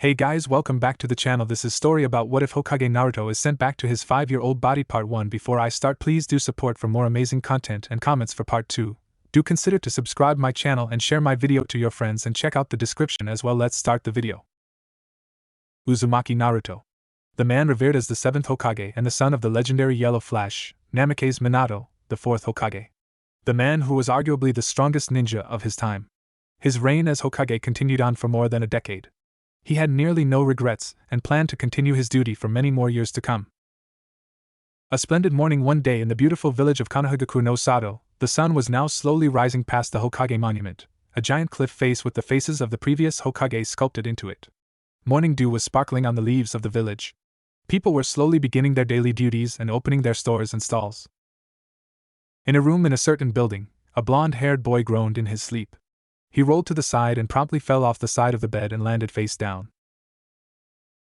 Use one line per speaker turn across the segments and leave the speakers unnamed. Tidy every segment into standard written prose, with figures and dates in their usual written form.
Hey guys, welcome back to the channel. This is story about what if Hokage Naruto is sent back to his 5-year-old body. Part 1. Before I start, please do support for more amazing content and comments for part 2. Do consider to subscribe my channel and share my video to your friends and check out the description as well. Let's start the video. Uzumaki Naruto. The man revered as the 7th Hokage and the son of the legendary Yellow Flash, Namikaze Minato, the 4th Hokage. The man who was arguably the strongest ninja of his time. His reign as Hokage continued on for more than a decade. He had nearly no regrets and planned to continue his duty for many more years to come. A splendid morning one day in the beautiful village of Konohagakure no Sato, the sun was now slowly rising past the Hokage monument, a giant cliff face with the faces of the previous Hokage sculpted into it. Morning dew was sparkling on the leaves of the village. People were slowly beginning their daily duties and opening their stores and stalls. In a room in a certain building, a blonde-haired boy groaned in his sleep. He rolled to the side and promptly fell off the side of the bed and landed face down.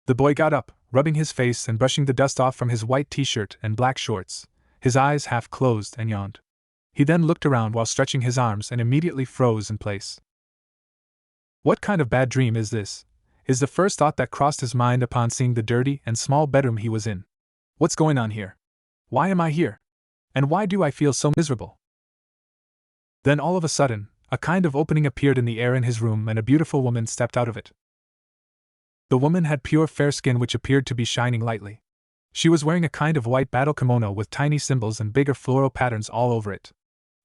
The boy got up, rubbing his face and brushing the dust off from his white t-shirt and black shorts, his eyes half closed, and yawned. He then looked around while stretching his arms and immediately froze in place. What kind of bad dream is this? Is the first thought that crossed his mind upon seeing the dirty and small bedroom he was in. What's going on here? Why am I here? And why do I feel so miserable? Then all of a sudden, a kind of opening appeared in the air in his room and a beautiful woman stepped out of it. The woman had pure fair skin which appeared to be shining lightly. She was wearing a kind of white battle kimono with tiny symbols and bigger floral patterns all over it.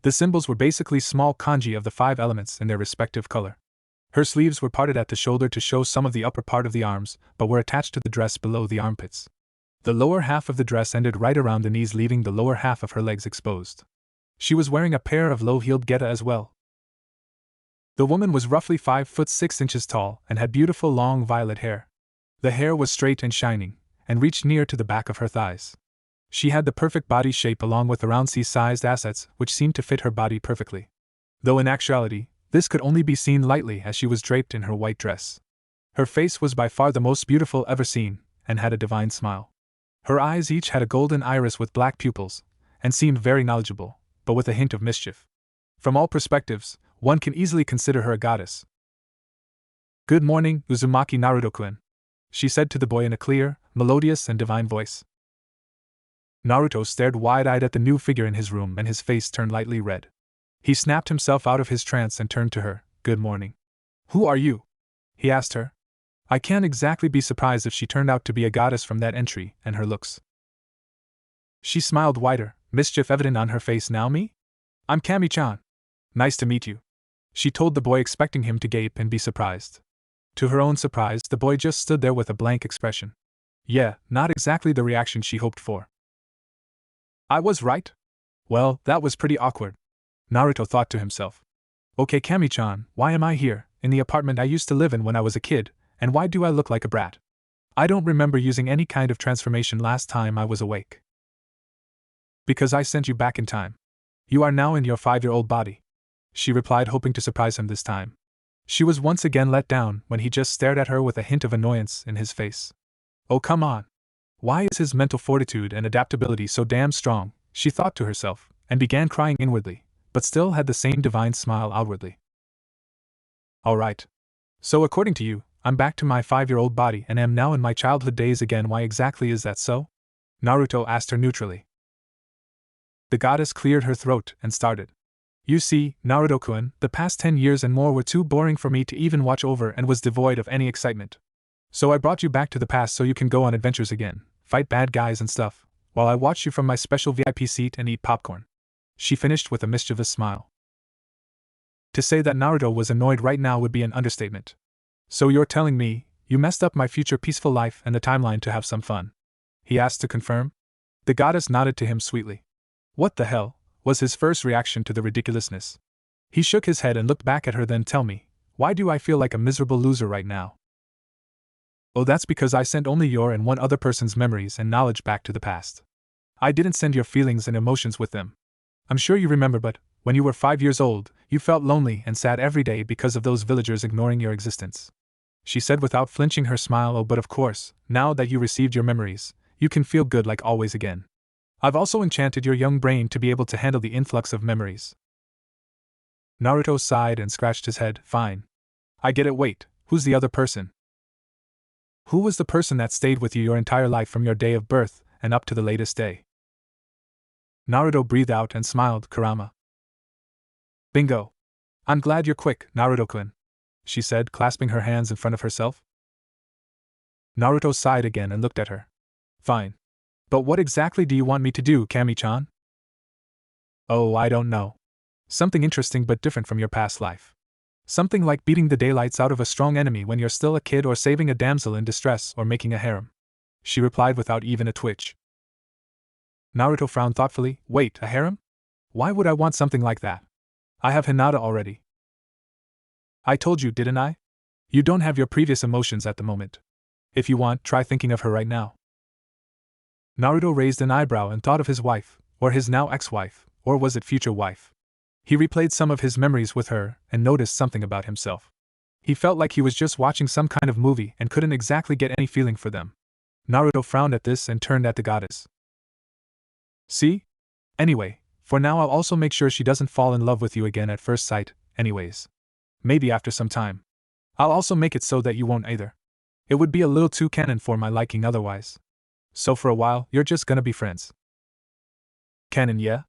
The symbols were basically small kanji of the 5 elements in their respective color. Her sleeves were parted at the shoulder to show some of the upper part of the arms, but were attached to the dress below the armpits. The lower half of the dress ended right around the knees, leaving the lower half of her legs exposed. She was wearing a pair of low-heeled geta as well. The woman was roughly 5 foot 6 inches tall and had beautiful long violet hair. The hair was straight and shining, and reached near to the back of her thighs. She had the perfect body shape along with around C-sized assets which seemed to fit her body perfectly. Though in actuality, this could only be seen lightly as she was draped in her white dress. Her face was by far the most beautiful ever seen, and had a divine smile. Her eyes each had a golden iris with black pupils, and seemed very knowledgeable, but with a hint of mischief. From all perspectives, one can easily consider her a goddess. "Good morning, Uzumaki Naruto-kun," she said to the boy in a clear, melodious and divine voice. Naruto stared wide-eyed at the new figure in his room and his face turned lightly red. He snapped himself out of his trance and turned to her. "Good morning. Who are you?" he asked her. I can't exactly be surprised if she turned out to be a goddess from that entry and her looks. She smiled wider, mischief evident on her face. "Now me? I'm Kami-chan. Nice to meet you," she told the boy, expecting him to gape and be surprised. To her own surprise, the boy just stood there with a blank expression. Yeah, not exactly the reaction she hoped for. I was right? Well, that was pretty awkward, Naruto thought to himself. Okay, Kami-chan, why am I here, in the apartment I used to live in when I was a kid, and why do I look like a brat? I don't remember using any kind of transformation last time I was awake. Because I sent you back in time. You are now in your 5-year-old body, she replied, hoping to surprise him this time. She was once again let down when he just stared at her with a hint of annoyance in his face. Oh, come on. Why is his mental fortitude and adaptability so damn strong, she thought to herself, and began crying inwardly, but still had the same divine smile outwardly. Alright. So according to you, I'm back to my 5-year-old body and am now in my childhood days again. Why exactly is that so? Naruto asked her neutrally. The goddess cleared her throat and started. You see, Naruto-kun, the past 10 years and more were too boring for me to even watch over and was devoid of any excitement. So I brought you back to the past so you can go on adventures again, fight bad guys and stuff, while I watch you from my special VIP seat and eat popcorn. She finished with a mischievous smile. To say that Naruto was annoyed right now would be an understatement. So you're telling me, you messed up my future peaceful life and the timeline to have some fun? He asked to confirm. The goddess nodded to him sweetly. What the hell? Was his first reaction to the ridiculousness. He shook his head and looked back at her. Then tell me, why do I feel like a miserable loser right now? Oh, that's because I sent only your and one other person's memories and knowledge back to the past. I didn't send your feelings and emotions with them. I'm sure you remember, but when you were 5 years old, you felt lonely and sad every day because of those villagers ignoring your existence. She said without flinching her smile. Oh, but of course, now that you received your memories, you can feel good like always again. I've also enchanted your young brain to be able to handle the influx of memories. Naruto sighed and scratched his head. Fine. I get it. Wait, who's the other person? Who was the person that stayed with you your entire life from your day of birth and up to the latest day? Naruto breathed out and smiled. Kurama. Bingo. I'm glad you're quick, Naruto-kun, she said, clasping her hands in front of herself. Naruto sighed again and looked at her. Fine. But what exactly do you want me to do, Kami-chan? Oh, I don't know. Something interesting but different from your past life. Something like beating the daylights out of a strong enemy when you're still a kid, or saving a damsel in distress, or making a harem, she replied without even a twitch. Naruto frowned thoughtfully. Wait, a harem? Why would I want something like that? I have Hinata already. I told you, didn't I? You don't have your previous emotions at the moment. If you want, try thinking of her right now. Naruto raised an eyebrow and thought of his wife, or his now ex-wife, or was it future wife? He replayed some of his memories with her and noticed something about himself. He felt like he was just watching some kind of movie and couldn't exactly get any feeling for them. Naruto frowned at this and turned at the goddess. See? Anyway, for now I'll also make sure she doesn't fall in love with you again at first sight, anyways. Maybe after some time. I'll also make it so that you won't either. It would be a little too canon for my liking otherwise. So for a while, you're just gonna be friends. Canon, yeah?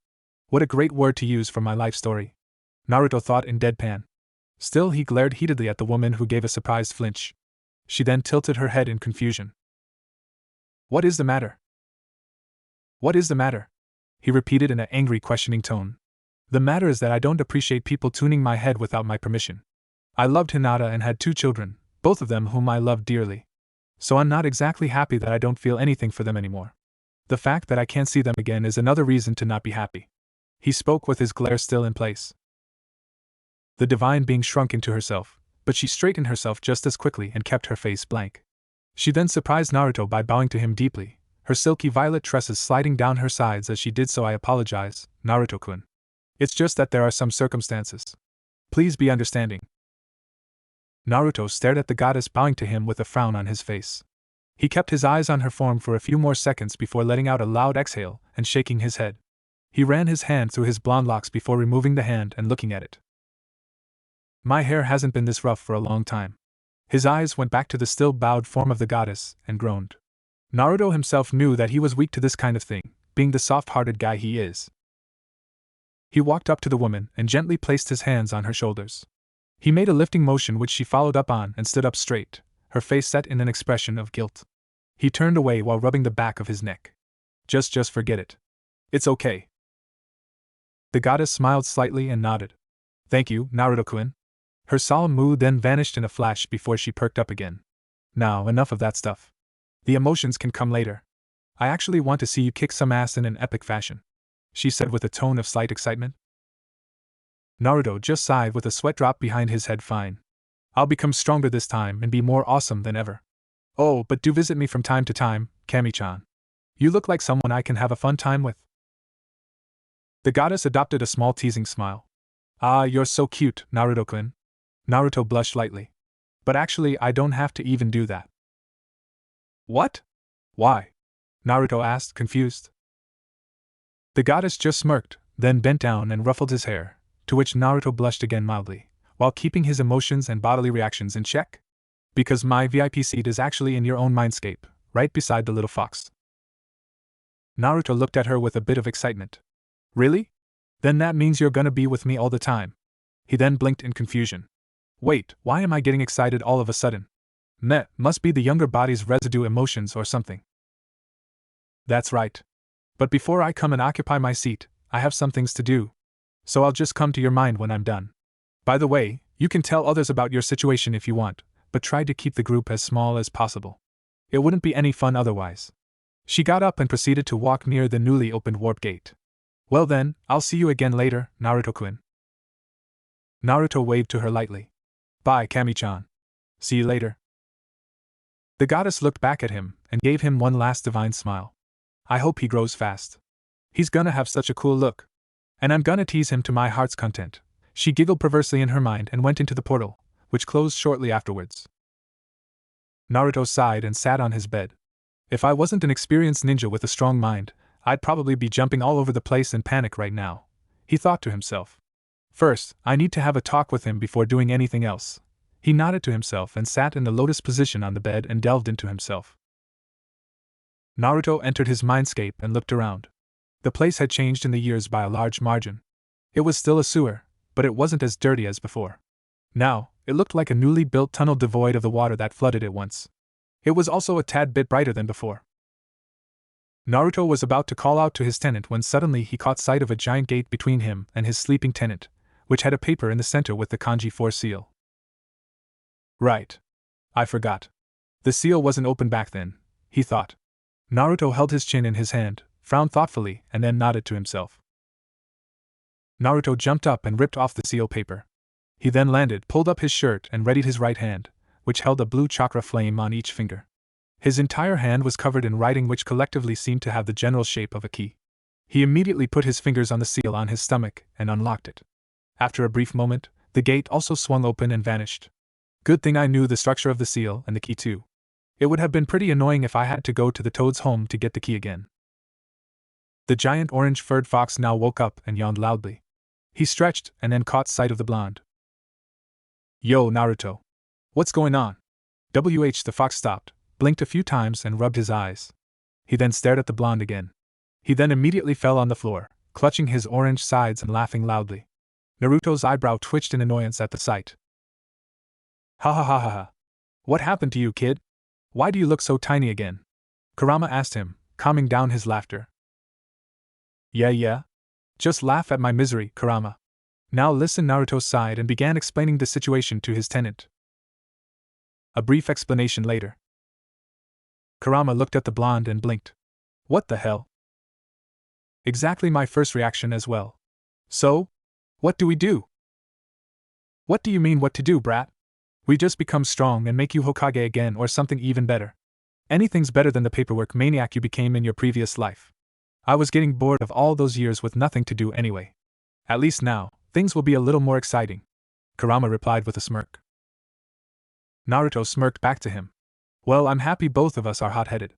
What a great word to use for my life story, Naruto thought in deadpan. Still, he glared heatedly at the woman, who gave a surprised flinch. She then tilted her head in confusion. What is the matter? What is the matter? He repeated in an angry, questioning tone. The matter is that I don't appreciate people tuning my head without my permission. I loved Hinata and had 2 children, both of them whom I loved dearly. So I'm not exactly happy that I don't feel anything for them anymore. The fact that I can't see them again is another reason to not be happy. He spoke with his glare still in place. The divine being shrunk into herself, but she straightened herself just as quickly and kept her face blank. She then surprised Naruto by bowing to him deeply, her silky violet tresses sliding down her sides as she did so. I apologize, Naruto-kun. It's just that there are some circumstances. Please be understanding. Naruto stared at the goddess, bowing to him with a frown on his face. He kept his eyes on her form for a few more seconds before letting out a loud exhale and shaking his head. He ran his hand through his blonde locks before removing the hand and looking at it. My hair hasn't been this rough for a long time. His eyes went back to the still bowed form of the goddess and groaned. Naruto himself knew that he was weak to this kind of thing, being the soft-hearted guy he is. He walked up to the woman and gently placed his hands on her shoulders. He made a lifting motion which she followed up on and stood up straight, her face set in an expression of guilt. He turned away while rubbing the back of his neck. Just forget it. It's okay. The goddess smiled slightly and nodded. Thank you, Naruto-kun. Her solemn mood then vanished in a flash before she perked up again. Now, enough of that stuff. The emotions can come later. I actually want to see you kick some ass in an epic fashion, she said with a tone of slight excitement. Naruto just sighed with a sweat drop behind his head. Fine. I'll become stronger this time and be more awesome than ever. Oh, but do visit me from time to time, Kami-chan. You look like someone I can have a fun time with. The goddess adopted a small teasing smile. Ah, you're so cute, Naruto-kun. Naruto blushed lightly. But actually, I don't have to even do that. What? Why? Naruto asked, confused. The goddess just smirked, then bent down and ruffled his hair, to which Naruto blushed again mildly, while keeping his emotions and bodily reactions in check. Because my VIP seat is actually in your own mindscape, right beside the little fox. Naruto looked at her with a bit of excitement. Really? Then that means you're gonna be with me all the time. He then blinked in confusion. Wait, why am I getting excited all of a sudden? Meh, must be the younger body's residue emotions or something. That's right. But before I come and occupy my seat, I have some things to do. So I'll just come to your mind when I'm done. By the way, you can tell others about your situation if you want, but try to keep the group as small as possible. It wouldn't be any fun otherwise. She got up and proceeded to walk near the newly opened warp gate. Well then, I'll see you again later, Naruto-kun. Naruto waved to her lightly. Bye, Kami-chan. See you later. The goddess looked back at him and gave him one last divine smile. I hope he grows fast. He's gonna have such a cool look. And I'm gonna tease him to my heart's content. She giggled perversely in her mind and went into the portal, which closed shortly afterwards. Naruto sighed and sat on his bed. If I wasn't an experienced ninja with a strong mind, I'd probably be jumping all over the place in panic right now, he thought to himself. First, I need to have a talk with him before doing anything else. He nodded to himself and sat in the lotus position on the bed and delved into himself. Naruto entered his mindscape and looked around. The place had changed in the years by a large margin. It was still a sewer, but it wasn't as dirty as before. Now, it looked like a newly built tunnel devoid of the water that flooded it once. It was also a tad bit brighter than before. Naruto was about to call out to his tenant when suddenly he caught sight of a giant gate between him and his sleeping tenant, which had a paper in the center with the kanji 4 seal. Right. I forgot. The seal wasn't open back then, he thought. Naruto held his chin in his hand, frowned thoughtfully, and then nodded to himself. Naruto jumped up and ripped off the seal paper. He then landed, pulled up his shirt, and readied his right hand, which held a blue chakra flame on each finger. His entire hand was covered in writing which collectively seemed to have the general shape of a key. He immediately put his fingers on the seal on his stomach and unlocked it. After a brief moment, the gate also swung open and vanished. Good thing I knew the structure of the seal and the key too. It would have been pretty annoying if I had to go to the toad's home to get the key again. The giant orange-furred fox now woke up and yawned loudly. He stretched and then caught sight of the blonde. Yo, Naruto. What's going on? The fox stopped, blinked a few times and rubbed his eyes. He then stared at the blonde again. He then immediately fell on the floor, clutching his orange sides and laughing loudly. Naruto's eyebrow twitched in annoyance at the sight. Ha ha ha ha ha. What happened to you, kid? Why do you look so tiny again? Kurama asked him, calming down his laughter. Yeah. Just laugh at my misery, Kurama. Now listen. Naruto sighed and began explaining the situation to his tenant. A brief explanation later. Kurama looked at the blonde and blinked. What the hell? Exactly my first reaction as well. So? What do we do? What do you mean what to do, brat? We just become strong and make you Hokage again or something even better. Anything's better than the paperwork maniac you became in your previous life. I was getting bored of all those years with nothing to do anyway. At least now, things will be a little more exciting, Kurama replied with a smirk. Naruto smirked back to him. Well, I'm happy both of us are hot-headed,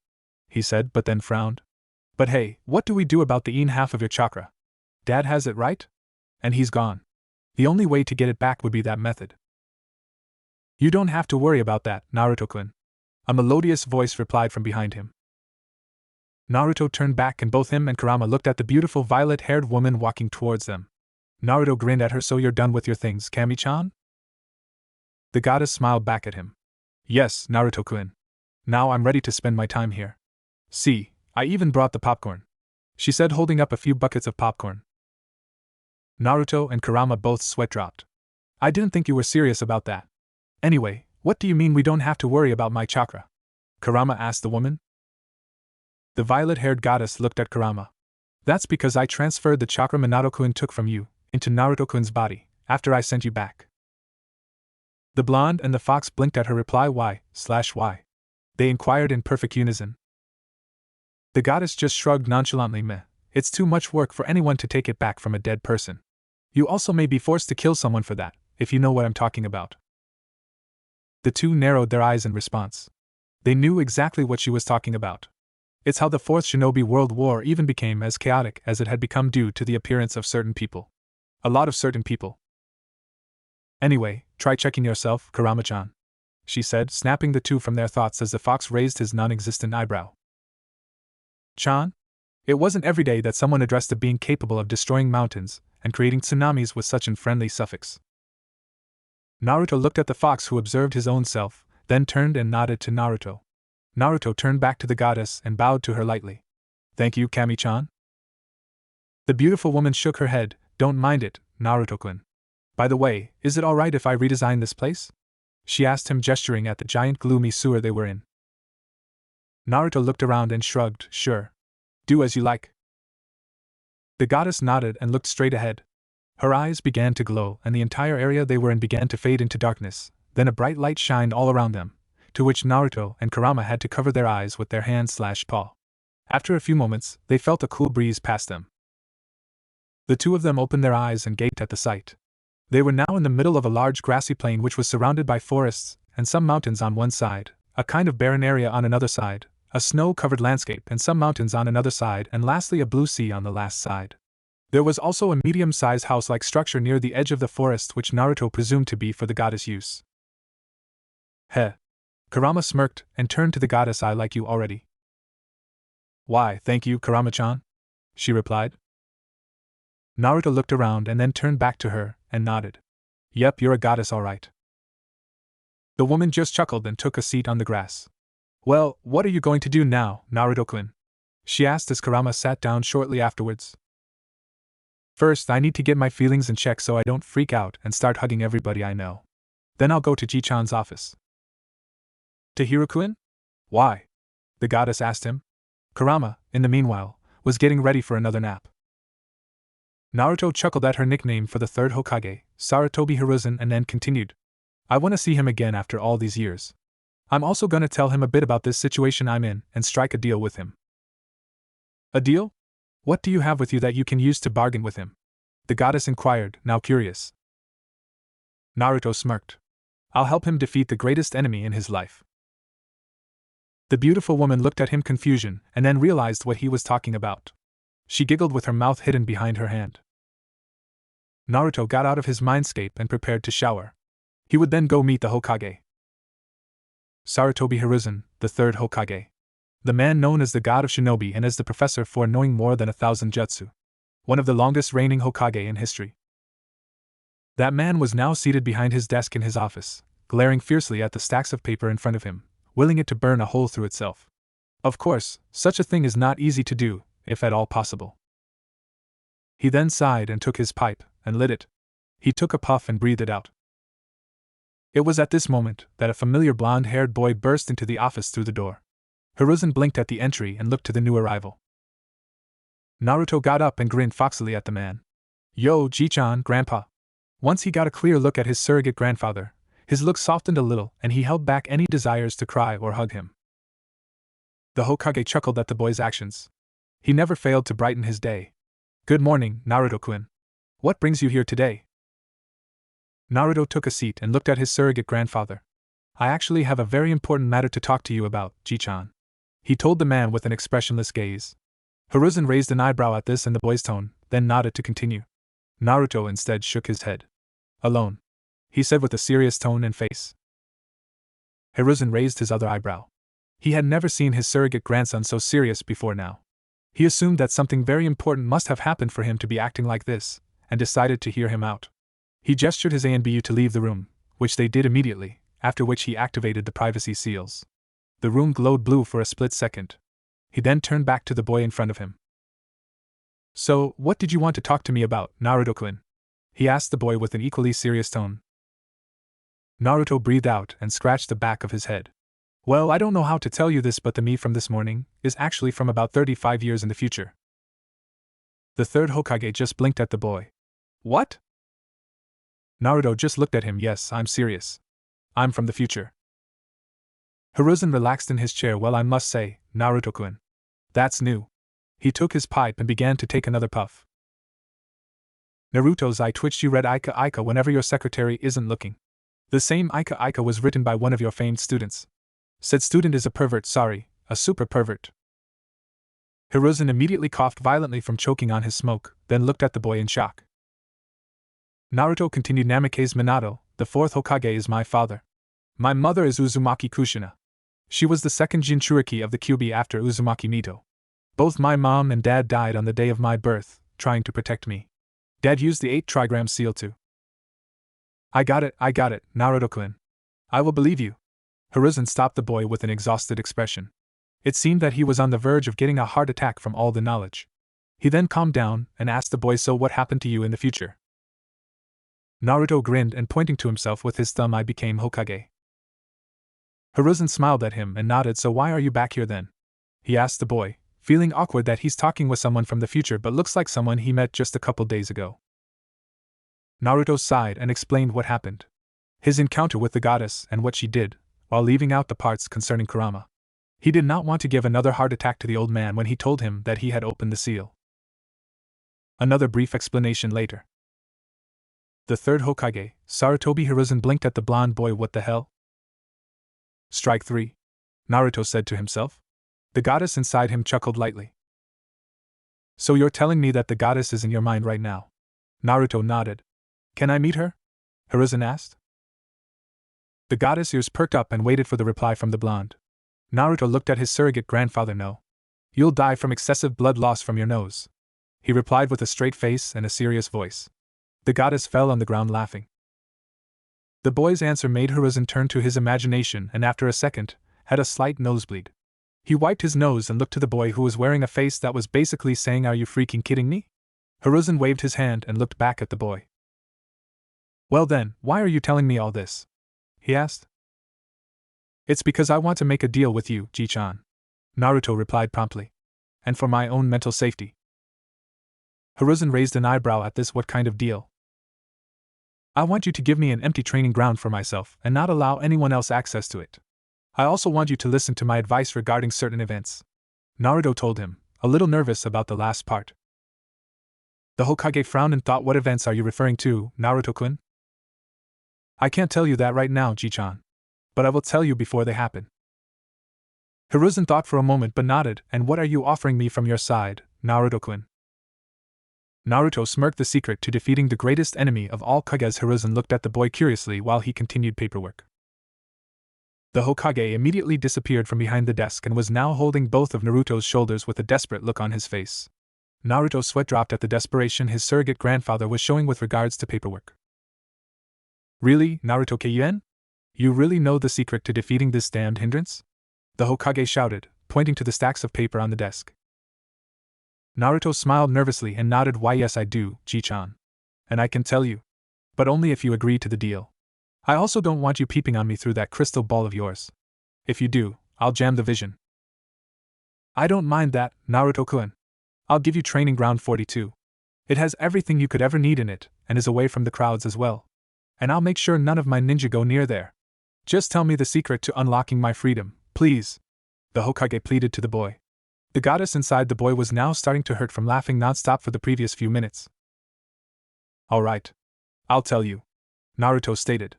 he said, but then frowned. But hey, what do we do about the in half of your chakra? Dad has it, right? And he's gone. The only way to get it back would be that method. You don't have to worry about that, Naruto-kun. A melodious voice replied from behind him. Naruto turned back and both him and Kurama looked at the beautiful violet-haired woman walking towards them. Naruto grinned at her. So you're done with your things, Kami-chan? The goddess smiled back at him. Yes, Naruto-kun. Now I'm ready to spend my time here. See, I even brought the popcorn, she said, holding up a few buckets of popcorn. Naruto and Kurama both sweat dropped. I didn't think you were serious about that. Anyway, what do you mean we don't have to worry about my chakra? Kurama asked the woman. The violet-haired goddess looked at Kurama. That's because I transferred the chakra Minato-kun took from you into Naruto-kun's body after I sent you back. The blonde and the fox blinked at her reply. Why? They inquired in perfect unison. The goddess just shrugged nonchalantly. Meh, it's too much work for anyone to take it back from a dead person. You also may be forced to kill someone for that, if you know what I'm talking about. The two narrowed their eyes in response. They knew exactly what she was talking about. It's how the Fourth Shinobi World War even became as chaotic as it had become due to the appearance of certain people. A lot of certain people. Anyway, try checking yourself, Kurama-chan, she said, snapping the two from their thoughts as the fox raised his non-existent eyebrow. Chan? It wasn't every day that someone addressed a being capable of destroying mountains and creating tsunamis with such an friendly suffix. Naruto looked at the fox, who observed his own self, then turned and nodded to Naruto. Naruto turned back to the goddess and bowed to her lightly. Thank you, Kami-chan. The beautiful woman shook her head. Don't mind it, Naruto-kun. By the way, is it alright if I redesign this place? She asked him, gesturing at the giant gloomy sewer they were in. Naruto looked around and shrugged. Sure. Do as you like. The goddess nodded and looked straight ahead. Her eyes began to glow and the entire area they were in began to fade into darkness. Then a bright light shined all around them, to which Naruto and Kurama had to cover their eyes with their hand/paw. After a few moments, they felt a cool breeze pass them. The two of them opened their eyes and gaped at the sight. They were now in the middle of a large grassy plain which was surrounded by forests and some mountains on one side, a kind of barren area on another side, a snow-covered landscape and some mountains on another side, and lastly a blue sea on the last side. There was also a medium-sized house-like structure near the edge of the forest which Naruto presumed to be for the goddess' use. Heh. Kurama smirked and turned to the goddess. I like you already. Why, thank you, Kurama-chan, she replied. Naruto looked around and then turned back to her and nodded. Yep, you're a goddess all right. The woman just chuckled and took a seat on the grass. Well, what are you going to do now, Naruto-kun? She asked as Kurama sat down shortly afterwards. First, I need to get my feelings in check so I don't freak out and start hugging everybody I know. Then I'll go to Ji-chan's office. To Hirokuen? Why? The goddess asked him. Kurama, in the meanwhile, was getting ready for another nap. Naruto chuckled at her nickname for the third Hokage, Sarutobi Hiruzen, and then continued. I want to see him again after all these years. I'm also gonna tell him a bit about this situation I'm in and strike a deal with him. A deal? What do you have with you that you can use to bargain with him? The goddess inquired, now curious. Naruto smirked. I'll help him defeat the greatest enemy in his life. The beautiful woman looked at him in confusion and then realized what he was talking about. She giggled with her mouth hidden behind her hand. Naruto got out of his mindscape and prepared to shower. He would then go meet the Hokage. Sarutobi Hiruzen, the third Hokage. The man known as the god of shinobi and as the professor for knowing more than 1,000 jutsu. One of the longest reigning Hokage in history. That man was now seated behind his desk in his office, glaring fiercely at the stacks of paper in front of him, willing it to burn a hole through itself. Of course, such a thing is not easy to do, if at all possible. He then sighed and took his pipe, and lit it. He took a puff and breathed it out. It was at this moment that a familiar blonde-haired boy burst into the office through the door. Hiruzen blinked at the entry and looked to the new arrival. Naruto got up and grinned foxily at the man. Yo, Ji-chan, grandpa. Once he got a clear look at his surrogate grandfather, his look softened a little and he held back any desires to cry or hug him. The Hokage chuckled at the boy's actions. He never failed to brighten his day. Good morning, Naruto-kun. What brings you here today? Naruto took a seat and looked at his surrogate grandfather. I actually have a very important matter to talk to you about, Ji-chan. He told the man with an expressionless gaze. Hiruzen raised an eyebrow at this and the boy's tone, then nodded to continue. Naruto instead shook his head. Alone, he said with a serious tone and face. Hiruzen raised his other eyebrow. He had never seen his surrogate grandson so serious before now. He assumed that something very important must have happened for him to be acting like this, and decided to hear him out. He gestured his ANBU to leave the room, which they did immediately, after which he activated the privacy seals. The room glowed blue for a split second. He then turned back to the boy in front of him. So, what did you want to talk to me about, Naruto-kun? He asked the boy with an equally serious tone. Naruto breathed out and scratched the back of his head. Well, I don't know how to tell you this, but the me from this morning is actually from about 35 years in the future. The third Hokage just blinked at the boy. What? Naruto just looked at him. Yes, I'm serious. I'm from the future. Hiruzen relaxed in his chair. Well, I must say, Naruto-kun. That's new. He took his pipe and began to take another puff. Naruto's eye twitched. You read Ika Ika whenever your secretary isn't looking. The same Ika Ika was written by one of your famed students. Said student is a pervert, sorry, a super pervert. Hiruzen immediately coughed violently from choking on his smoke, then looked at the boy in shock. Naruto continued. Namikaze Minato, the fourth Hokage, is my father. My mother is Uzumaki Kushina. She was the second Jinchuriki of the Kyuubi after Uzumaki Mito. Both my mom and dad died on the day of my birth, trying to protect me. Dad used the 8 trigram seal too. I got it, Naruto-kun. I will believe you. Hiruzen stopped the boy with an exhausted expression. It seemed that he was on the verge of getting a heart attack from all the knowledge. He then calmed down and asked the boy, so what happened to you in the future? Naruto grinned and pointing to himself with his thumb, I became Hokage. Hiruzen smiled at him and nodded. So why are you back here then? He asked the boy, feeling awkward that he's talking with someone from the future but looks like someone he met just a couple days ago. Naruto sighed and explained what happened. His encounter with the goddess and what she did, while leaving out the parts concerning Kurama. He did not want to give another heart attack to the old man when he told him that he had opened the seal. Another brief explanation later. The third Hokage, Sarutobi Hiruzen, blinked at the blonde boy. What the hell? Strike 3. Naruto said to himself. The goddess inside him chuckled lightly. So you're telling me that the goddess is in your mind right now? Naruto nodded. Can I meet her? Hiruzen asked. The goddess' ears perked up and waited for the reply from the blonde. Naruto looked at his surrogate grandfather. No. You'll die from excessive blood loss from your nose, he replied with a straight face and a serious voice. The goddess fell on the ground laughing. The boy's answer made Hiruzen turn to his imagination and after a second, had a slight nosebleed. He wiped his nose and looked to the boy who was wearing a face that was basically saying, "Are you freaking kidding me?" Hiruzen waved his hand and looked back at the boy. "Well then, why are you telling me all this?" he asked. "It's because I want to make a deal with you, Ji-chan," Naruto replied promptly. "And for my own mental safety." Hiruzen raised an eyebrow at this. "What kind of deal?" "I want you to give me an empty training ground for myself and not allow anyone else access to it. I also want you to listen to my advice regarding certain events," Naruto told him, a little nervous about the last part. The Hokage frowned and thought, "What events are you referring to, Naruto-kun?" "I can't tell you that right now, Ji-chan. But I will tell you before they happen." Hiruzen thought for a moment but nodded. "And what are you offering me from your side, Naruto-kun?" Naruto smirked. "The secret to defeating the greatest enemy of all Kages." Hiruzen looked at the boy curiously while he continued paperwork. The Hokage immediately disappeared from behind the desk and was now holding both of Naruto's shoulders with a desperate look on his face. Naruto's sweat dropped at the desperation his surrogate grandfather was showing with regards to paperwork. "Really, Naruto Keien? You really know the secret to defeating this damned hindrance?" the Hokage shouted, pointing to the stacks of paper on the desk. Naruto smiled nervously and nodded. "Why yes I do, Ji-chan. And I can tell you. But only if you agree to the deal. I also don't want you peeping on me through that crystal ball of yours. If you do, I'll jam the vision." "I don't mind that, Naruto-kun. I'll give you training ground 42. It has everything you could ever need in it, and is away from the crowds as well. And I'll make sure none of my ninja go near there. Just tell me the secret to unlocking my freedom, please," the Hokage pleaded to the boy. The goddess inside the boy was now starting to hurt from laughing nonstop for the previous few minutes. "All right. I'll tell you," Naruto stated.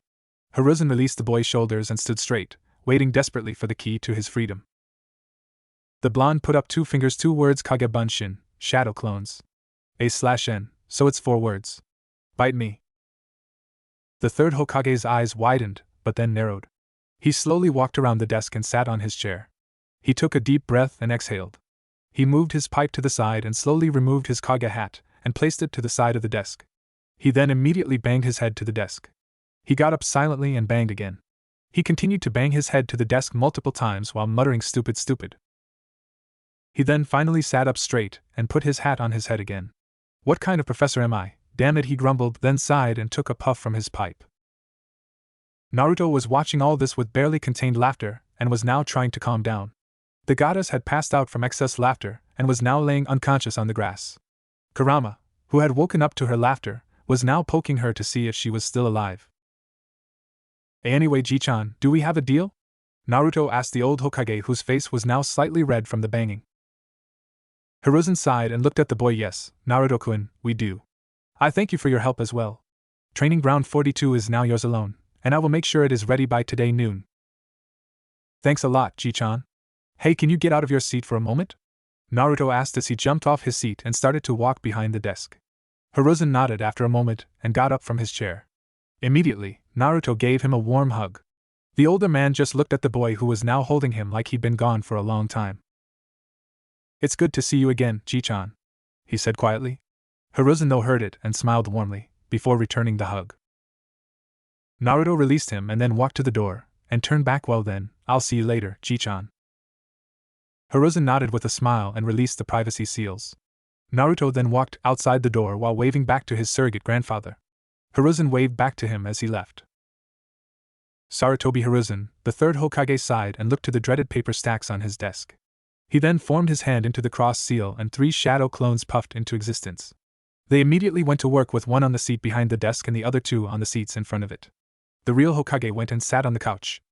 Hiruzen released the boy's shoulders and stood straight, waiting desperately for the key to his freedom. The blonde put up 2 fingers. 2 words: Kage Bunshin, shadow clones. A/N, so it's 4 words. Bite me. The third Hokage's eyes widened, but then narrowed. He slowly walked around the desk and sat on his chair. He took a deep breath and exhaled. He moved his pipe to the side and slowly removed his Kage hat and placed it to the side of the desk. He then immediately banged his head to the desk. He got up silently and banged again. He continued to bang his head to the desk multiple times while muttering "stupid, stupid." He then finally sat up straight and put his hat on his head again. "What kind of professor am I? Damn it," he grumbled, then sighed and took a puff from his pipe. Naruto was watching all this with barely contained laughter and was now trying to calm down. The goddess had passed out from excess laughter and was now laying unconscious on the grass. Kurama, who had woken up to her laughter, was now poking her to see if she was still alive. "Anyway, Ji-chan, do we have a deal?" Naruto asked the old Hokage, whose face was now slightly red from the banging. Hiruzen sighed and looked at the boy. "Yes, Naruto-kun, we do. I thank you for your help as well. Training ground 42 is now yours alone, and I will make sure it is ready by today noon." "Thanks a lot, Ji-chan. Hey, can you get out of your seat for a moment?" Naruto asked as he jumped off his seat and started to walk behind the desk. Hiruzen nodded after a moment and got up from his chair. Immediately, Naruto gave him a warm hug. The older man just looked at the boy who was now holding him like he'd been gone for a long time. "It's good to see you again, Ji-chan," he said quietly. Hiruzen though heard it and smiled warmly, before returning the hug. Naruto released him and then walked to the door, and turned back. "Well then, I'll see you later, Ji-chan." Hiruzen nodded with a smile and released the privacy seals. Naruto then walked outside the door while waving back to his surrogate grandfather. Hiruzen waved back to him as he left. Sarutobi Hiruzen, the third Hokage, sighed and looked to the dreaded paper stacks on his desk. He then formed his hand into the cross seal and 3 shadow clones puffed into existence. They immediately went to work with one on the seat behind the desk and the other 2 on the seats in front of it. The real Hokage went and sat on the couch.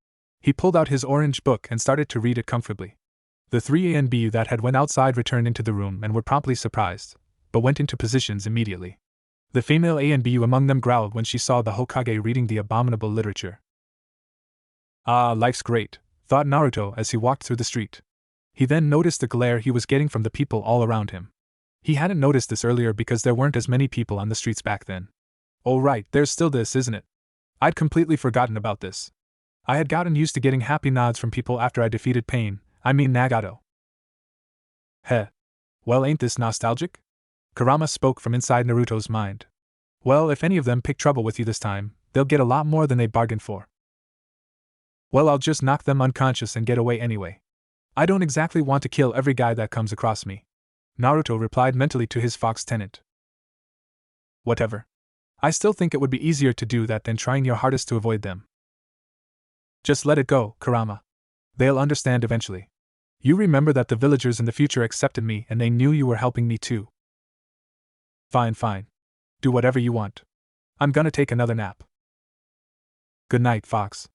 He pulled out his orange book and started to read it comfortably. The 3 A and B that had went outside returned into the room and were promptly surprised, but went into positions immediately. The female A and B among them growled when she saw the Hokage reading the abominable literature. "Ah, life's great," thought Naruto as he walked through the street. He then noticed the glare he was getting from the people all around him. He hadn't noticed this earlier because there weren't as many people on the streets back then. "Oh right, there's still this, isn't it? I'd completely forgotten about this." I had gotten used to getting happy nods from people after I defeated Nagato. Heh. Well, ain't this nostalgic? Kurama spoke from inside Naruto's mind. Well, if any of them pick trouble with you this time, they'll get a lot more than they bargained for. Well, I'll just knock them unconscious and get away anyway. I don't exactly want to kill every guy that comes across me. Naruto replied mentally to his fox tenant. Whatever. I still think it would be easier to do that than trying your hardest to avoid them. Just let it go, Kurama. They'll understand eventually. You remember that the villagers in the future accepted me and they knew you were helping me too. Fine. Do whatever you want. I'm gonna take another nap. Good night, Fox.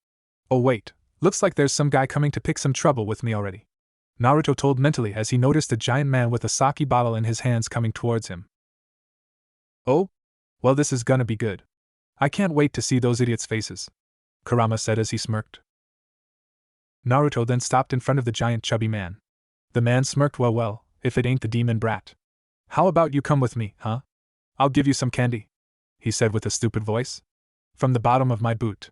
Oh wait, looks like there's some guy coming to pick some trouble with me already. Naruto told mentally as he noticed a giant man with a sake bottle in his hands coming towards him. Oh? Well, this is gonna be good. I can't wait to see those idiots' faces, Kurama said as he smirked. Naruto then stopped in front of the giant chubby man. The man smirked. Well, if it ain't the demon brat. How about you come with me, huh? I'll give you some candy, he said with a stupid voice. From the bottom of my boot.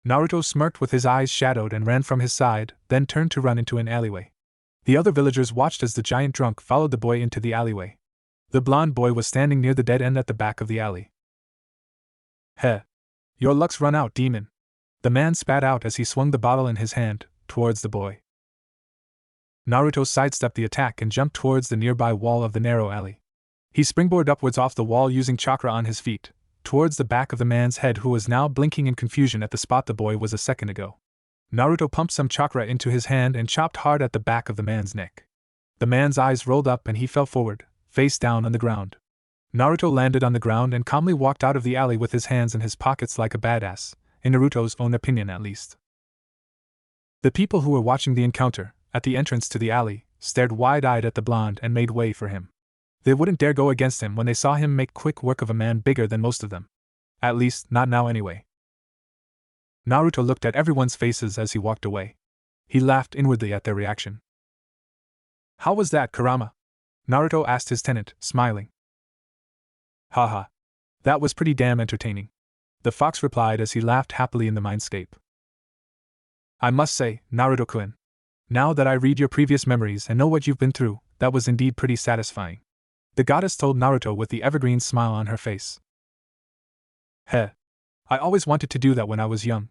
Naruto smirked with his eyes shadowed and ran from his side, then turned to run into an alleyway. The other villagers watched as the giant drunk followed the boy into the alleyway. The blonde boy was standing near the dead end at the back of the alley. Heh. Your luck's run out, demon. The man spat out as he swung the bottle in his hand, towards the boy. Naruto sidestepped the attack and jumped towards the nearby wall of the narrow alley. He springboarded upwards off the wall using chakra on his feet, towards the back of the man's head who was now blinking in confusion at the spot the boy was a second ago. Naruto pumped some chakra into his hand and chopped hard at the back of the man's neck. The man's eyes rolled up and he fell forward, face down on the ground. Naruto landed on the ground and calmly walked out of the alley with his hands in his pockets like a badass, in Naruto's own opinion at least. The people who were watching the encounter, at the entrance to the alley, stared wide-eyed at the blonde and made way for him. They wouldn't dare go against him when they saw him make quick work of a man bigger than most of them. At least, not now anyway. Naruto looked at everyone's faces as he walked away. He laughed inwardly at their reaction. How was that, Kurama? Naruto asked his tenant, smiling. Haha. That was pretty damn entertaining. The fox replied as he laughed happily in the mindscape. I must say, Naruto-kun, now that I read your previous memories and know what you've been through, that was indeed pretty satisfying. The goddess told Naruto with the evergreen smile on her face. Heh. I always wanted to do that when I was young.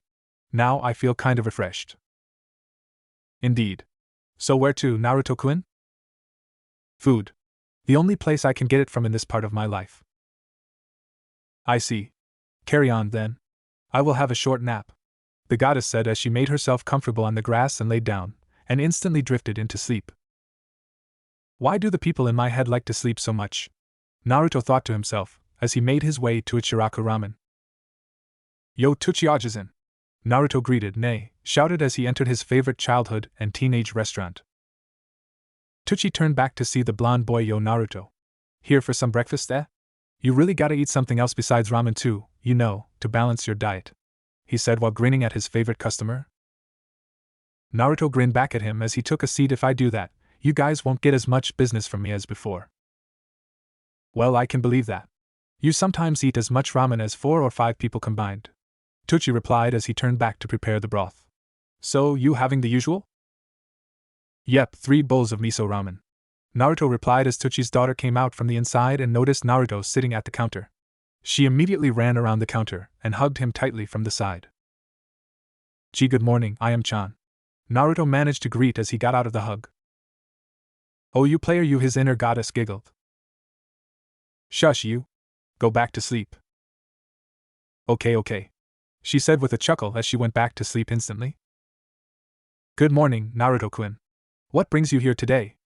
Now I feel kind of refreshed. Indeed. So where to, Naruto-kun? Food. The only place I can get it from in this part of my life. I see. Carry on, then. I will have a short nap, the goddess said as she made herself comfortable on the grass and laid down, and instantly drifted into sleep. Why do the people in my head like to sleep so much? Naruto thought to himself, as he made his way to Ichiraku Ramen. Yo, Tsuchiya-jin! Naruto shouted as he entered his favorite childhood and teenage restaurant. Tucci turned back to see the blonde boy. Yo, Naruto. Here for some breakfast, eh? You really gotta eat something else besides ramen too, you know, to balance your diet, he said while grinning at his favorite customer. Naruto grinned back at him as he took a seat. If I do that, you guys won't get as much business from me as before. Well, I can believe that. You sometimes eat as much ramen as 4 or 5 people combined, Tucci replied as he turned back to prepare the broth. So, you having the usual? Yep, 3 bowls of miso ramen, Naruto replied as Tucci's daughter came out from the inside and noticed Naruto sitting at the counter. She immediately ran around the counter and hugged him tightly from the side. Gee, good morning, I am Chan. Naruto managed to greet as he got out of the hug. Oh, you player, you, his inner goddess giggled. Shush, you. Go back to sleep. Okay, she said with a chuckle as she went back to sleep instantly. Good morning, Naruto-kun. What brings you here today?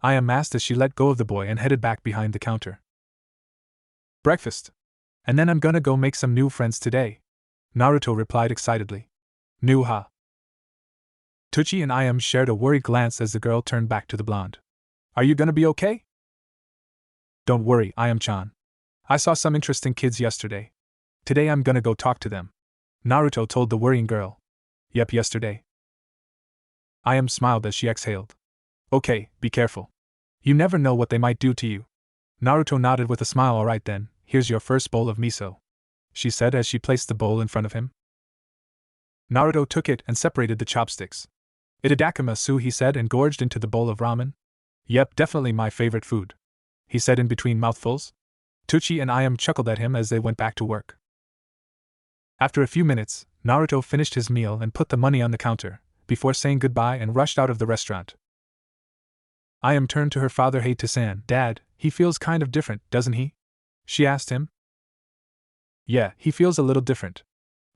I asked as she let go of the boy and headed back behind the counter. Breakfast. And then I'm gonna go make some new friends today, Naruto replied excitedly. New, huh? Tucci and I shared a worried glance as the girl turned back to the blonde. Are you gonna be okay? Don't worry, Chan. I saw some interesting kids yesterday. Today I'm gonna go talk to them, Naruto told the worrying girl. Yep, yesterday. I smiled as she exhaled. Okay, be careful. You never know what they might do to you. Naruto nodded with a smile. Alright then, here's your first bowl of miso, she said as she placed the bowl in front of him. Naruto took it and separated the chopsticks. Itadakimasu, he said, and gorged into the bowl of ramen. Yep, definitely my favorite food, he said in between mouthfuls. Tucci and Ayam chuckled at him as they went back to work. After a few minutes, Naruto finished his meal and put the money on the counter, before saying goodbye and rushed out of the restaurant. Ayam turned to her father Hato-san. Dad, he feels kind of different, doesn't he? She asked him. Yeah, he feels a little different.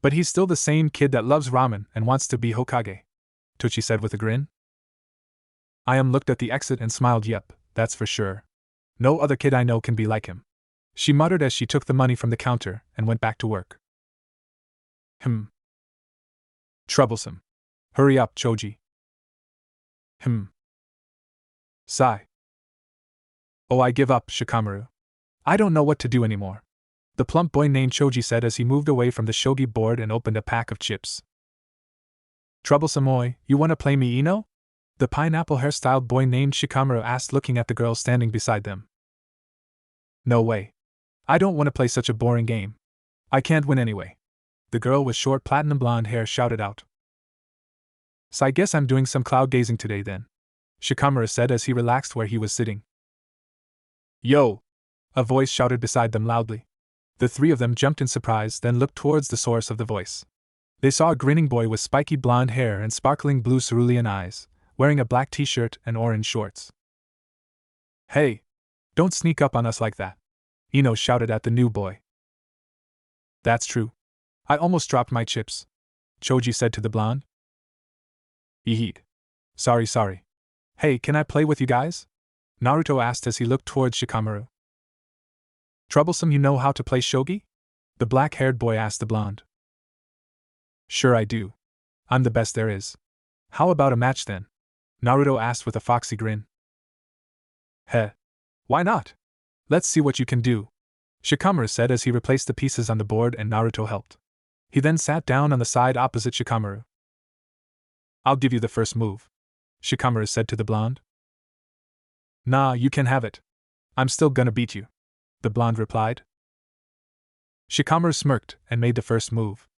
But he's still the same kid that loves ramen and wants to be Hokage, Tucci said with a grin. Ayam looked at the exit and smiled. Yep, that's for sure. No other kid I know can be like him, she muttered as she took the money from the counter and went back to work. Troublesome. Hurry up, Choji. Sigh. Oh, I give up, Shikamaru. I don't know what to do anymore, the plump boy named Choji said as he moved away from the shogi board and opened a pack of chips. Troublesome oi, you wanna play me Ino? The pineapple hairstyled boy named Shikamaru asked, looking at the girl standing beside them. No way. I don't want to play such a boring game. I can't win anyway, the girl with short platinum blonde hair shouted out. So I guess I'm doing some cloud gazing today then, Shikamaru said as he relaxed where he was sitting. Yo! A voice shouted beside them loudly. The three of them jumped in surprise, then looked towards the source of the voice. They saw a grinning boy with spiky blonde hair and sparkling blue cerulean eyes, wearing a black t-shirt and orange shorts. Hey! Don't sneak up on us like that, Ino shouted at the new boy. That's true. I almost dropped my chips, Choji said to the blonde. Yeet. Sorry. Hey, can I play with you guys? Naruto asked as he looked towards Shikamaru. Troublesome, you know how to play shogi? The black-haired boy asked the blonde. Sure I do. I'm the best there is. How about a match then? Naruto asked with a foxy grin. Heh. Why not? Let's see what you can do, Shikamaru said as he replaced the pieces on the board and Naruto helped. He then sat down on the side opposite Shikamaru. I'll give you the first move, Shikamaru said to the blonde. Nah, you can have it. I'm still gonna beat you, the blonde replied. Shikamaru smirked and made the first move.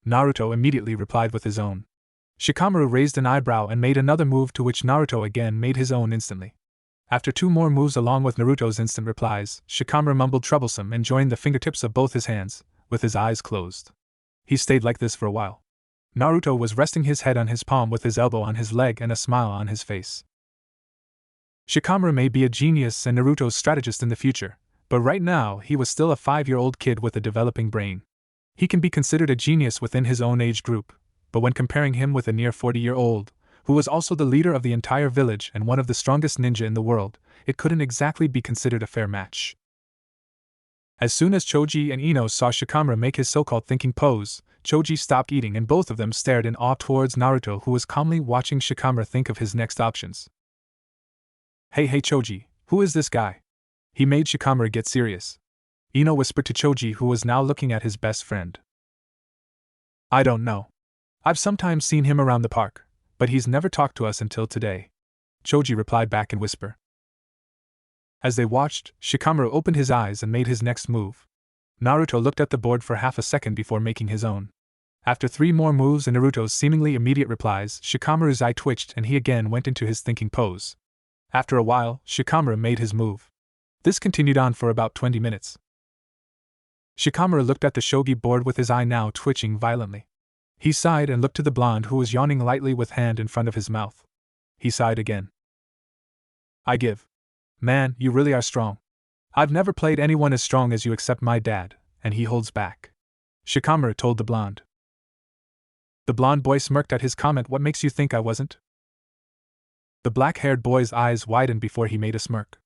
Naruto immediately replied with his own. Shikamaru raised an eyebrow and made another move, to which Naruto again made his own instantly. After two more moves along with Naruto's instant replies, Shikamaru mumbled troublesome and joined the fingertips of both his hands, with his eyes closed. He stayed like this for a while. Naruto was resting his head on his palm with his elbow on his leg and a smile on his face. Shikamaru may be a genius and Naruto's strategist in the future, but right now he was still a 5-year-old kid with a developing brain. He can be considered a genius within his own age group, but when comparing him with a near 40-year-old, who was also the leader of the entire village and one of the strongest ninja in the world, it couldn't exactly be considered a fair match. As soon as Choji and Ino saw Shikamaru make his so-called thinking pose, Choji stopped eating and both of them stared in awe towards Naruto, who was calmly watching Shikamaru think of his next options. Hey Choji, who is this guy? He made Shikamaru get serious. Ino whispered to Choji, who was now looking at his best friend. I don't know. I've sometimes seen him around the park, but he's never talked to us until today, Choji replied back in whisper. As they watched, Shikamaru opened his eyes and made his next move. Naruto looked at the board for half a second before making his own. After 3 more moves and Naruto's seemingly immediate replies, Shikamaru's eye twitched and he again went into his thinking pose. After a while, Shikamaru made his move. This continued on for about 20 minutes. Shikamaru looked at the shogi board with his eye now twitching violently. He sighed and looked to the blonde, who was yawning lightly with hand in front of his mouth. He sighed again. I give. Man, you really are strong. I've never played anyone as strong as you except my dad, and he holds back, Shikamaru told the blonde. The blonde boy smirked at his comment. What makes you think I wasn't? The black-haired boy's eyes widened before he made a smirk.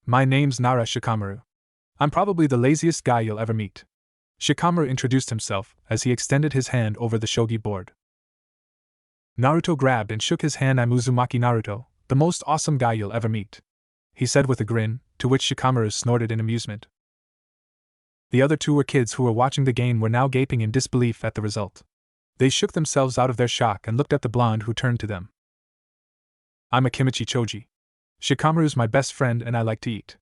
My name's Nara Shikamaru. I'm probably the laziest guy you'll ever meet. Shikamaru introduced himself as he extended his hand over the shogi board. Naruto grabbed and shook his hand. I'm Uzumaki Naruto, the most awesome guy you'll ever meet, he said with a grin, to which Shikamaru snorted in amusement. The other two were kids who were watching the game were now gaping in disbelief at the result. They shook themselves out of their shock and looked at the blonde, who turned to them. I'm Akimichi Choji. Shikamaru's my best friend and I like to eat,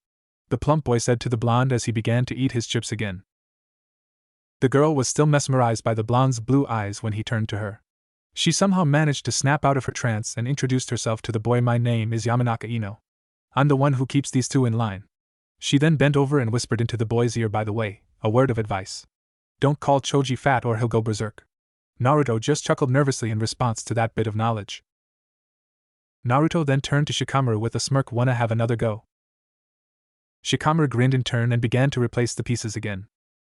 the plump boy said to the blonde as he began to eat his chips again. The girl was still mesmerized by the blonde's blue eyes when he turned to her. She somehow managed to snap out of her trance and introduced herself to the boy. "My name is Yamanaka Ino. I'm the one who keeps these two in line." She then bent over and whispered into the boy's ear, "By the way, a word of advice. Don't call Choji fat or he'll go berserk." Naruto just chuckled nervously in response to that bit of knowledge. Naruto then turned to Shikamaru with a smirk. "Wanna have another go?" Shikamaru grinned in turn and began to replace the pieces again.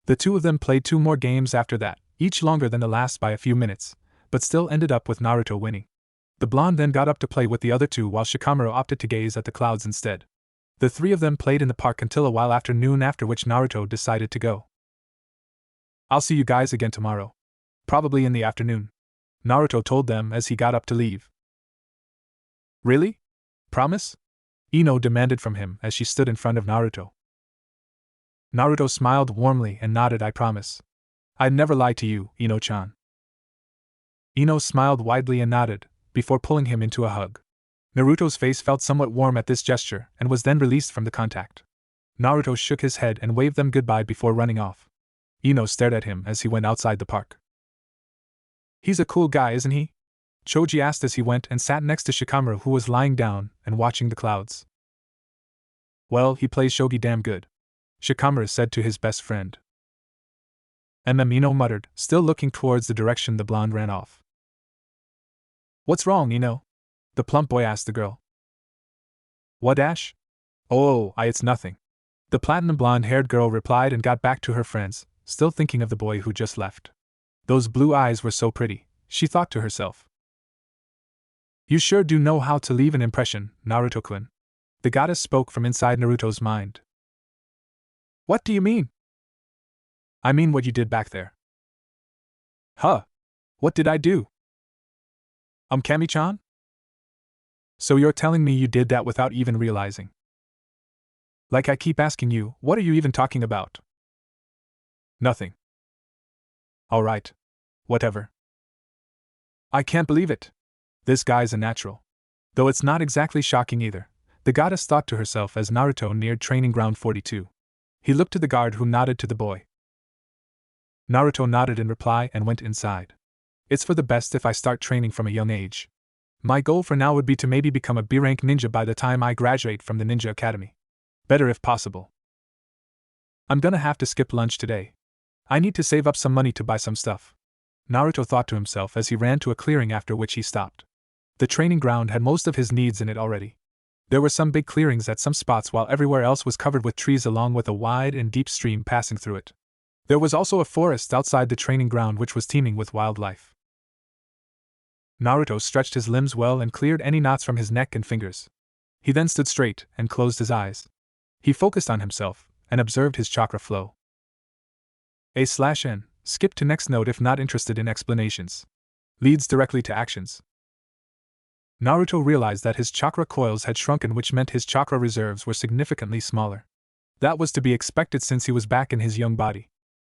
The two of them played 2 more games after that, each longer than the last by a few minutes, but still ended up with Naruto winning. The blonde then got up to play with the other two while Shikamaru opted to gaze at the clouds instead. The 3 of them played in the park until a while after noon, after which Naruto decided to go. "I'll see you guys again tomorrow. Probably in the afternoon," Naruto told them as he got up to leave. "Really? Promise?" Ino demanded from him as she stood in front of Naruto. Naruto smiled warmly and nodded. "I promise. I'd never lie to you, Ino-chan." Ino smiled widely and nodded, before pulling him into a hug. Naruto's face felt somewhat warm at this gesture and was then released from the contact. Naruto shook his head and waved them goodbye before running off. Ino stared at him as he went outside the park. "He's a cool guy, isn't he?" Choji asked as he went and sat next to Shikamaru, who was lying down and watching the clouds. "Well, he plays shogi damn good," Shikamaru said to his best friend. Ino muttered, still looking towards the direction the blonde ran off. "What's wrong, Ino?" the plump boy asked the girl. "What, Ash?" "Oh, it's nothing," the platinum blonde-haired girl replied and got back to her friends, still thinking of the boy who just left. Those blue eyes were so pretty, she thought to herself. "You sure do know how to leave an impression, Naruto-kun," the goddess spoke from inside Naruto's mind. "What do you mean?" "I mean what you did back there." "Huh? What did I do?" Kami-chan?" "So you're telling me you did that without even realizing?" "Like I keep asking you, what are you even talking about?" "Nothing." "Alright. Whatever." "I can't believe it. This guy's a natural. Though it's not exactly shocking either," the goddess thought to herself as Naruto neared training ground 42. He looked to the guard, who nodded to the boy. Naruto nodded in reply and went inside. "It's for the best if I start training from a young age. My goal for now would be to maybe become a B-rank ninja by the time I graduate from the ninja academy. Better if possible. I'm gonna have to skip lunch today. I need to save up some money to buy some stuff," Naruto thought to himself as he ran to a clearing, after which he stopped. The training ground had most of his needs in it already. There were some big clearings at some spots, while everywhere else was covered with trees along with a wide and deep stream passing through it. There was also a forest outside the training ground which was teeming with wildlife. Naruto stretched his limbs well and cleared any knots from his neck and fingers. He then stood straight and closed his eyes. He focused on himself and observed his chakra flow. A/N. Skip to next note if not interested in explanations. Leads directly to actions. Naruto realized that his chakra coils had shrunken, which meant his chakra reserves were significantly smaller. That was to be expected since he was back in his young body.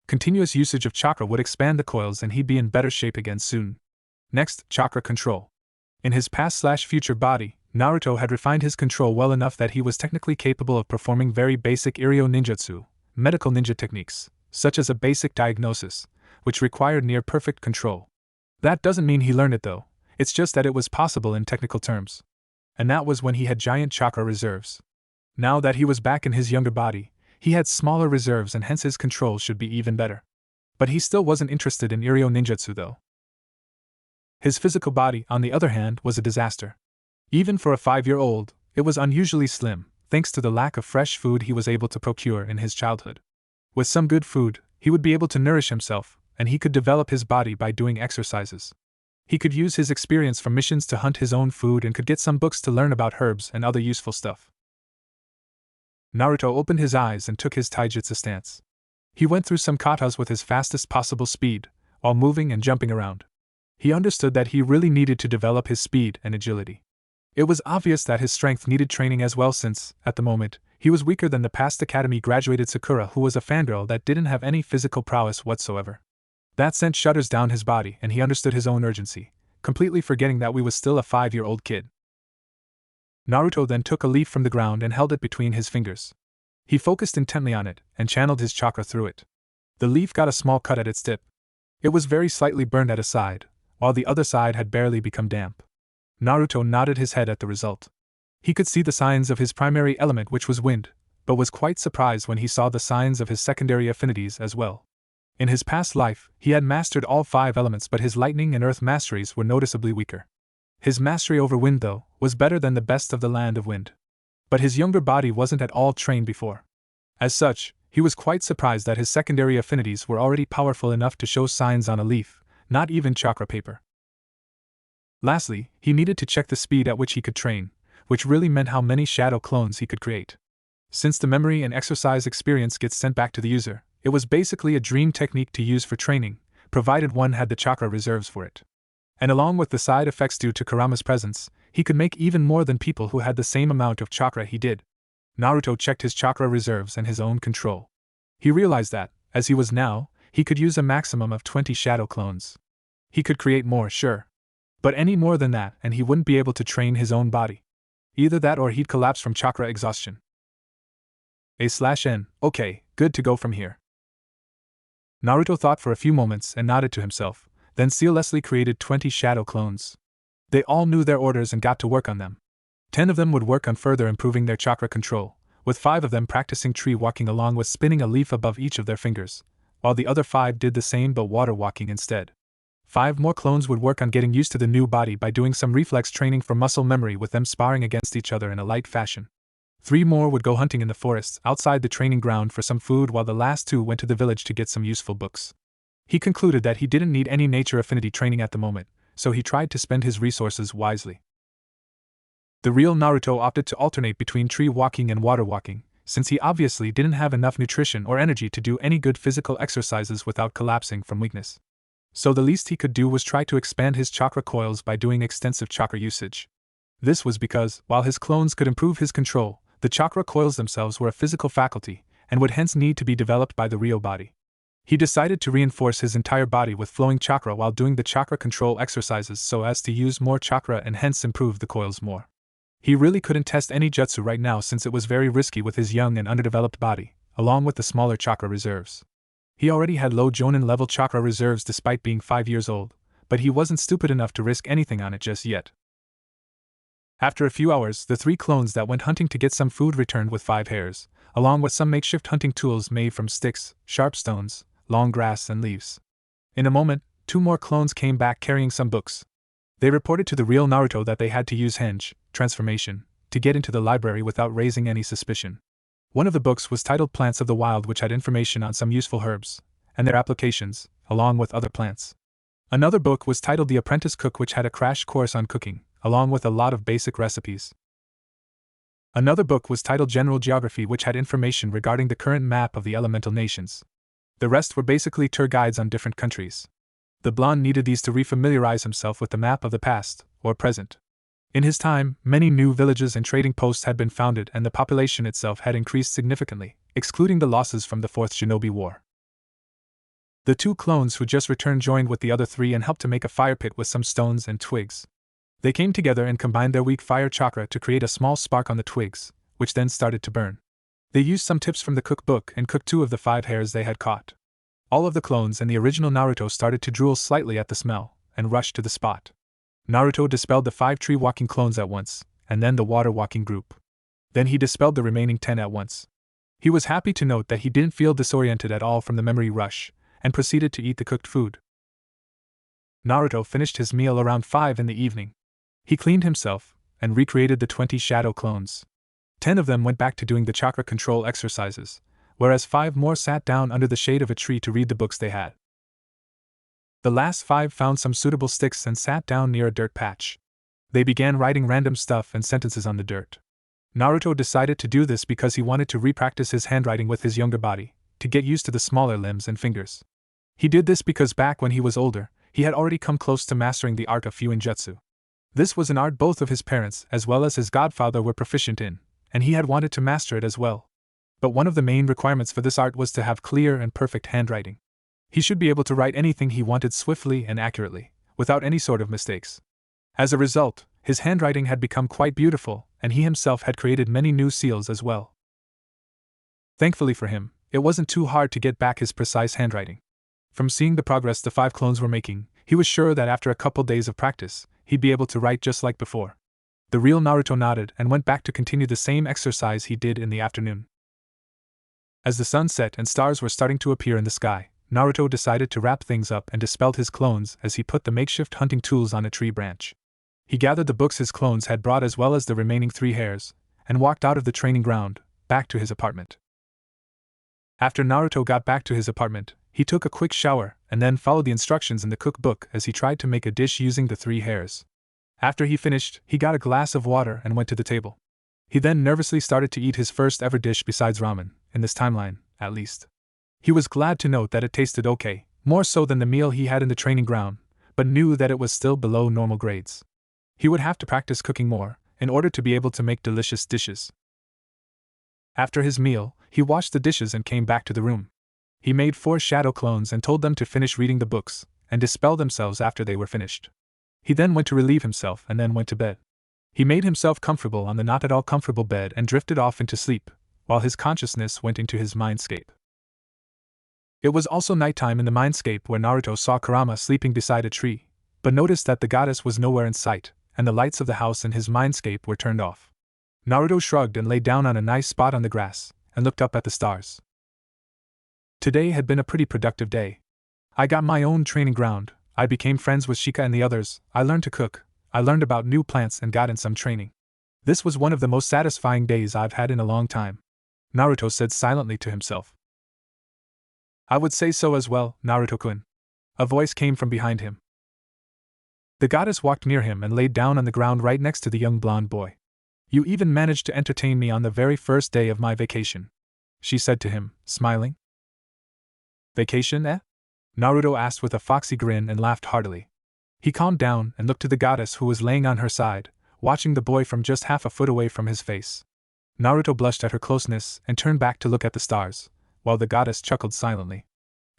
Continuous usage of chakra would expand the coils and he'd be in better shape again soon. Next, chakra control. In his past/future body, Naruto had refined his control well enough that he was technically capable of performing very basic Iryo ninjutsu, medical ninja techniques, such as a basic diagnosis, which required near-perfect control. That doesn't mean he learned it though, it's just that it was possible in technical terms. And that was when he had giant chakra reserves. Now that he was back in his younger body, he had smaller reserves and hence his control should be even better. But he still wasn't interested in Iryo ninjutsu though. His physical body, on the other hand, was a disaster. Even for a 5-year-old, it was unusually slim, thanks to the lack of fresh food he was able to procure in his childhood. With some good food, he would be able to nourish himself, and he could develop his body by doing exercises. He could use his experience from missions to hunt his own food and could get some books to learn about herbs and other useful stuff. Naruto opened his eyes and took his taijutsu stance. He went through some katas with his fastest possible speed, while moving and jumping around. He understood that he really needed to develop his speed and agility. It was obvious that his strength needed training as well since, at the moment, he was weaker than the past academy-graduated Sakura, who was a fangirl that didn't have any physical prowess whatsoever. That sent shudders down his body and he understood his own urgency, completely forgetting that we was still a 5-year-old kid. Naruto then took a leaf from the ground and held it between his fingers. He focused intently on it and channeled his chakra through it. The leaf got a small cut at its tip. It was very slightly burned at a side, while the other side had barely become damp. Naruto nodded his head at the result. He could see the signs of his primary element, which was wind, but was quite surprised when he saw the signs of his secondary affinities as well. In his past life, he had mastered all 5 elements, but his lightning and earth masteries were noticeably weaker. His mastery over wind, though, was better than the best of the land of wind. But his younger body wasn't at all trained before. As such, he was quite surprised that his secondary affinities were already powerful enough to show signs on a leaf, not even chakra paper. Lastly, he needed to check the speed at which he could train, which really meant how many shadow clones he could create. Since the memory and exercise experience gets sent back to the user, it was basically a dream technique to use for training, provided one had the chakra reserves for it. And along with the side effects due to Kurama's presence, he could make even more than people who had the same amount of chakra he did. Naruto checked his chakra reserves and his own control. He realized that, as he was now, he could use a maximum of 20 shadow clones. He could create more, sure. But any more than that and he wouldn't be able to train his own body. Either that or he'd collapse from chakra exhaustion. A/N, okay, good to go from here. Naruto thought for a few moments and nodded to himself, then seamlessly created 20 shadow clones. They all knew their orders and got to work on them. 10 of them would work on further improving their chakra control, with 5 of them practicing tree walking along with spinning a leaf above each of their fingers, while the other 5 did the same but water walking instead. 5 more clones would work on getting used to the new body by doing some reflex training for muscle memory with them sparring against each other in a light fashion. 3 more would go hunting in the forests outside the training ground for some food, while the last 2 went to the village to get some useful books. He concluded that he didn't need any nature affinity training at the moment, so he tried to spend his resources wisely. The real Naruto opted to alternate between tree walking and water walking, since he obviously didn't have enough nutrition or energy to do any good physical exercises without collapsing from weakness. So the least he could do was try to expand his chakra coils by doing extensive chakra usage. This was because, while his clones could improve his control, the chakra coils themselves were a physical faculty, and would hence need to be developed by the real body. He decided to reinforce his entire body with flowing chakra while doing the chakra control exercises so as to use more chakra and hence improve the coils more. He really couldn't test any jutsu right now since it was very risky with his young and underdeveloped body, along with the smaller chakra reserves. He already had low Jonin level chakra reserves despite being 5 years old, but he wasn't stupid enough to risk anything on it just yet. After a few hours, the 3 clones that went hunting to get some food returned with 5 hairs, along with some makeshift hunting tools made from sticks, sharp stones, long grass and leaves. In a moment, 2 more clones came back carrying some books. They reported to the real Naruto that they had to use henge, transformation, to get into the library without raising any suspicion. One of the books was titled Plants of the Wild, which had information on some useful herbs, and their applications, along with other plants. Another book was titled The Apprentice Cook, which had a crash course on cooking, along with a lot of basic recipes. Another book was titled General Geography, which had information regarding the current map of the elemental nations. The rest were basically tour guides on different countries. The blonde needed these to refamiliarize himself with the map of the past, or present. In his time, many new villages and trading posts had been founded and the population itself had increased significantly, excluding the losses from the Fourth Shinobi War. The 2 clones who just returned joined with the other 3 and helped to make a fire pit with some stones and twigs. They came together and combined their weak fire chakra to create a small spark on the twigs, which then started to burn. They used some tips from the cookbook and cooked 2 of the 5 hares they had caught. All of the clones and the original Naruto started to drool slightly at the smell, and rushed to the spot. Naruto dispelled the 5 tree-walking clones at once, and then the water-walking group. Then he dispelled the remaining 10 at once. He was happy to note that he didn't feel disoriented at all from the memory rush, and proceeded to eat the cooked food. Naruto finished his meal around 5 in the evening. He cleaned himself, and recreated the 20 shadow clones. 10 of them went back to doing the chakra control exercises, whereas 5 more sat down under the shade of a tree to read the books they had. The last 5 found some suitable sticks and sat down near a dirt patch. They began writing random stuff and sentences on the dirt. Naruto decided to do this because he wanted to repractice his handwriting with his younger body, to get used to the smaller limbs and fingers. He did this because back when he was older, he had already come close to mastering the art of Fuinjutsu. This was an art both of his parents as well as his godfather were proficient in, and he had wanted to master it as well. But one of the main requirements for this art was to have clear and perfect handwriting. He should be able to write anything he wanted swiftly and accurately, without any sort of mistakes. As a result, his handwriting had become quite beautiful, and he himself had created many new seals as well. Thankfully for him, it wasn't too hard to get back his precise handwriting. From seeing the progress the 5 clones were making, He was sure that after a couple days of practice, he'd be able to write just like before. The real Naruto nodded and went back to continue the same exercise he did in the afternoon. As the sun set and stars were starting to appear in the sky, Naruto decided to wrap things up and dispelled his clones as he put the makeshift hunting tools on a tree branch. He gathered the books his clones had brought as well as the remaining 3 hairs, and walked out of the training ground, back to his apartment. After Naruto got back to his apartment, he took a quick shower and then followed the instructions in the cookbook as he tried to make a dish using the 3 hairs. After he finished, he got a glass of water and went to the table. He then nervously started to eat his first ever dish besides ramen, in this timeline, at least. He was glad to note that it tasted okay, more so than the meal he had in the training ground, but knew that it was still below normal grades. He would have to practice cooking more, in order to be able to make delicious dishes. After his meal, he washed the dishes and came back to the room. He made 4 shadow clones and told them to finish reading the books, and dispel themselves after they were finished. He then went to relieve himself and then went to bed. He made himself comfortable on the not at all comfortable bed and drifted off into sleep, while his consciousness went into his mindscape. It was also nighttime in the mindscape where Naruto saw Kurama sleeping beside a tree, but noticed that the goddess was nowhere in sight, and the lights of the house in his mindscape were turned off. Naruto shrugged and lay down on a nice spot on the grass, and looked up at the stars. Today had been a pretty productive day. I got my own training ground, I became friends with Shika and the others, I learned to cook, I learned about new plants and got in some training. This was one of the most satisfying days I've had in a long time, Naruto said silently to himself. I would say so as well, Naruto-kun. A voice came from behind him. The goddess walked near him and laid down on the ground right next to the young blonde boy. You even managed to entertain me on the very first day of my vacation, she said to him, smiling. Vacation, eh? Naruto asked with a foxy grin and laughed heartily. He calmed down and looked to the goddess who was laying on her side, watching the boy from just half a foot away from his face. Naruto blushed at her closeness and turned back to look at the stars, while the goddess chuckled silently.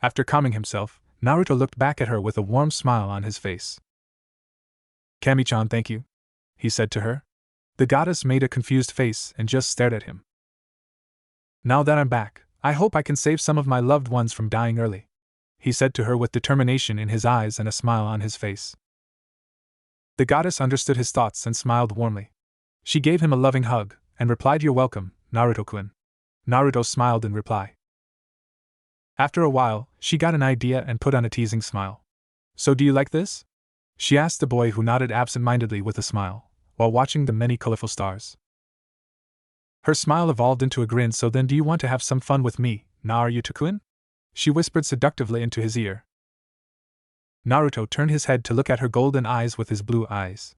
After calming himself, Naruto looked back at her with a warm smile on his face. Kami-chan, thank you, he said to her. The goddess made a confused face and just stared at him. Now that I'm back, I hope I can save some of my loved ones from dying early, he said to her with determination in his eyes and a smile on his face. The goddess understood his thoughts and smiled warmly. She gave him a loving hug and replied, "You're welcome, Naruto-kun." Naruto smiled in reply. After a while, she got an idea and put on a teasing smile. So do you like this? She asked the boy, who nodded absent-mindedly with a smile, while watching the many colorful stars. Her smile evolved into a grin. So then do you want to have some fun with me, Naruto-kun? She whispered seductively into his ear. Naruto turned his head to look at her golden eyes with his blue eyes.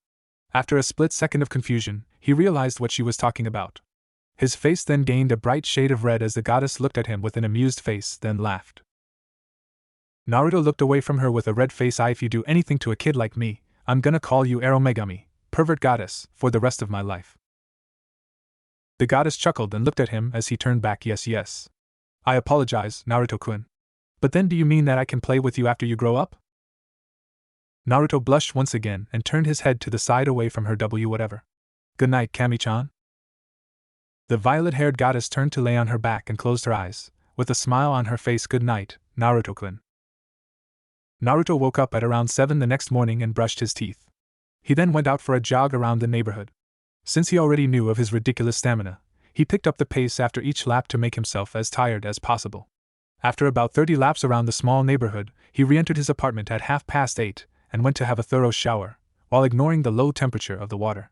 After a split second of confusion, he realized what she was talking about. His face then gained a bright shade of red as the goddess looked at him with an amused face, then laughed. Naruto looked away from her with a red face. If you do anything to a kid like me, I'm gonna call you Aromegami, pervert goddess, for the rest of my life. The goddess chuckled and looked at him as he turned back. Yes. I apologize, Naruto-kun. But then do you mean that I can play with you after you grow up? Naruto blushed once again and turned his head to the side away from her. Whatever. Good night, Kami-chan. The violet-haired goddess turned to lay on her back and closed her eyes, with a smile on her face. Good night, Naruto-kun. Naruto woke up at around 7 the next morning and brushed his teeth. He then went out for a jog around the neighborhood. Since he already knew of his ridiculous stamina, he picked up the pace after each lap to make himself as tired as possible. After about 30 laps around the small neighborhood, he re-entered his apartment at 8:30 and went to have a thorough shower, while ignoring the low temperature of the water.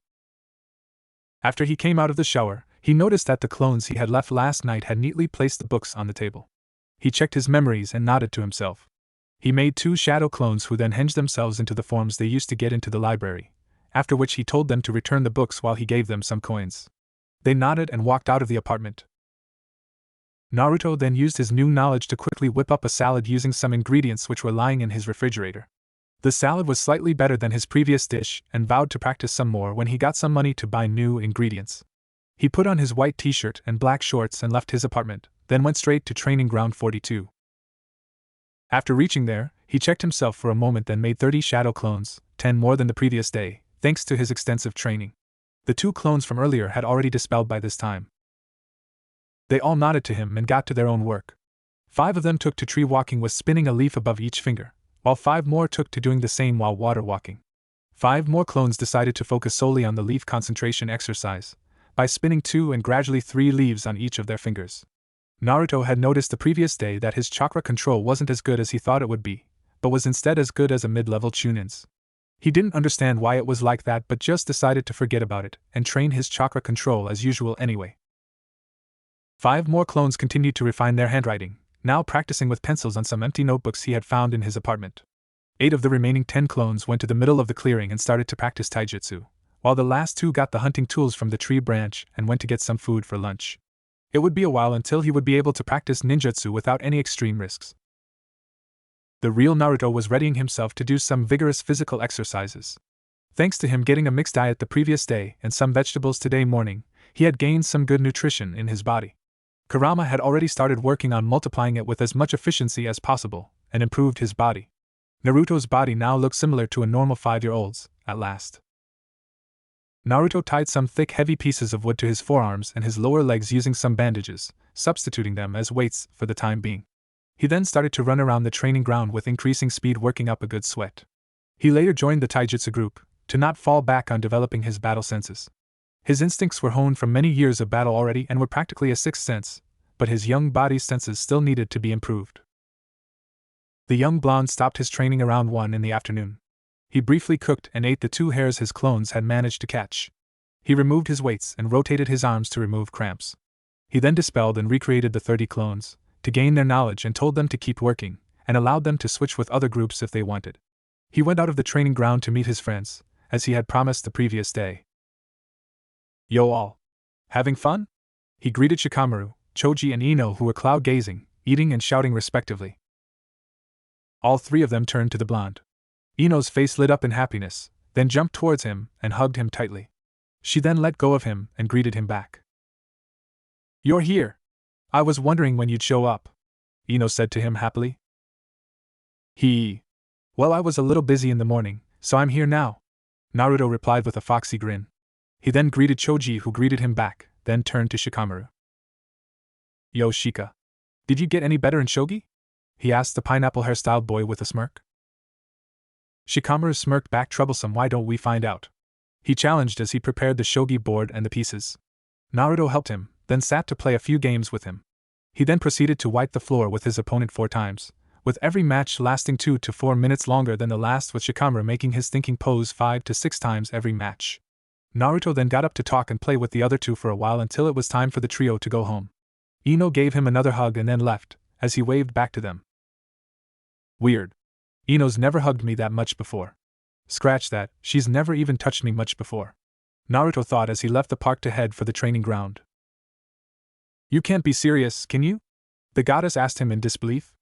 After he came out of the shower, he noticed that the clones he had left last night had neatly placed the books on the table. He checked his memories and nodded to himself. He made 2 shadow clones who then hinged themselves into the forms they used to get into the library, after which he told them to return the books while he gave them some coins. They nodded and walked out of the apartment. Naruto then used his new knowledge to quickly whip up a salad using some ingredients which were lying in his refrigerator. The salad was slightly better than his previous dish and vowed to practice some more when he got some money to buy new ingredients. He put on his white t-shirt and black shorts and left his apartment, then went straight to Training Ground 42. After reaching there, he checked himself for a moment, then made 30 shadow clones, 10 more than the previous day, thanks to his extensive training. The 2 clones from earlier had already dispelled by this time. They all nodded to him and got to their own work. 5 of them took to tree walking with spinning a leaf above each finger, while 5 more took to doing the same while water walking. 5 more clones decided to focus solely on the leaf concentration exercise, by spinning 2 and gradually 3 leaves on each of their fingers. Naruto had noticed the previous day that his chakra control wasn't as good as he thought it would be, but was instead as good as a mid-level Chunin's. He didn't understand why it was like that but just decided to forget about it and train his chakra control as usual anyway. 5 more clones continued to refine their handwriting, now practicing with pencils on some empty notebooks he had found in his apartment. 8 of the remaining 10 clones went to the middle of the clearing and started to practice taijutsu, while the last 2 got the hunting tools from the tree branch and went to get some food for lunch. It would be a while until he would be able to practice ninjutsu without any extreme risks. The real Naruto was readying himself to do some vigorous physical exercises. Thanks to him getting a mixed diet the previous day and some vegetables today morning, he had gained some good nutrition in his body. Kurama had already started working on multiplying it with as much efficiency as possible, and improved his body. Naruto's body now looked similar to a normal 5-year-old's, at last. Naruto tied some thick heavy pieces of wood to his forearms and his lower legs using some bandages, substituting them as weights for the time being. He then started to run around the training ground with increasing speed, working up a good sweat. He later joined the taijutsu group, to not fall back on developing his battle senses. His instincts were honed from many years of battle already and were practically a sixth sense, but his young body's senses still needed to be improved. The young blonde stopped his training around 1 in the afternoon. He briefly cooked and ate the 2 hares his clones had managed to catch. He removed his weights and rotated his arms to remove cramps. He then dispelled and recreated the 30 clones, to gain their knowledge and told them to keep working, and allowed them to switch with other groups if they wanted. He went out of the training ground to meet his friends, as he had promised the previous day. "Yo all. Having fun?" He greeted Shikamaru, Choji and Ino, who were cloud-gazing, eating and shouting respectively. All 3 of them turned to the blonde. Ino's face lit up in happiness, then jumped towards him and hugged him tightly. She then let go of him and greeted him back. "You're here. I was wondering when you'd show up," Ino said to him happily. Well, I was a little busy in the morning, so I'm here now," Naruto replied with a foxy grin. He then greeted Choji, who greeted him back, then turned to Shikamaru. "Yo Shika. Did you get any better in shogi?" he asked the pineapple hairstyled boy with a smirk. Shikamaru smirked back. "Troublesome, why don't we find out?" he challenged as he prepared the shogi board and the pieces. Naruto helped him, then sat to play a few games with him. He then proceeded to wipe the floor with his opponent 4 times, with every match lasting 2 to 4 minutes longer than the last, with Shikamaru making his thinking pose 5 to 6 times every match. Naruto then got up to talk and play with the other 2 for a while until it was time for the trio to go home. Ino gave him another hug and then left, as he waved back to them. "Weird. Ino's never hugged me that much before. Scratch that, she's never even touched me much before," Naruto thought as he left the park to head for the training ground. "You can't be serious, can you?" the goddess asked him in disbelief.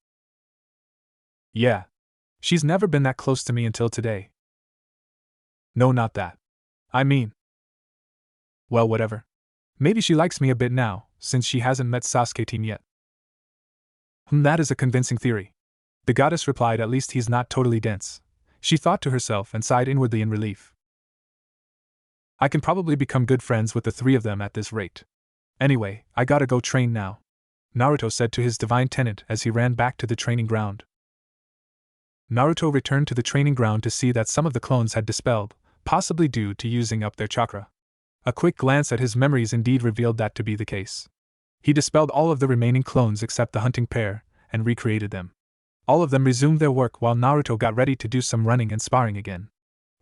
"Yeah. She's never been that close to me until today." "No, not that. I mean..." "Well, whatever. Maybe she likes me a bit now, since she hasn't met Sasuke-team yet." That is a convincing theory," the goddess replied. "At least he's not totally dense," she thought to herself and sighed inwardly in relief. "I can probably become good friends with the 3 of them at this rate. Anyway, I gotta go train now," Naruto said to his divine tenant as he ran back to the training ground. Naruto returned to the training ground to see that some of the clones had dispelled, possibly due to using up their chakra. A quick glance at his memories indeed revealed that to be the case. He dispelled all of the remaining clones except the hunting pair, and recreated them. All of them resumed their work while Naruto got ready to do some running and sparring again.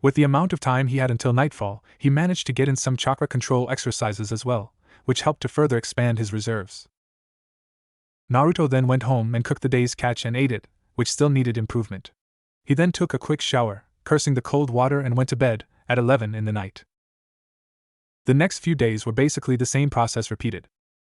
With the amount of time he had until nightfall, he managed to get in some chakra control exercises as well, which helped to further expand his reserves. Naruto then went home and cooked the day's catch and ate it, which still needed improvement. He then took a quick shower, cursing the cold water, and went to bed at 11 in the night. The next few days were basically the same process repeated.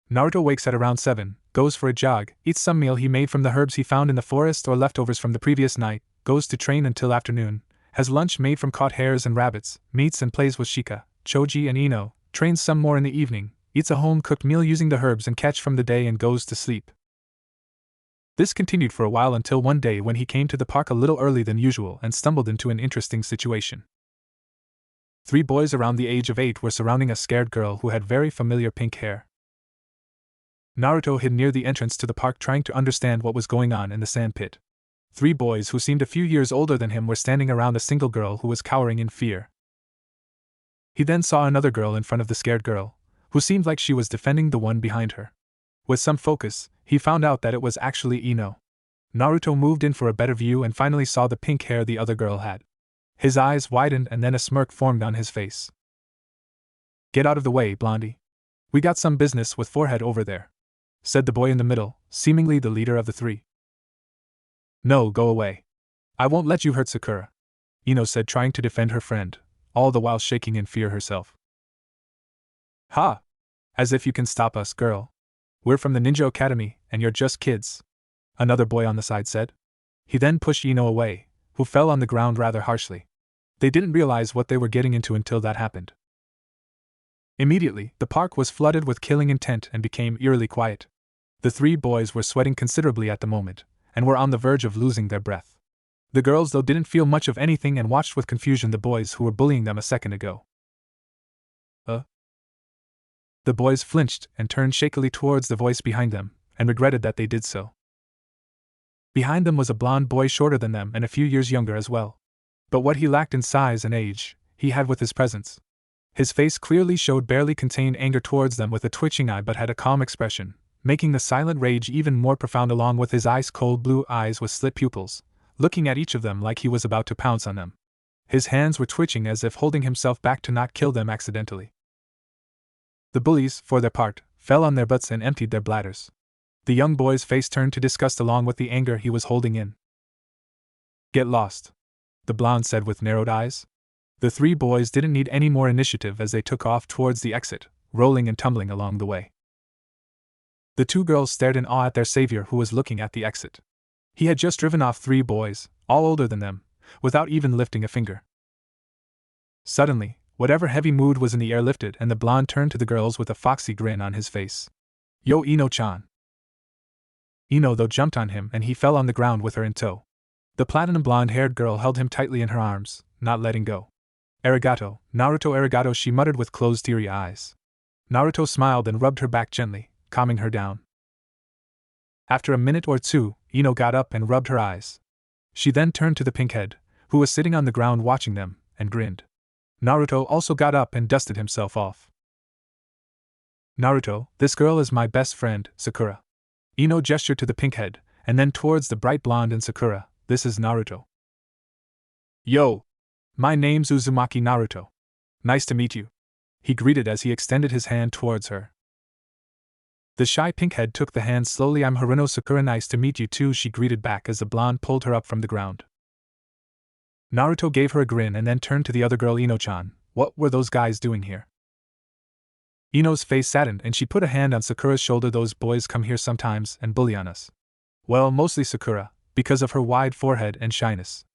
Naruto wakes at around 7, goes for a jog, eats some meal he made from the herbs he found in the forest or leftovers from the previous night, goes to train until afternoon, has lunch made from caught hares and rabbits, meets and plays with Shika, Choji and Ino, trains some more in the evening, eats a home-cooked meal using the herbs and catch from the day, and goes to sleep. This continued for a while until one day when he came to the park a little early than usual and stumbled into an interesting situation. 3 boys around the age of 8 were surrounding a scared girl who had very familiar pink hair. Naruto hid near the entrance to the park trying to understand what was going on in the sand pit. 3 boys who seemed a few years older than him were standing around a single girl who was cowering in fear. He then saw another girl in front of the scared girl, who seemed like she was defending the one behind her. With some focus, he found out that it was actually Ino. Naruto moved in for a better view and finally saw the pink hair the other girl had. His eyes widened and then a smirk formed on his face. "Get out of the way, Blondie. We got some business with Forehead over there," said the boy in the middle, seemingly the leader of the 3. "No, go away. I won't let you hurt Sakura," Ino said, trying to defend her friend, all the while shaking in fear herself. "Ha! As if you can stop us, girl. We're from the Ninja Academy, and you're just kids," another boy on the side said. He then pushed Ino away, who fell on the ground rather harshly. They didn't realize what they were getting into until that happened. Immediately, the park was flooded with killing intent and became eerily quiet. The 3 boys were sweating considerably at the moment, and were on the verge of losing their breath. The girls, though, didn't feel much of anything and watched with confusion the boys who were bullying them a second ago. The boys flinched and turned shakily towards the voice behind them, and regretted that they did so. Behind them was a blond boy shorter than them and a few years younger as well. But what he lacked in size and age, he had with his presence. His face clearly showed barely contained anger towards them with a twitching eye but had a calm expression, making the silent rage even more profound, along with his ice-cold blue eyes with slit pupils, looking at each of them like he was about to pounce on them. His hands were twitching as if holding himself back to not kill them accidentally. The bullies, for their part, fell on their butts and emptied their bladders. The young boy's face turned to disgust along with the anger he was holding in. "Get lost," the blonde said with narrowed eyes. The 3 boys didn't need any more initiative as they took off towards the exit, rolling and tumbling along the way. The 2 girls stared in awe at their savior, who was looking at the exit. He had just driven off 3 boys, all older than them, without even lifting a finger. Suddenly, whatever heavy mood was in the air lifted and the blonde turned to the girls with a foxy grin on his face. "Yo, Ino-chan." Ino, though, jumped on him and he fell on the ground with her in tow. The platinum blonde-haired girl held him tightly in her arms, not letting go. "Arigato, Naruto, arigato," she muttered with closed teary eyes. Naruto smiled and rubbed her back gently, calming her down. After a minute or two, Ino got up and rubbed her eyes. She then turned to the pinkhead, who was sitting on the ground watching them, and grinned. Naruto also got up and dusted himself off. "Naruto, this girl is my best friend, Sakura." Ino gestured to the pinkhead, and then towards the bright blonde and Sakura. "This is Naruto." "Yo! My name's Uzumaki Naruto. Nice to meet you," he greeted as he extended his hand towards her. The shy pinkhead took the hand slowly. "I'm Haruno Sakura, nice to meet you too," she greeted back as the blonde pulled her up from the ground. Naruto gave her a grin and then turned to the other girl. "Ino-chan, what were those guys doing here?" Ino's face saddened and she put a hand on Sakura's shoulder. "Those boys come here sometimes and bully on us. Well, mostly Sakura, because of her wide forehead and shyness.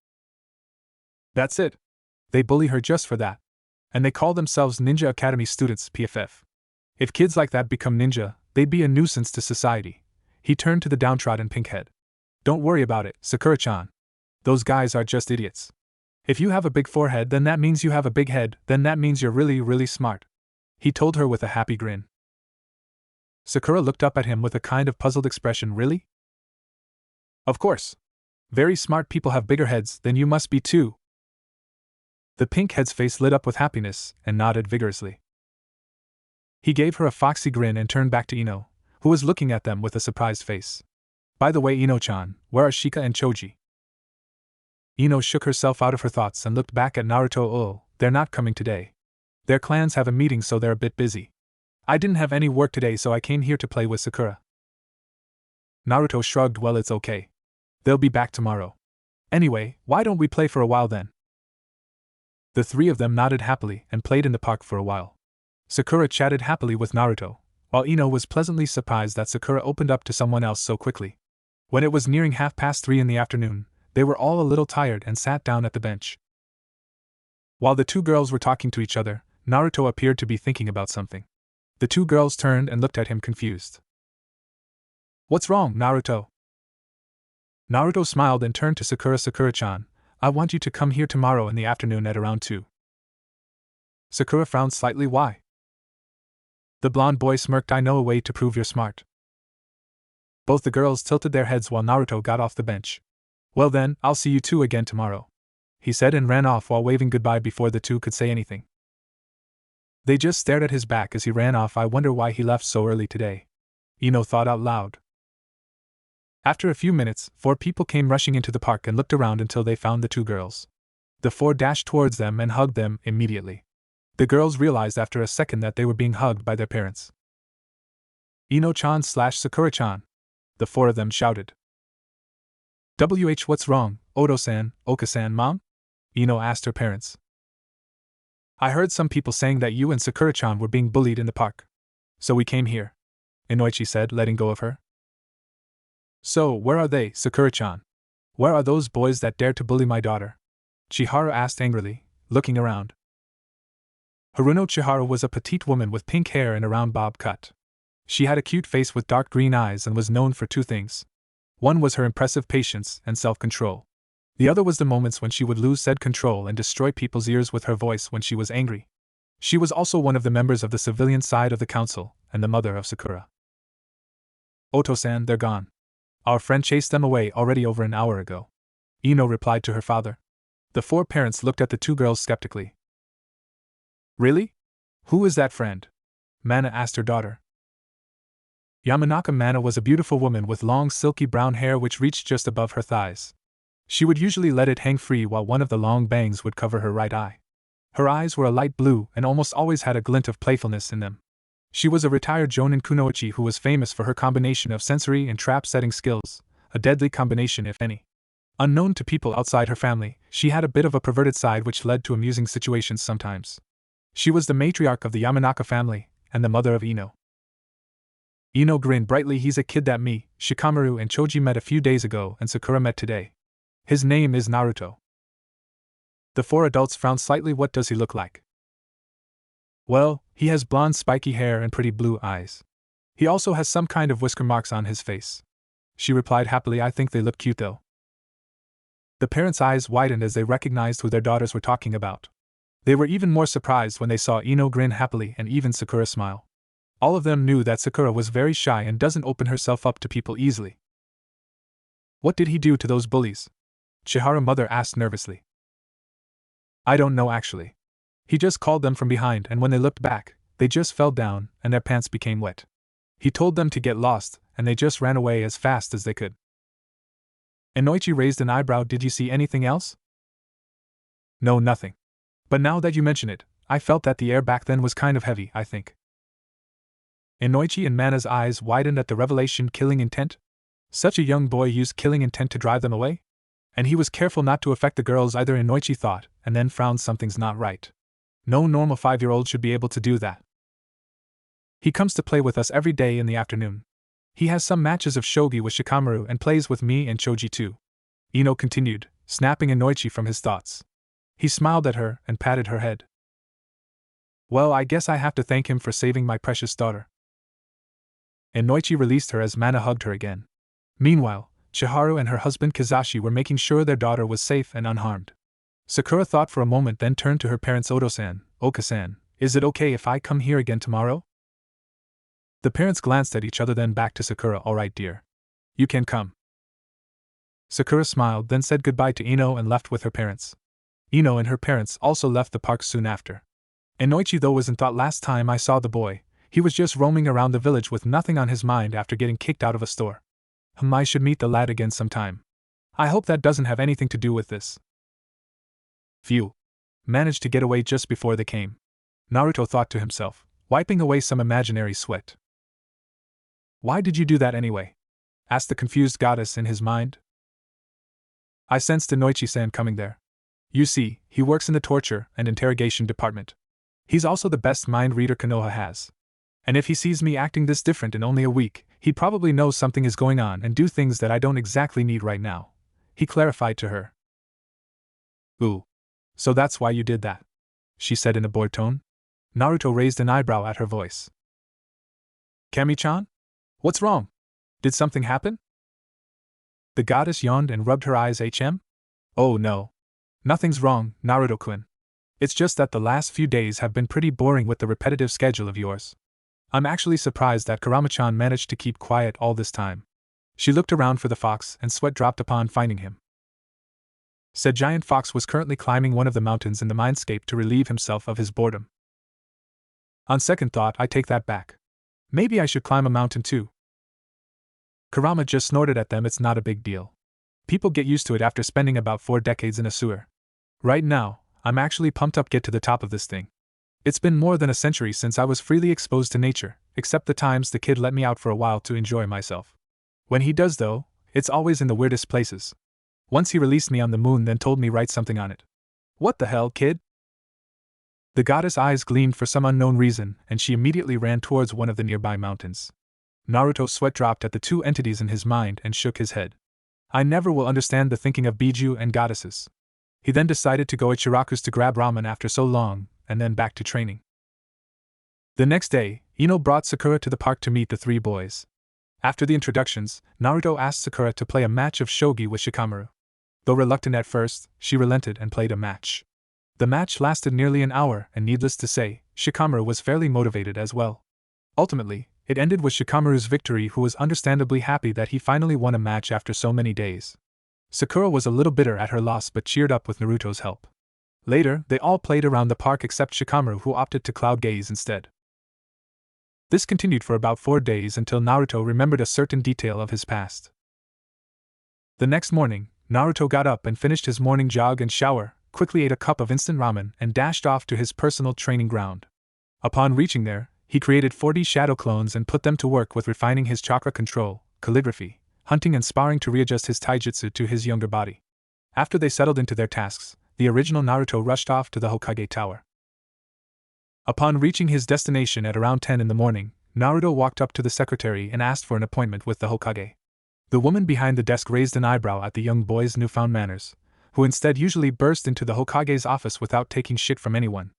That's it. They bully her just for that. And they call themselves Ninja Academy students, PFF. If kids like that become ninja, they'd be a nuisance to society." He turned to the downtrodden pinkhead. "Don't worry about it, Sakura-chan. Those guys are just idiots. If you have a big forehead, then that means you have a big head, then that means you're really, really smart," he told her with a happy grin. Sakura looked up at him with a kind of puzzled expression. "Really?" "Of course. Very smart people have bigger heads, then you must be too." The pinkhead's face lit up with happiness and nodded vigorously. He gave her a foxy grin and turned back to Ino, who was looking at them with a surprised face. "By the way, Ino-chan, where are Shika and Choji?" Ino shook herself out of her thoughts and looked back at Naruto. "Oh, they're not coming today. Their clans have a meeting, so they're a bit busy. I didn't have any work today, so I came here to play with Sakura." Naruto shrugged. "Well, it's okay. They'll be back tomorrow. Anyway, why don't we play for a while then?" The 3 of them nodded happily and played in the park for a while. Sakura chatted happily with Naruto, while Ino was pleasantly surprised that Sakura opened up to someone else so quickly. When it was nearing 3:30 in the afternoon, they were all a little tired and sat down at the bench. While the 2 girls were talking to each other, Naruto appeared to be thinking about something. The 2 girls turned and looked at him confused. "What's wrong, Naruto?" Naruto smiled and turned to Sakura. "Sakura-chan, I want you to come here tomorrow in the afternoon at around 2. Sakura frowned slightly. "Why?" The blonde boy smirked. "I know a way to prove you're smart." Both the girls tilted their heads while Naruto got off the bench. Well then, I'll see you two again tomorrow, he said and ran off while waving goodbye before the two could say anything. They just stared at his back as he ran off. I wonder why he left so early today, Ino thought out loud. After a few minutes, 4 people came rushing into the park and looked around until they found the 2 girls. The 4 dashed towards them and hugged them immediately. The girls realized after a second that they were being hugged by their parents. Ino-chan / Sakura-chan, the 4 of them shouted. What's wrong, Oto-san, Oka-san, Mom? Ino asked her parents. I heard some people saying that you and Sakura-chan were being bullied in the park. So we came here, Inoichi said, letting go of her. So, where are they, Sakura-chan? Where are those boys that dared to bully my daughter? Chiharu asked angrily, looking around. Haruno Chiharu was a petite woman with pink hair and a round bob cut. She had a cute face with dark green eyes and was known for 2 things. One was her impressive patience and self-control. The other was the moments when she would lose said control and destroy people's ears with her voice when she was angry. She was also one of the members of the civilian side of the council, and the mother of Sakura. Oto-san, they're gone. Our friend chased them away already over an hour ago, Ino replied to her father. The 4 parents looked at the 2 girls skeptically. Really? Who is that friend? Mana asked her daughter. Yamanaka Mana was a beautiful woman with long silky brown hair which reached just above her thighs. She would usually let it hang free while one of the long bangs would cover her right eye. Her eyes were a light blue and almost always had a glint of playfulness in them. She was a retired jonin kunoichi who was famous for her combination of sensory and trap-setting skills, a deadly combination if any. Unknown to people outside her family, she had a bit of a perverted side which led to amusing situations sometimes. She was the matriarch of the Yamanaka family, and the mother of Ino. Ino grinned brightly. He's a kid that me, Shikamaru and Choji met a few days ago and Sakura met today. His name is Naruto. The 4 adults frowned slightly. What does he look like? Well, he has blonde spiky hair and pretty blue eyes. He also has some kind of whisker marks on his face. She replied happily. I think they look cute though. The parents' eyes widened as they recognized who their daughters were talking about. They were even more surprised when they saw Ino grin happily and even Sakura smile. All of them knew that Sakura was very shy and doesn't open herself up to people easily. What did he do to those bullies? Chiharu's mother asked nervously. I don't know actually. He just called them from behind and when they looked back, they just fell down and their pants became wet. He told them to get lost and they just ran away as fast as they could. Inoichi raised an eyebrow. Did you see anything else? No, nothing. But now that you mention it, I felt that the air back then was kind of heavy, I think. Inoichi and Mana's eyes widened at the revelation. Killing intent? Such a young boy used killing intent to drive them away? And he was careful not to affect the girls either, Inoichi thought, and then frowned. Something's not right. No normal 5-year-old should be able to do that. He comes to play with us every day in the afternoon. He has some matches of shogi with Shikamaru and plays with me and Choji too. Ino continued, snapping Inoichi from his thoughts. He smiled at her and patted her head. Well, I guess I have to thank him for saving my precious daughter. Inoichi released her as Mana hugged her again. Meanwhile, Chiharu and her husband Kizashi were making sure their daughter was safe and unharmed. Sakura thought for a moment, then turned to her parents. Oto-san, Oka-san, is it okay if I come here again tomorrow? The parents glanced at each other, then back to Sakura. All right, dear. You can come. Sakura smiled, then said goodbye to Ino and left with her parents. Ino and her parents also left the park soon after. Inoichi though wasn't thought. Last time I saw the boy, he was just roaming around the village with nothing on his mind after getting kicked out of a store. I should meet the lad again sometime. I hope that doesn't have anything to do with this. Phew. Managed to get away just before they came. Naruto thought to himself, wiping away some imaginary sweat. Why did you do that anyway? Asked the confused goddess in his mind. I sensed Inoichi-san coming there. You see, he works in the torture and interrogation department. He's also the best mind reader Konoha has. And if he sees me acting this different in only a week, he probably knows something is going on and do things that I don't exactly need right now. He clarified to her. Ooh. So that's why you did that? She said in a bored tone. Naruto raised an eyebrow at her voice. Kami-chan? What's wrong? Did something happen? The goddess yawned and rubbed her eyes. Oh no. Nothing's wrong, Naruto-kun. It's just that the last few days have been pretty boring with the repetitive schedule of yours. I'm actually surprised that Kurama-chan managed to keep quiet all this time. She looked around for the fox and sweat dropped upon finding him. Said giant fox was currently climbing one of the mountains in the mindscape to relieve himself of his boredom. On second thought, I take that back. Maybe I should climb a mountain too. Kurama just snorted at them. It's not a big deal. People get used to it after spending about 4 decades in a sewer. Right now, I'm actually pumped up get to the top of this thing. It's been more than a century since I was freely exposed to nature, except the times the kid let me out for a while to enjoy myself. When he does though, it's always in the weirdest places. Once he released me on the moon, then told me write something on it. What the hell, kid? The goddess' eyes gleamed for some unknown reason, and she immediately ran towards one of the nearby mountains. Naruto's sweat dropped at the two entities in his mind and shook his head. I never will understand the thinking of Biju and goddesses. He then decided to go at Shiraku's to grab ramen after so long, and then back to training. The next day, Ino brought Sakura to the park to meet the 3 boys. After the introductions, Naruto asked Sakura to play a match of shogi with Shikamaru. Though reluctant at first, she relented and played a match. The match lasted nearly an hour, and needless to say, Shikamaru was fairly motivated as well. Ultimately, it ended with Shikamaru's victory, who was understandably happy that he finally won a match after so many days. Sakura was a little bitter at her loss but cheered up with Naruto's help. Later, they all played around the park except Shikamaru, who opted to cloud gaze instead. This continued for about 4 days until Naruto remembered a certain detail of his past. The next morning, Naruto got up and finished his morning jog and shower, quickly ate a cup of instant ramen, and dashed off to his personal training ground. Upon reaching there, he created 40 shadow clones and put them to work with refining his chakra control, calligraphy, hunting and sparring to readjust his taijutsu to his younger body. After they settled into their tasks, the original Naruto rushed off to the Hokage Tower. Upon reaching his destination at around 10 in the morning, Naruto walked up to the secretary and asked for an appointment with the Hokage. The woman behind the desk raised an eyebrow at the young boy's newfound manners, who instead usually burst into the Hokage's office without taking shit from anyone.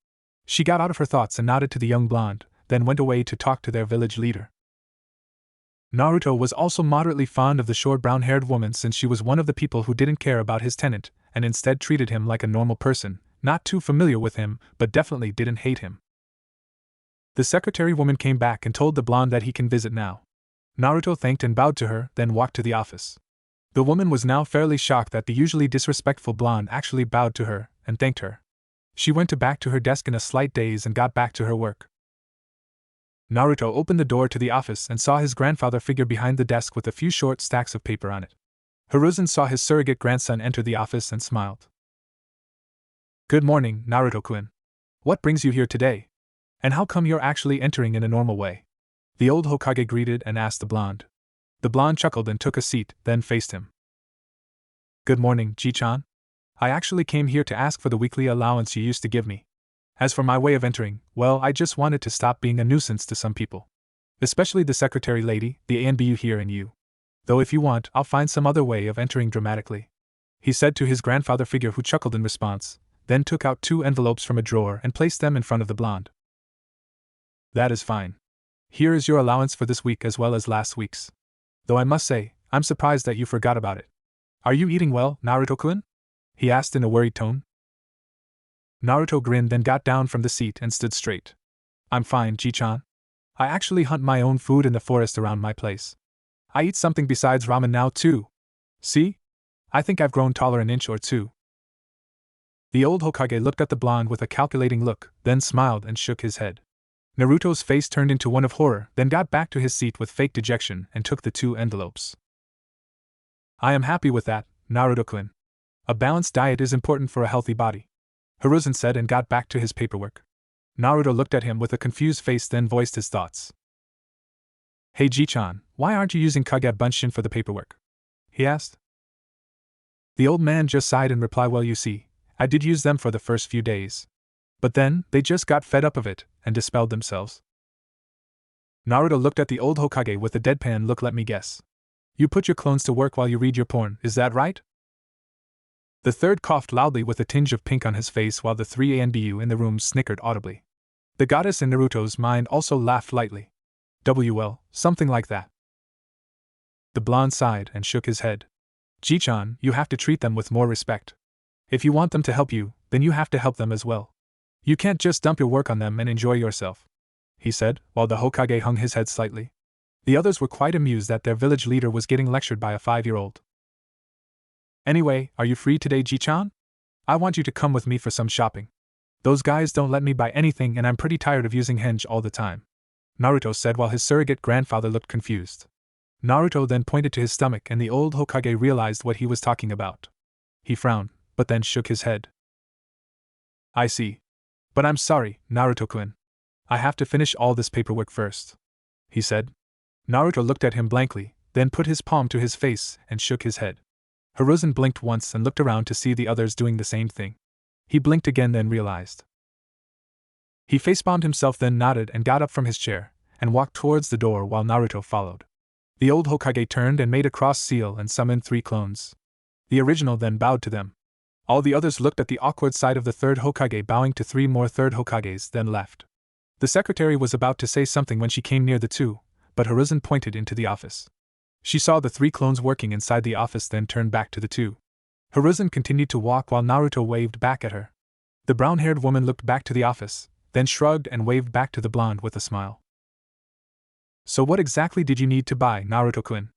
She got out of her thoughts and nodded to the young blonde, then went away to talk to their village leader. Naruto was also moderately fond of the short brown-haired woman, since she was one of the people who didn't care about his tenant, and instead treated him like a normal person, not too familiar with him, but definitely didn't hate him. The secretary woman came back and told the blonde that he can visit now. Naruto thanked and bowed to her, then walked to the office. The woman was now fairly shocked that the usually disrespectful blonde actually bowed to her and thanked her. She went back to her desk in a slight daze and got back to her work. Naruto opened the door to the office and saw his grandfather figure behind the desk with a few short stacks of paper on it. Hiruzen saw his surrogate grandson enter the office and smiled. Good morning, Naruto-kun. What brings you here today? And how come you're actually entering in a normal way? The old Hokage greeted and asked the blonde. The blonde chuckled and took a seat, then faced him. Good morning, Ji-chan. I actually came here to ask for the weekly allowance you used to give me. As for my way of entering, well, I just wanted to stop being a nuisance to some people. Especially the secretary lady, the ANBU here, and you. Though if you want, I'll find some other way of entering dramatically. He said to his grandfather figure, who chuckled in response, then took out 2 envelopes from a drawer and placed them in front of the blonde. That is fine. Here is your allowance for this week as well as last week's. Though I must say, I'm surprised that you forgot about it. Are you eating well, Naruto-kun? He asked in a worried tone. Naruto grinned, then got down from the seat and stood straight. I'm fine, Ji-chan. I actually hunt my own food in the forest around my place. I eat something besides ramen now too. See? I think I've grown taller an inch or 2. The old Hokage looked at the blonde with a calculating look, then smiled and shook his head. Naruto's face turned into one of horror, then got back to his seat with fake dejection and took the 2 envelopes. I am happy with that, Naruto-kun. A balanced diet is important for a healthy body, Hiruzen said and got back to his paperwork. Naruto looked at him with a confused face, then voiced his thoughts. Hey Ji-chan, why aren't you using Kage Bunshin for the paperwork? He asked. The old man just sighed and replied, well, you see, I did use them for the first few days. But then, they just got fed up of it, and dispelled themselves. Naruto looked at the old Hokage with a deadpan look. Let me guess. You put your clones to work while you read your porn, is that right? The third coughed loudly with a tinge of pink on his face, while the 3 ANBU in the room snickered audibly. The goddess in Naruto's mind also laughed lightly. Well, something like that. The blonde sighed and shook his head. Ji-chan, you have to treat them with more respect. If you want them to help you, then you have to help them as well. You can't just dump your work on them and enjoy yourself, he said, while the Hokage hung his head slightly. The others were quite amused that their village leader was getting lectured by a 5-year-old. Anyway, are you free today, Ji-chan? I want you to come with me for some shopping. Those guys don't let me buy anything and I'm pretty tired of using henge all the time," Naruto said while his surrogate grandfather looked confused. Naruto then pointed to his stomach and the old Hokage realized what he was talking about. He frowned, but then shook his head. "I see. But I'm sorry, Naruto-kun. I have to finish all this paperwork first," he said. Naruto looked at him blankly, then put his palm to his face and shook his head. Hiruzen blinked once and looked around to see the others doing the same thing. He blinked again then realized. He facepalmed himself then nodded and got up from his chair, and walked towards the door while Naruto followed. The old Hokage turned and made a cross seal and summoned 3 clones. The original then bowed to them. All the others looked at the awkward side of the third Hokage bowing to 3 more third Hokages then left. The secretary was about to say something when she came near the 2, but Hiruzen pointed into the office. She saw the 3 clones working inside the office then turned back to the 2. Hiruzen continued to walk while Naruto waved back at her. The brown-haired woman looked back to the office, then shrugged and waved back to the blonde with a smile. "So what exactly did you need to buy, Naruto-kun?"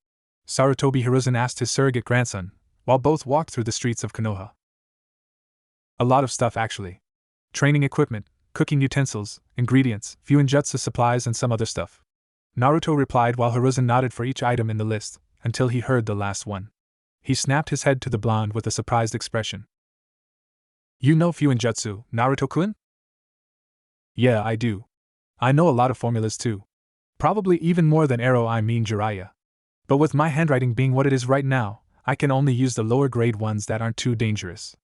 Sarutobi Hiruzen asked his surrogate grandson, while both walked through the streets of Konoha. "A lot of stuff actually. Training equipment, cooking utensils, ingredients, fuinjutsu supplies and some other stuff," Naruto replied while Hiruzen nodded for each item in the list, until he heard the last one. He snapped his head to the blonde with a surprised expression. "You know fuinjutsu, Naruto-kun?" "Yeah, I do. I know a lot of formulas too. Probably even more than Jiraiya. But with my handwriting being what it is right now, I can only use the lower grade ones that aren't too dangerous.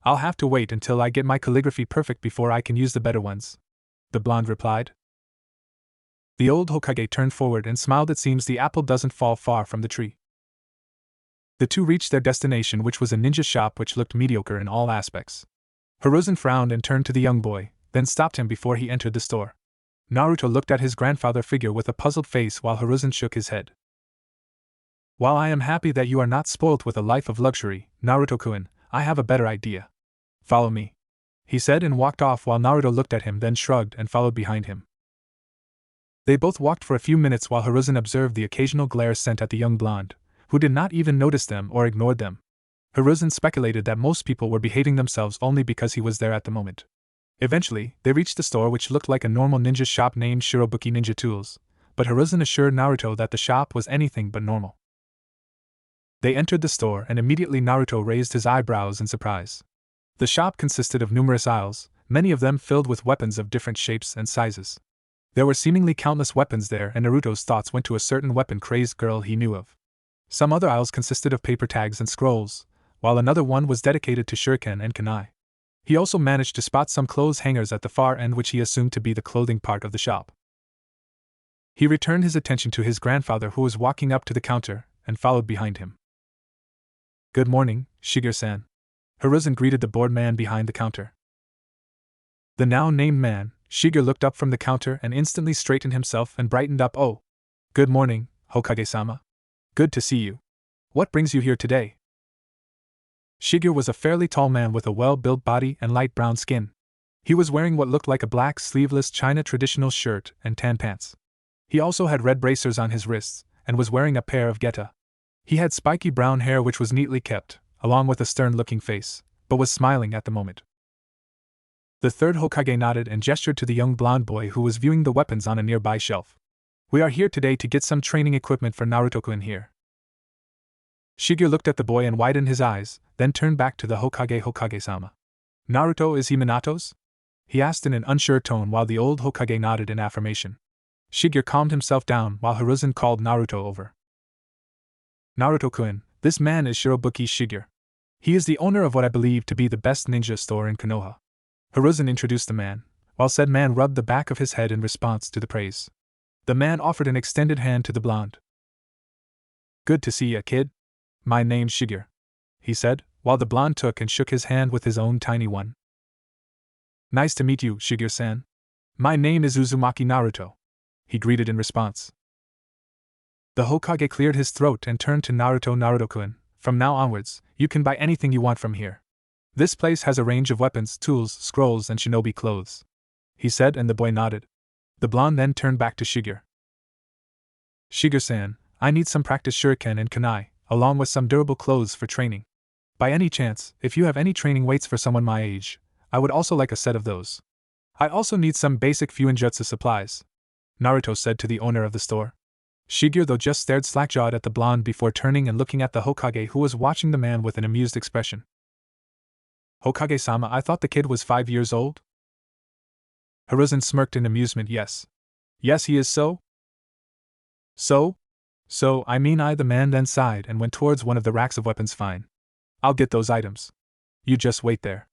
I'll have to wait until I get my calligraphy perfect before I can use the better ones," the blonde replied. The old Hokage turned forward and smiled. "It seems the apple doesn't fall far from the tree." The 2 reached their destination, which was a ninja shop which looked mediocre in all aspects. Hiruzen frowned and turned to the young boy, then stopped him before he entered the store. Naruto looked at his grandfather figure with a puzzled face while Hiruzen shook his head. "While I am happy that you are not spoilt with a life of luxury, Naruto-kun, I have a better idea. Follow me," he said and walked off while Naruto looked at him then shrugged and followed behind him. They both walked for a few minutes while Hiruzen observed the occasional glare sent at the young blonde, who did not even notice them or ignored them. Hiruzen speculated that most people were behaving themselves only because he was there at the moment. Eventually, they reached the store which looked like a normal ninja shop named Shirobuki Ninja Tools, but Hiruzen assured Naruto that the shop was anything but normal. They entered the store and immediately Naruto raised his eyebrows in surprise. The shop consisted of numerous aisles, many of them filled with weapons of different shapes and sizes. There were seemingly countless weapons there and Naruto's thoughts went to a certain weapon-crazed girl he knew of. Some other aisles consisted of paper tags and scrolls, while another one was dedicated to shuriken and kunai. He also managed to spot some clothes hangers at the far end which he assumed to be the clothing part of the shop. He returned his attention to his grandfather who was walking up to the counter, and followed behind him. "Good morning, Shigeru-san," Hiruzen greeted the bored man behind the counter. The now named man, Shigeru, looked up from the counter and instantly straightened himself and brightened up. "Oh, good morning, Hokage-sama. Good to see you. What brings you here today?" Shigeru was a fairly tall man with a well-built body and light brown skin. He was wearing what looked like a black sleeveless China traditional shirt and tan pants. He also had red bracers on his wrists, and was wearing a pair of geta. He had spiky brown hair which was neatly kept, along with a stern-looking face, but was smiling at the moment. The third Hokage nodded and gestured to the young blonde boy who was viewing the weapons on a nearby shelf. "We are here today to get some training equipment for Naruto-kun here." Shigeru looked at the boy and widened his eyes, then turned back to the Hokage-sama. "Naruto, is he Minato's?" he asked in an unsure tone while the old Hokage nodded in affirmation. Shigeru calmed himself down while Hiruzen called Naruto over. "Naruto-kun, this man is Shirobuki Shigeru. He is the owner of what I believe to be the best ninja store in Konoha." Hiruzen introduced the man, while said man rubbed the back of his head in response to the praise. The man offered an extended hand to the blonde. "Good to see ya, kid. My name's Shigeru," he said, while the blonde took and shook his hand with his own tiny one. "Nice to meet you, Shigeru-san. My name is Uzumaki Naruto," he greeted in response. The Hokage cleared his throat and turned to Naruto. "Naruto-kun, from now onwards, you can buy anything you want from here. This place has a range of weapons, tools, scrolls, and shinobi clothes," he said, and the boy nodded. The blonde then turned back to Shigeru. "Shigeru-san, I need some practice shuriken and kunai, along with some durable clothes for training. By any chance, if you have any training weights for someone my age, I would also like a set of those. I also need some basic Fuinjutsu supplies, Naruto said to the owner of the store. Shigeru though just stared slack-jawed at the blonde before turning and looking at the Hokage, who was watching the man with an amused expression. Hokage-sama, I thought the kid was 5 years old? Hiruzen smirked in amusement. Yes. Yes, he is so? So, the man then sighed and went towards one of the racks of weapons. Fine. I'll get those items. You just wait there.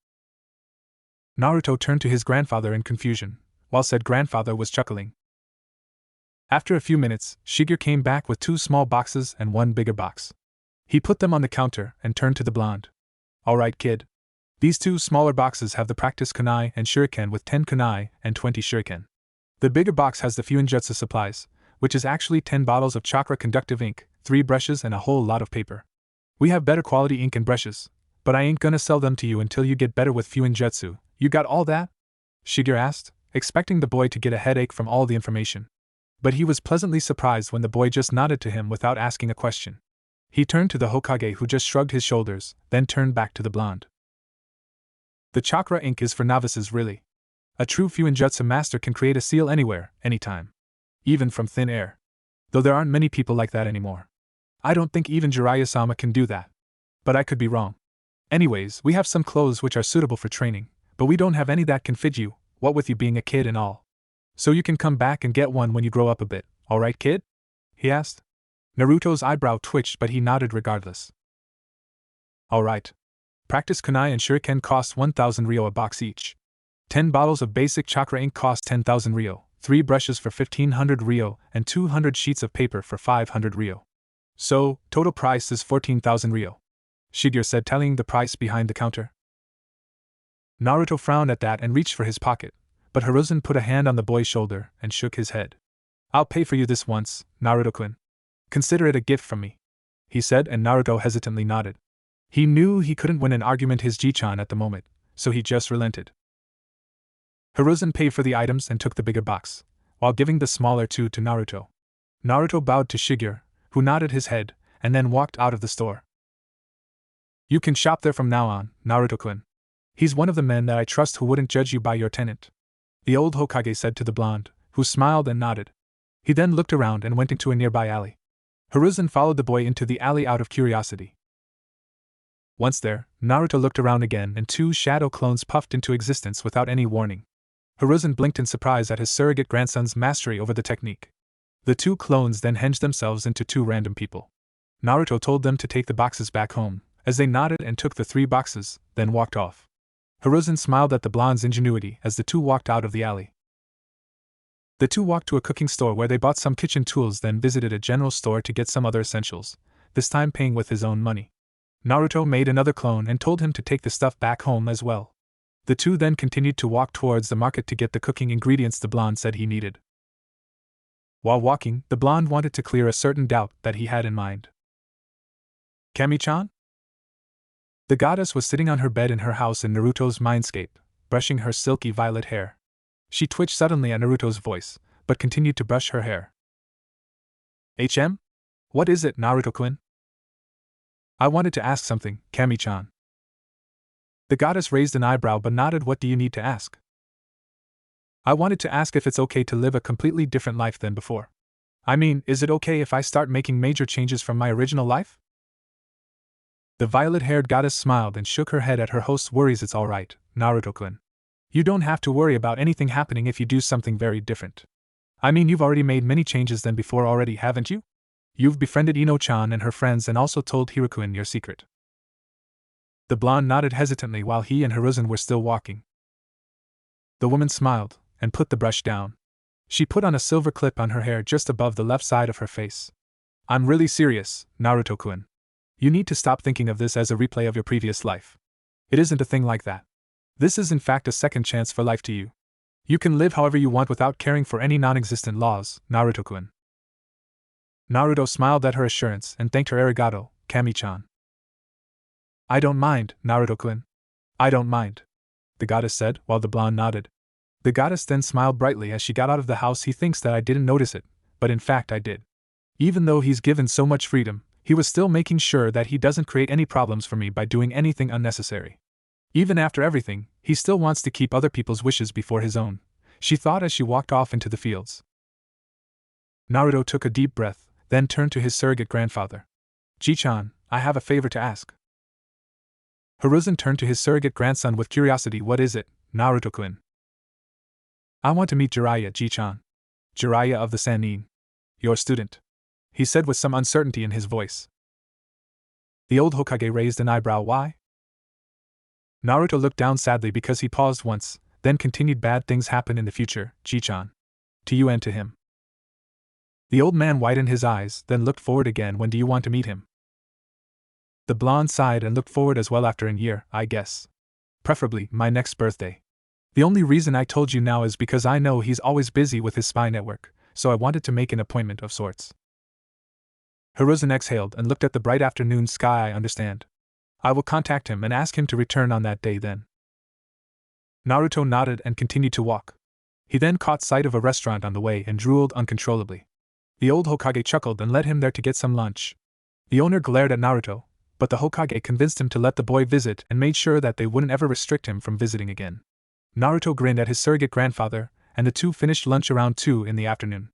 Naruto turned to his grandfather in confusion, while said grandfather was chuckling. After a few minutes, Shigeru came back with 2 small boxes and 1 bigger box. He put them on the counter and turned to the blonde. Alright, kid. These 2 smaller boxes have the practice kunai and shuriken with 10 kunai and 20 shuriken. The bigger box has the Fuinjutsu supplies, which is actually 10 bottles of chakra conductive ink, 3 brushes and a whole lot of paper. We have better quality ink and brushes, but I ain't gonna sell them to you until you get better with Fuinjutsu. You got all that? Shigeru asked, expecting the boy to get a headache from all the information. But he was pleasantly surprised when the boy just nodded to him without asking a question. He turned to the Hokage, who just shrugged his shoulders, then turned back to the blonde. The chakra ink is for novices, really. A true Fuinjutsu master can create a seal anywhere, anytime. Even from thin air. Though there aren't many people like that anymore. I don't think even Jiraiya-sama can do that. But I could be wrong. Anyways, we have some clothes which are suitable for training, but we don't have any that can fit you, what with you being a kid and all. So you can come back and get one when you grow up a bit, alright kid? He asked. Naruto's eyebrow twitched, but he nodded regardless. Alright. Practice kunai and shuriken cost 1,000 ryo a box each. 10 bottles of basic chakra ink cost 10,000 ryo, 3 brushes for 1,500 ryo, and 200 sheets of paper for 500 ryo. So, total price is 14,000 ryo. Shigeru said, tallying the price behind the counter. Naruto frowned at that and reached for his pocket, but Hiruzen put a hand on the boy's shoulder and shook his head. I'll pay for you this once, Naruto-kun. Consider it a gift from me, he said, and Naruto hesitantly nodded. He knew he couldn't win an argument his Ji-chan at the moment, so he just relented. Hiruzen paid for the items and took the bigger box, while giving the smaller 2 to Naruto. Naruto bowed to Shigeru, who nodded his head, and then walked out of the store. You can shop there from now on, Naruto-kun. He's one of the men that I trust who wouldn't judge you by your tenant, the old Hokage said to the blonde, who smiled and nodded. He then looked around and went into a nearby alley. Hiruzen followed the boy into the alley out of curiosity. Once there, Naruto looked around again and 2 shadow clones puffed into existence without any warning. Hiruzen blinked in surprise at his surrogate grandson's mastery over the technique. The 2 clones then hinged themselves into 2 random people. Naruto told them to take the boxes back home, as they nodded and took the 3 boxes, then walked off. Hiruzen smiled at the blonde's ingenuity as the 2 walked out of the alley. The 2 walked to a cooking store where they bought some kitchen tools, then visited a general store to get some other essentials, this time paying with his own money. Naruto made another clone and told him to take the stuff back home as well. The 2 then continued to walk towards the market to get the cooking ingredients the blonde said he needed. While walking, the blonde wanted to clear a certain doubt that he had in mind. Kami-chan? The goddess was sitting on her bed in her house in Naruto's mindscape, brushing her silky violet hair. She twitched suddenly at Naruto's voice, but continued to brush her hair. HM? What is it, Naruto-kun? I wanted to ask something, Kami-chan. The goddess raised an eyebrow but nodded. What do you need to ask? I wanted to ask if it's okay to live a completely different life than before. I mean, is it okay if I start making major changes from my original life? The violet-haired goddess smiled and shook her head at her host's worries. It's alright, Naruto-kun. You don't have to worry about anything happening if you do something very different. I mean, you've already made many changes than before already, haven't you? You've befriended Ino-chan and her friends and also told Hirokun your secret. The blonde nodded hesitantly while he and Hiruzen were still walking. The woman smiled and put the brush down. She put on a silver clip on her hair just above the left side of her face. I'm really serious, Naruto-kun. You need to stop thinking of this as a replay of your previous life. It isn't a thing like that. This is in fact a second chance for life to you. You can live however you want without caring for any non-existent laws, Naruto-kun. Naruto smiled at her assurance and thanked her arigato, Kami-chan. I don't mind, Naruto-kun. I don't mind, the goddess said, while the blonde nodded. The goddess then smiled brightly as she got out of the house. He thinks that I didn't notice it, but in fact I did. Even though he's given so much freedom, He was still making sure that he doesn't create any problems for me by doing anything unnecessary. Even after everything, he still wants to keep other people's wishes before his own, she thought as she walked off into the fields. Naruto took a deep breath, then turned to his surrogate grandfather. Ji-chan, I have a favor to ask. Hiruzen turned to his surrogate grandson with curiosity. What is it, Naruto-kun? I want to meet Jiraiya, Ji-chan. Jiraiya of the Sannin. Your student. He said with some uncertainty in his voice. The old Hokage raised an eyebrow. Why? Naruto looked down sadly because he paused once, then continued. Bad things happen in the future, Ji-chan. To you and to him. The old man widened his eyes, then looked forward again. When do you want to meet him? The blonde sighed and looked forward as well. After a year, I guess. Preferably, my next birthday. The only reason I told you now is because I know he's always busy with his spy network, so I wanted to make an appointment of sorts. Hiruzen exhaled and looked at the bright afternoon sky. I understand. I will contact him and ask him to return on that day then. Naruto nodded and continued to walk. He then caught sight of a restaurant on the way and drooled uncontrollably. The old Hokage chuckled and led him there to get some lunch. The owner glared at Naruto, but the Hokage convinced him to let the boy visit and made sure that they wouldn't ever restrict him from visiting again. Naruto grinned at his surrogate grandfather, and the two finished lunch around 2 in the afternoon.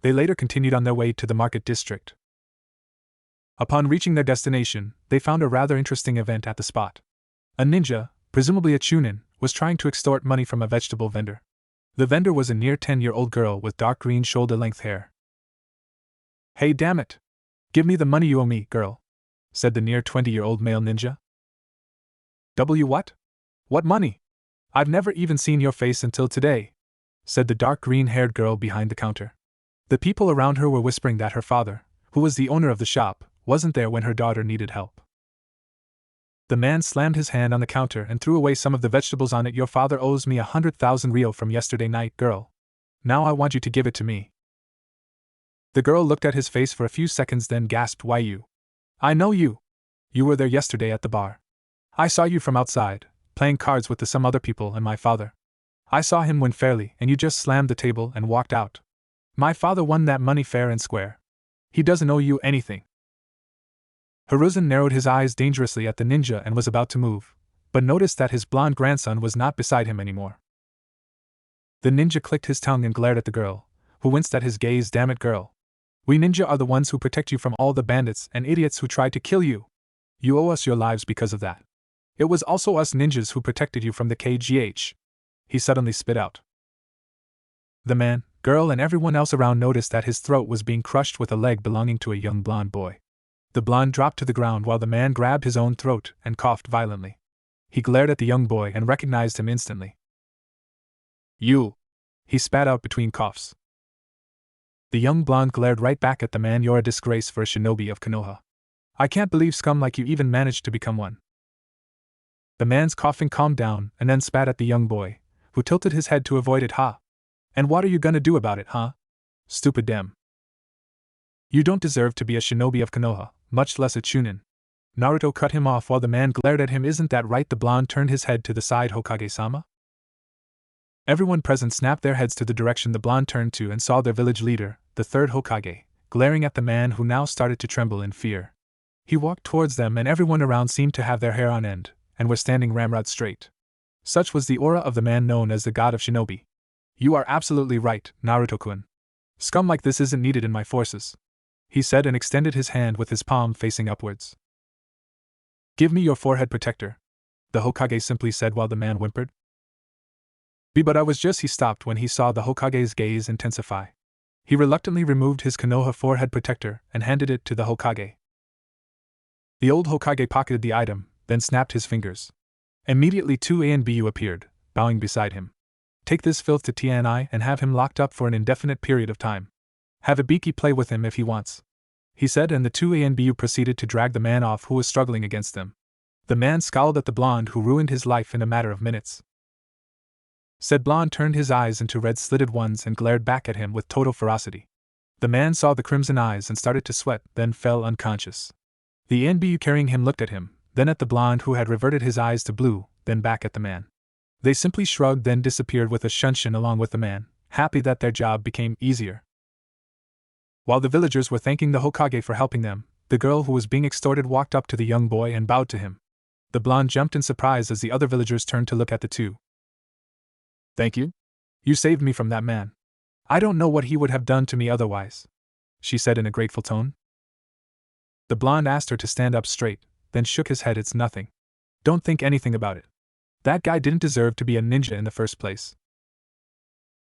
They later continued on their way to the market district. Upon reaching their destination, they found a rather interesting event at the spot. A ninja, presumably a chunin, was trying to extort money from a vegetable vendor. The vendor was a near 10-year-old girl with dark green shoulder-length hair. Hey, damn it! Give me the money you owe me, girl, said the near 20-year-old male ninja. What? What money? I've never even seen your face until today, said the dark green-haired girl behind the counter. The people around her were whispering that her father, who was the owner of the shop, wasn't there when her daughter needed help. The man slammed his hand on the counter and threw away some of the vegetables on it. Your father owes me 100,000 ryo from yesterday night, girl. Now I want you to give it to me. The girl looked at his face for a few seconds, then gasped. Why you? I know you. You were there yesterday at the bar. I saw you from outside, playing cards with some other people and my father. I saw him win fairly, and you just slammed the table and walked out. My father won that money fair and square. He doesn't owe you anything. Hiruzen narrowed his eyes dangerously at the ninja and was about to move, but noticed that his blonde grandson was not beside him anymore. The ninja clicked his tongue and glared at the girl, who winced at his gaze. Damn it, girl. We ninja are the ones who protect you from all the bandits and idiots who tried to kill you. You owe us your lives because of that. It was also us ninjas who protected you from the KGH. He suddenly spit out. The man, girl, and everyone else around noticed that his throat was being crushed with a leg belonging to a young blonde boy. The blonde dropped to the ground while the man grabbed his own throat and coughed violently. He glared at the young boy and recognized him instantly. You! He spat out between coughs. The young blonde glared right back at the man. You're a disgrace for a shinobi of Konoha. I can't believe scum like you even managed to become one. The man's coughing calmed down and then spat at the young boy, who tilted his head to avoid it. Ha! And what are you gonna do about it, huh? Stupid dem. You don't deserve to be a shinobi of Konoha, much less a chunin. Naruto cut him off while the man glared at him. Isn't that right? The blonde turned his head to the side. Hokage-sama? Everyone present snapped their heads to the direction the blonde turned to and saw their village leader, the third Hokage, glaring at the man who now started to tremble in fear. He walked towards them and everyone around seemed to have their hair on end, and were standing ramrod straight. Such was the aura of the man known as the god of shinobi. You are absolutely right, Naruto-kun. Scum like this isn't needed in my forces, he said and extended his hand with his palm facing upwards. Give me your forehead protector, the Hokage simply said while the man whimpered. But I was just. He stopped when he saw the Hokage's gaze intensify. He reluctantly removed his Konoha forehead protector and handed it to the Hokage. The old Hokage pocketed the item, then snapped his fingers. Immediately 2 ANBU appeared, bowing beside him. Take this filth to TNI and have him locked up for an indefinite period of time. Have Ibiki play with him if he wants, he said, and the 2 ANBU proceeded to drag the man off who was struggling against them. The man scowled at the blonde who ruined his life in a matter of minutes. Said blonde turned his eyes into red slitted ones and glared back at him with total ferocity. The man saw the crimson eyes and started to sweat, then fell unconscious. The ANBU carrying him looked at him, then at the blonde who had reverted his eyes to blue, then back at the man. They simply shrugged, then disappeared with a shunshin along with the man, happy that their job became easier. While the villagers were thanking the Hokage for helping them, The girl who was being extorted walked up to the young boy and bowed to him. The blonde jumped in surprise as the other villagers turned to look at the two. "Thank you? You saved me from that man. I don't know what he would have done to me otherwise," she said in a grateful tone. The blonde asked her to stand up straight, then shook his head. "It's nothing. Don't think anything about it. That guy didn't deserve to be a ninja in the first place."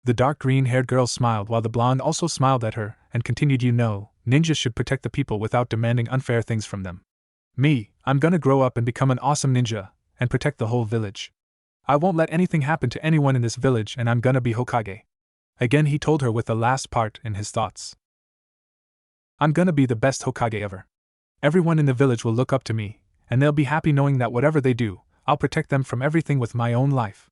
The dark green-haired girl smiled while the blonde also smiled at her and continued, "You know, ninjas should protect the people without demanding unfair things from them. Me, I'm gonna grow up and become an awesome ninja and protect the whole village. I won't let anything happen to anyone in this village, and I'm gonna be Hokage." Again he told her with the last part in his thoughts. "I'm gonna be the best Hokage ever. Everyone in the village will look up to me, and they'll be happy knowing that whatever they do, I'll protect them from everything with my own life."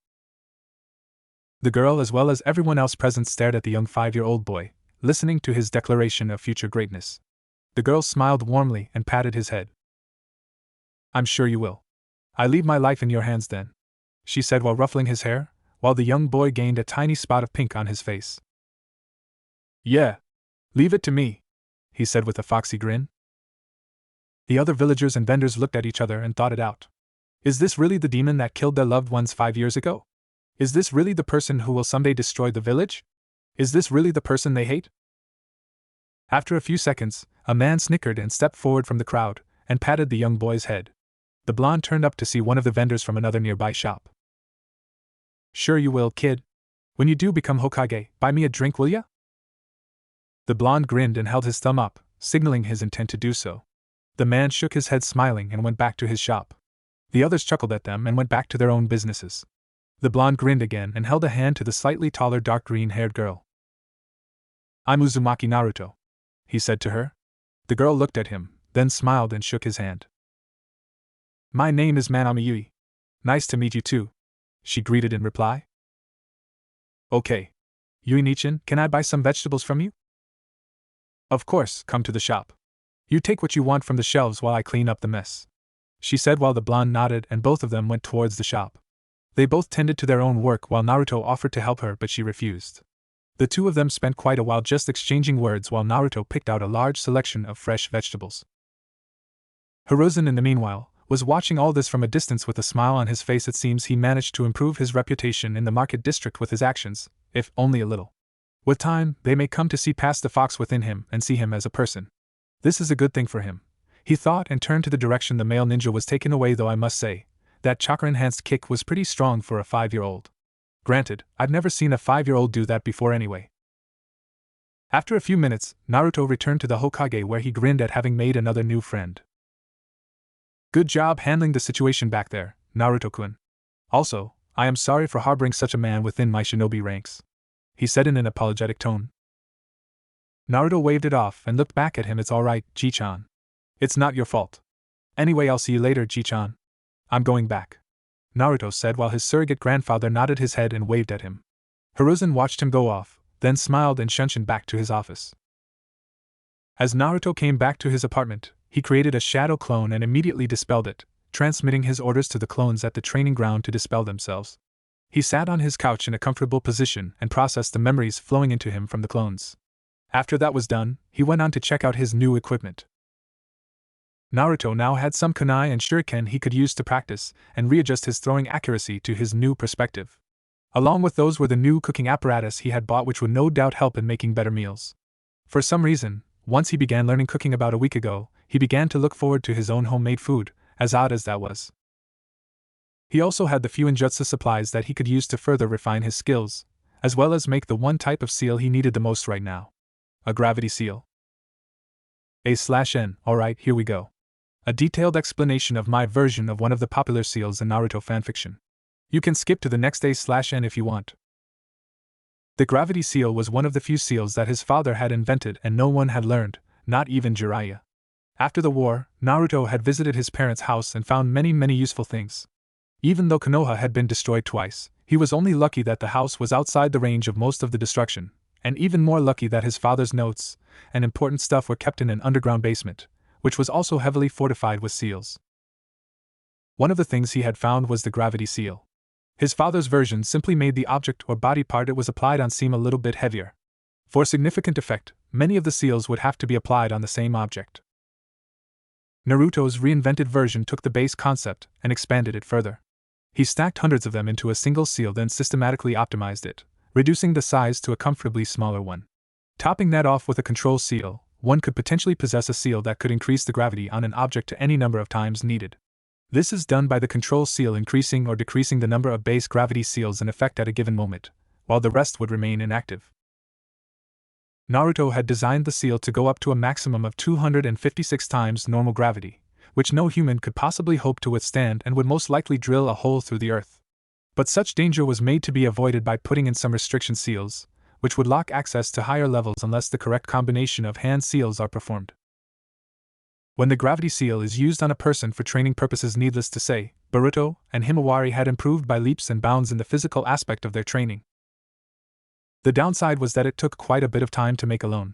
The girl as well as everyone else present stared at the young 5-year-old boy, listening to his declaration of future greatness. The girl smiled warmly and patted his head. "I'm sure you will. I leave my life in your hands then," she said while ruffling his hair, while the young boy gained a tiny spot of pink on his face. "Yeah. Leave it to me," he said with a foxy grin. The other villagers and vendors looked at each other and thought it out. Is this really the demon that killed their loved ones 5 years ago? Is this really the person who will someday destroy the village? Is this really the person they hate? After a few seconds, a man snickered and stepped forward from the crowd and patted the young boy's head. The blonde turned up to see one of the vendors from another nearby shop. "Sure you will, kid. When you do become Hokage, buy me a drink, will ya?" The blonde grinned and held his thumb up, signaling his intent to do so. The man shook his head smiling and went back to his shop. The others chuckled at them and went back to their own businesses. The blonde grinned again and held a hand to the slightly taller dark green-haired girl. "I'm Uzumaki Naruto," he said to her. The girl looked at him, then smiled and shook his hand. "My name is Manami Yui. Nice to meet you too," she greeted in reply. "Okay. Yui-nichan, can I buy some vegetables from you?" "Of course, come to the shop. You take what you want from the shelves while I clean up the mess," she said while the blonde nodded and both of them went towards the shop. They both tended to their own work while Naruto offered to help her, but she refused. The two of them spent quite a while just exchanging words while Naruto picked out a large selection of fresh vegetables. Hiruzen, in the meanwhile, was watching all this from a distance with a smile on his face. It seems he managed to improve his reputation in the market district with his actions, if only a little. With time, they may come to see past the fox within him and see him as a person. This is a good thing for him, he thought, and turned to the direction the male ninja was taken away, though I must say, that chakra-enhanced kick was pretty strong for a 5-year-old. Granted, I've never seen a 5-year-old do that before anyway. After a few minutes, Naruto returned to the Hokage where he grinned at having made another new friend. "Good job handling the situation back there, Naruto-kun. Also, I am sorry for harboring such a man within my shinobi ranks," he said in an apologetic tone. Naruto waved it off and looked back at him. "It's alright, Ji-chan. It's not your fault. Anyway, I'll see you later, Ji-chan. I'm going back," Naruto said while his surrogate grandfather nodded his head and waved at him. Hiruzen watched him go off, then smiled and shunshined back to his office. As Naruto came back to his apartment, he created a shadow clone and immediately dispelled it, transmitting his orders to the clones at the training ground to dispel themselves. He sat on his couch in a comfortable position and processed the memories flowing into him from the clones. After that was done, he went on to check out his new equipment. Naruto now had some kunai and shuriken he could use to practice and readjust his throwing accuracy to his new perspective. Along with those were the new cooking apparatus he had bought, which would no doubt help in making better meals. For some reason, once he began learning cooking about a week ago, he began to look forward to his own homemade food, as odd as that was. He also had the few ninjutsu supplies that he could use to further refine his skills, as well as make the one type of seal he needed the most right now. A gravity seal. A/N, alright, here we go. A detailed explanation of my version of one of the popular seals in Naruto fanfiction. You can skip to the next A/N if you want. The gravity seal was one of the few seals that his father had invented and no one had learned, not even Jiraiya. After the war, Naruto had visited his parents' house and found many useful things. Even though Konoha had been destroyed twice, he was only lucky that the house was outside the range of most of the destruction, and even more lucky that his father's notes and important stuff were kept in an underground basement, which was also heavily fortified with seals. One of the things he had found was the gravity seal. His father's version simply made the object or body part it was applied on seem a little bit heavier. For significant effect, many of the seals would have to be applied on the same object. Naruto's reinvented version took the base concept and expanded it further. He stacked hundreds of them into a single seal, then systematically optimized it, reducing the size to a comfortably smaller one. Topping that off with a control seal, one could potentially possess a seal that could increase the gravity on an object to any number of times needed. This is done by the control seal increasing or decreasing the number of base gravity seals in effect at a given moment, while the rest would remain inactive. Naruto had designed the seal to go up to a maximum of 256 times normal gravity, which no human could possibly hope to withstand and would most likely drill a hole through the earth. But such danger was made to be avoided by putting in some restriction seals, which would lock access to higher levels unless the correct combination of hand seals are performed. When the gravity seal is used on a person for training purposes, needless to say, Boruto and Himawari had improved by leaps and bounds in the physical aspect of their training. The downside was that it took quite a bit of time to make alone.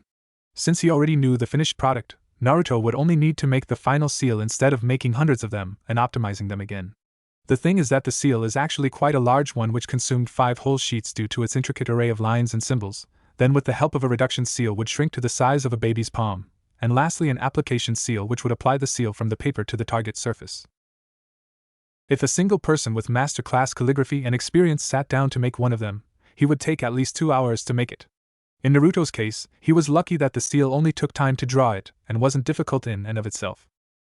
Since he already knew the finished product, Naruto would only need to make the final seal instead of making hundreds of them and optimizing them again. The thing is that the seal is actually quite a large one, which consumed 5 whole sheets due to its intricate array of lines and symbols, then with the help of a reduction seal would shrink to the size of a baby's palm, and lastly an application seal which would apply the seal from the paper to the target surface. If a single person with master-class calligraphy and experience sat down to make one of them, he would take at least 2 hours to make it. In Naruto's case, he was lucky that the seal only took time to draw it and wasn't difficult in and of itself.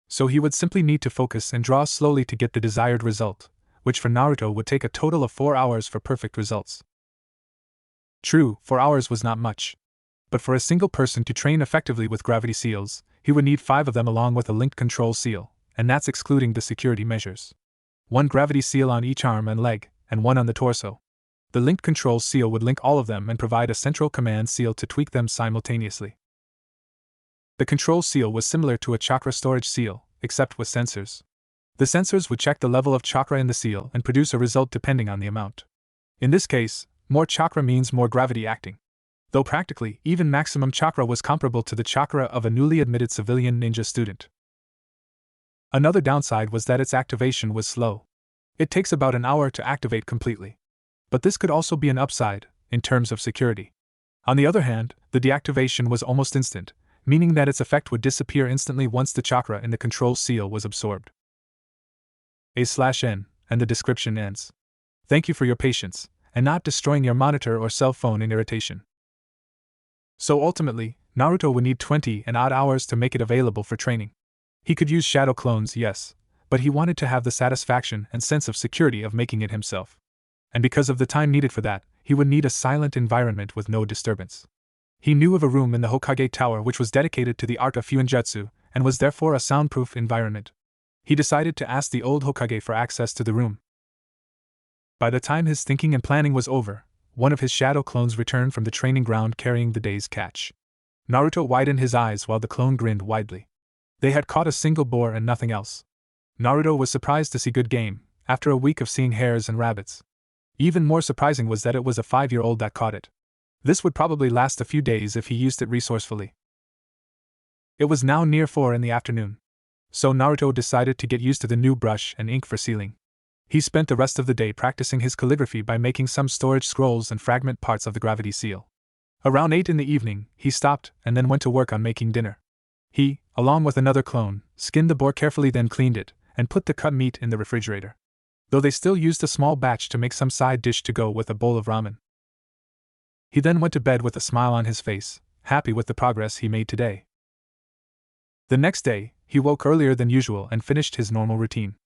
So he would simply need to focus and draw slowly to get the desired result, which for Naruto would take a total of 4 hours for perfect results. True, 4 hours was not much. But for a single person to train effectively with gravity seals, he would need 5 of them along with a linked control seal, and that's excluding the security measures. 1 gravity seal on each arm and leg, and 1 on the torso. The linked control seal would link all of them and provide a central command seal to tweak them simultaneously. The control seal was similar to a chakra storage seal, except with sensors. The sensors would check the level of chakra in the seal and produce a result depending on the amount. In this case, more chakra means more gravity acting. Though practically, even maximum chakra was comparable to the chakra of a newly admitted civilian ninja student. Another downside was that its activation was slow. It takes about an hour to activate completely. But this could also be an upside, in terms of security. On the other hand, the deactivation was almost instant, meaning that its effect would disappear instantly once the chakra in the control seal was absorbed. A/N, and the description ends. Thank you for your patience, and not destroying your monitor or cell phone in irritation. So ultimately, Naruto would need 20 and odd hours to make it available for training. He could use shadow clones, yes, but he wanted to have the satisfaction and sense of security of making it himself. And because of the time needed for that, he would need a silent environment with no disturbance. He knew of a room in the Hokage Tower which was dedicated to the art of Fuinjutsu, and was therefore a soundproof environment. He decided to ask the old Hokage for access to the room. By the time his thinking and planning was over, one of his shadow clones returned from the training ground carrying the day's catch. Naruto widened his eyes while the clone grinned widely. They had caught a single boar and nothing else. Naruto was surprised to see good game, after a week of seeing hares and rabbits. Even more surprising was that it was a 5-year-old that caught it. This would probably last a few days if he used it resourcefully. It was now near 4 in the afternoon. So Naruto decided to get used to the new brush and ink for sealing. He spent the rest of the day practicing his calligraphy by making some storage scrolls and fragment parts of the gravity seal. Around 8 in the evening, he stopped and then went to work on making dinner. He, along with another clone, skinned the boar carefully, then cleaned it, and put the cut meat in the refrigerator. Though they still used a small batch to make some side dish to go with a bowl of ramen. He then went to bed with a smile on his face, happy with the progress he made today. The next day, he woke earlier than usual and finished his normal routine.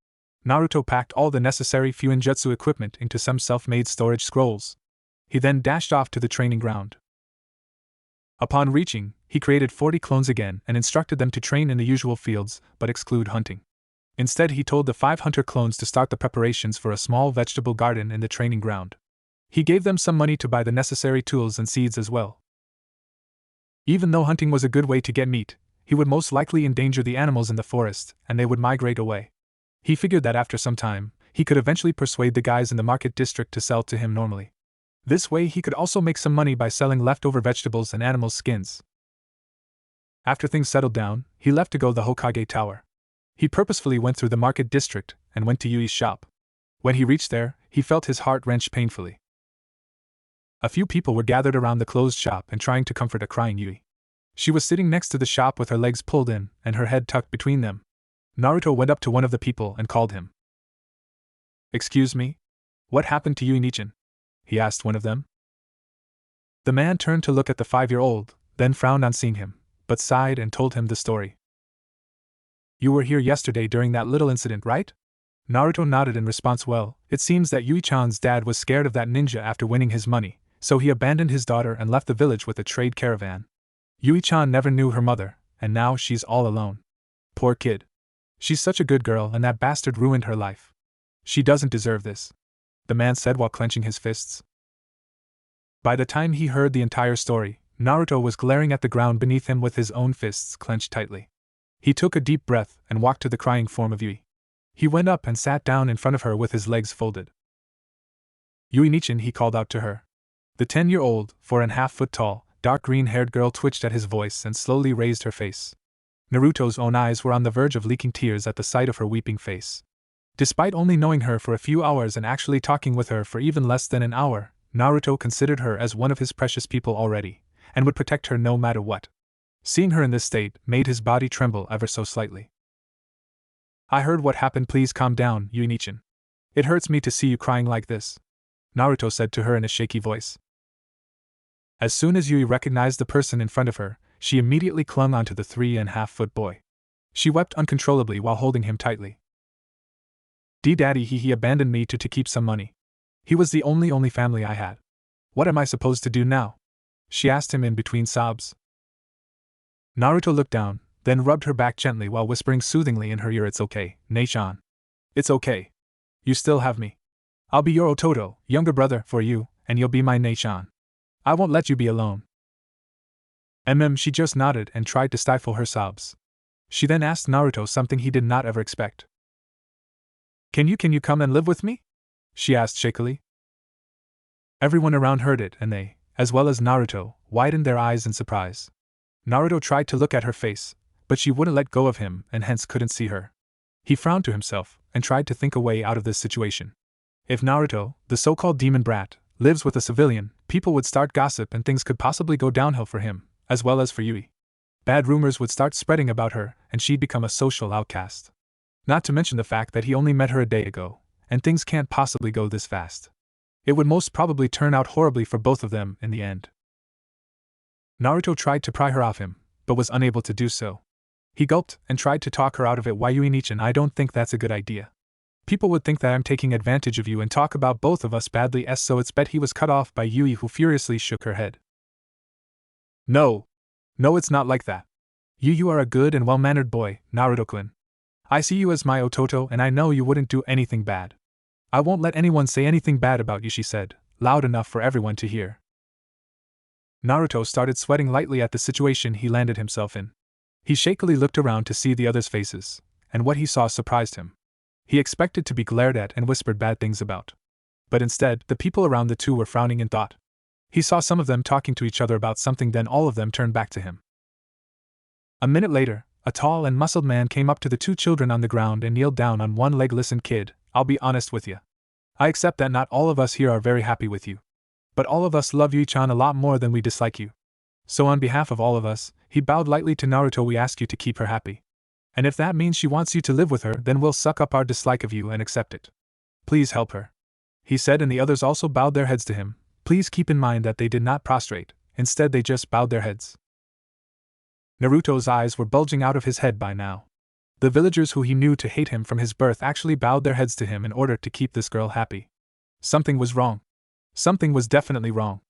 Naruto packed all the necessary Fuinjutsu equipment into some self-made storage scrolls. He then dashed off to the training ground. Upon reaching, he created 40 clones again and instructed them to train in the usual fields, but exclude hunting. Instead, he told the 5 hunter clones to start the preparations for a small vegetable garden in the training ground. He gave them some money to buy the necessary tools and seeds as well. Even though hunting was a good way to get meat, he would most likely endanger the animals in the forest, and they would migrate away. He figured that after some time, he could eventually persuade the guys in the market district to sell to him normally. This way he could also make some money by selling leftover vegetables and animal skins. After things settled down, he left to go to the Hokage Tower. He purposefully went through the market district and went to Yui's shop. When he reached there, he felt his heart wrench painfully. A few people were gathered around the closed shop and trying to comfort a crying Yui. She was sitting next to the shop with her legs pulled in and her head tucked between them. Naruto went up to one of the people and called him. "Excuse me? What happened to Yui Nichin?" he asked one of them. The man turned to look at the 5-year-old, then frowned on seeing him, but sighed and told him the story. "You were here yesterday during that little incident, right?" Naruto nodded in response. "Well, it seems that Yui-chan's dad was scared of that ninja after winning his money, so he abandoned his daughter and left the village with a trade caravan. Yui-chan never knew her mother, and now she's all alone. Poor kid. She's such a good girl and that bastard ruined her life. She doesn't deserve this," the man said while clenching his fists. By the time he heard the entire story, Naruto was glaring at the ground beneath him with his own fists clenched tightly. He took a deep breath and walked to the crying form of Yui. He went up and sat down in front of her with his legs folded. "Yui Nichin," he called out to her. The 10-year-old, 4.5 foot tall, dark green-haired girl twitched at his voice and slowly raised her face. Naruto's own eyes were on the verge of leaking tears at the sight of her weeping face. Despite only knowing her for a few hours and actually talking with her for even less than an hour, Naruto considered her as one of his precious people already, and would protect her no matter what. Seeing her in this state made his body tremble ever so slightly. "I heard what happened. Please calm down, Yui Nichin. It hurts me to see you crying like this," Naruto said to her in a shaky voice. As soon as Yui recognized the person in front of her, she immediately clung onto the 3.5-foot boy. She wept uncontrollably while holding him tightly. "Daddy, he abandoned me to keep some money. He was the only family I had. What am I supposed to do now?" she asked him in between sobs. Naruto looked down, then rubbed her back gently while whispering soothingly in her ear, "It's okay, Nei-chan. It's okay. You still have me. I'll be your Ototo, younger brother, for you, and you'll be my Nei-chan. I won't let you be alone." She just nodded and tried to stifle her sobs. She then asked Naruto something he did not ever expect. Can you come and live with me?" she asked shakily. Everyone around heard it and they, as well as Naruto, widened their eyes in surprise. Naruto tried to look at her face, but she wouldn't let go of him and hence couldn't see her. He frowned to himself and tried to think a way out of this situation. If Naruto, the so-called demon brat, lives with a civilian, people would start gossip and things could possibly go downhill for him, as well as for Yui. Bad rumors would start spreading about her, and she'd become a social outcast. Not to mention the fact that he only met her a day ago, and things can't possibly go this fast. It would most probably turn out horribly for both of them in the end. Naruto tried to pry her off him, but was unable to do so. He gulped and tried to talk her out of it. "Why, Yui Nichin, I don't think that's a good idea. People would think that I'm taking advantage of you and talk about both of us badly." So it's bet he was cut off by Yui, who furiously shook her head. No, it's not like that. You are a good and well-mannered boy, Naruto-kun. I see you as my Ototo and I know you wouldn't do anything bad. I won't let anyone say anything bad about you," she said, loud enough for everyone to hear. Naruto started sweating lightly at the situation he landed himself in. He shakily looked around to see the others' faces, and what he saw surprised him. He expected to be glared at and whispered bad things about. But instead, the people around the two were frowning in thought. He saw some of them talking to each other about something, then all of them turned back to him. A minute later, a tall and muscled man came up to the two children on the ground and kneeled down on one leg. "Listen, kid, I'll be honest with you. I accept that not all of us here are very happy with you. But all of us love Yui-chan a lot more than we dislike you. So on behalf of all of us," he bowed lightly to Naruto, "we ask you to keep her happy. And if that means she wants you to live with her, then we'll suck up our dislike of you and accept it. Please help her," he said, and the others also bowed their heads to him. Please keep in mind that they did not prostrate, instead they just bowed their heads. Naruto's eyes were bulging out of his head by now. The villagers who he knew to hate him from his birth actually bowed their heads to him in order to keep this girl happy. Something was wrong. Something was definitely wrong.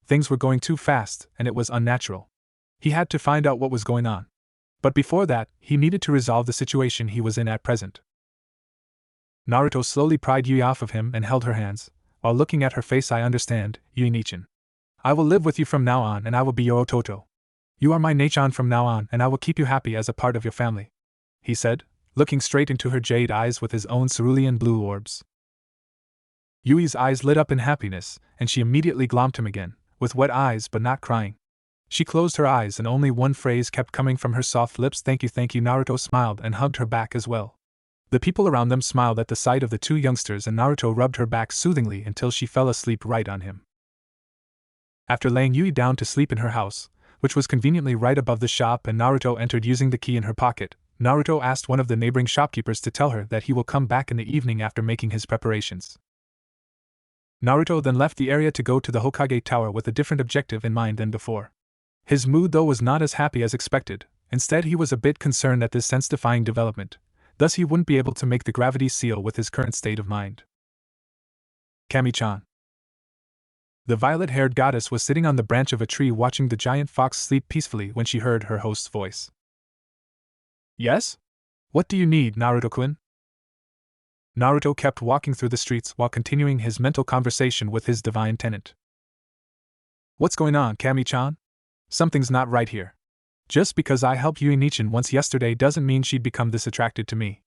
Things were going too fast, and it was unnatural. He had to find out what was going on. But before that, he needed to resolve the situation he was in at present. Naruto slowly pried Yui off of him and held her hands, while looking at her face. "I understand, Yui Nichin. I will live with you from now on and I will be your Ototo. You are my Nei-chan from now on and I will keep you happy as a part of your family," he said, looking straight into her jade eyes with his own cerulean blue orbs. Yui's eyes lit up in happiness, and she immediately glommed him again, with wet eyes but not crying. She closed her eyes and only one phrase kept coming from her soft lips: thank you. Naruto smiled and hugged her back as well. The people around them smiled at the sight of the two youngsters, and Naruto rubbed her back soothingly until she fell asleep right on him. After laying Yui down to sleep in her house, which was conveniently right above the shop, and Naruto entered using the key in her pocket, Naruto asked one of the neighboring shopkeepers to tell her that he will come back in the evening after making his preparations. Naruto then left the area to go to the Hokage Tower with a different objective in mind than before. His mood though was not as happy as expected. Instead he was a bit concerned at this sense-defying development, thus he wouldn't be able to make the gravity seal with his current state of mind. Kami-chan. The violet-haired goddess was sitting on the branch of a tree watching the giant fox sleep peacefully when she heard her host's voice. Yes? What do you need, Naruto-kun? Naruto kept walking through the streets while continuing his mental conversation with his divine tenant. What's going on, Kami-chan? Something's not right here. Just because I helped Yui Nichin once yesterday doesn't mean she'd become this attracted to me.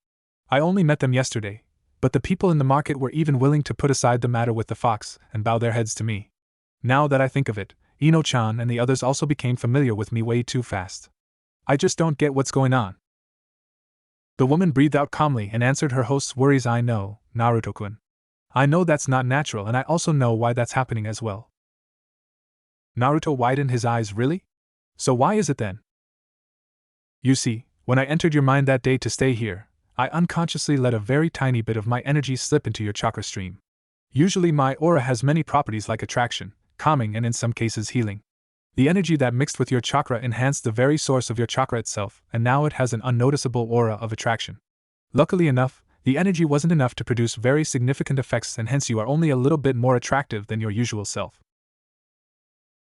I only met them yesterday, but the people in the market were even willing to put aside the matter with the fox and bow their heads to me. Now that I think of it, Ino-chan and the others also became familiar with me way too fast. I just don't get what's going on. The woman breathed out calmly and answered her host's worries. I know, Naruto-kun. I know that's not natural and I also know why that's happening as well. Naruto widened his eyes. Really? So why is it then? You see, when I entered your mind that day to stay here, I unconsciously let a very tiny bit of my energy slip into your chakra stream. Usually my aura has many properties like attraction, calming and in some cases healing. The energy that mixed with your chakra enhanced the very source of your chakra itself, and now it has an unnoticeable aura of attraction. Luckily enough, the energy wasn't enough to produce very significant effects and hence you are only a little bit more attractive than your usual self.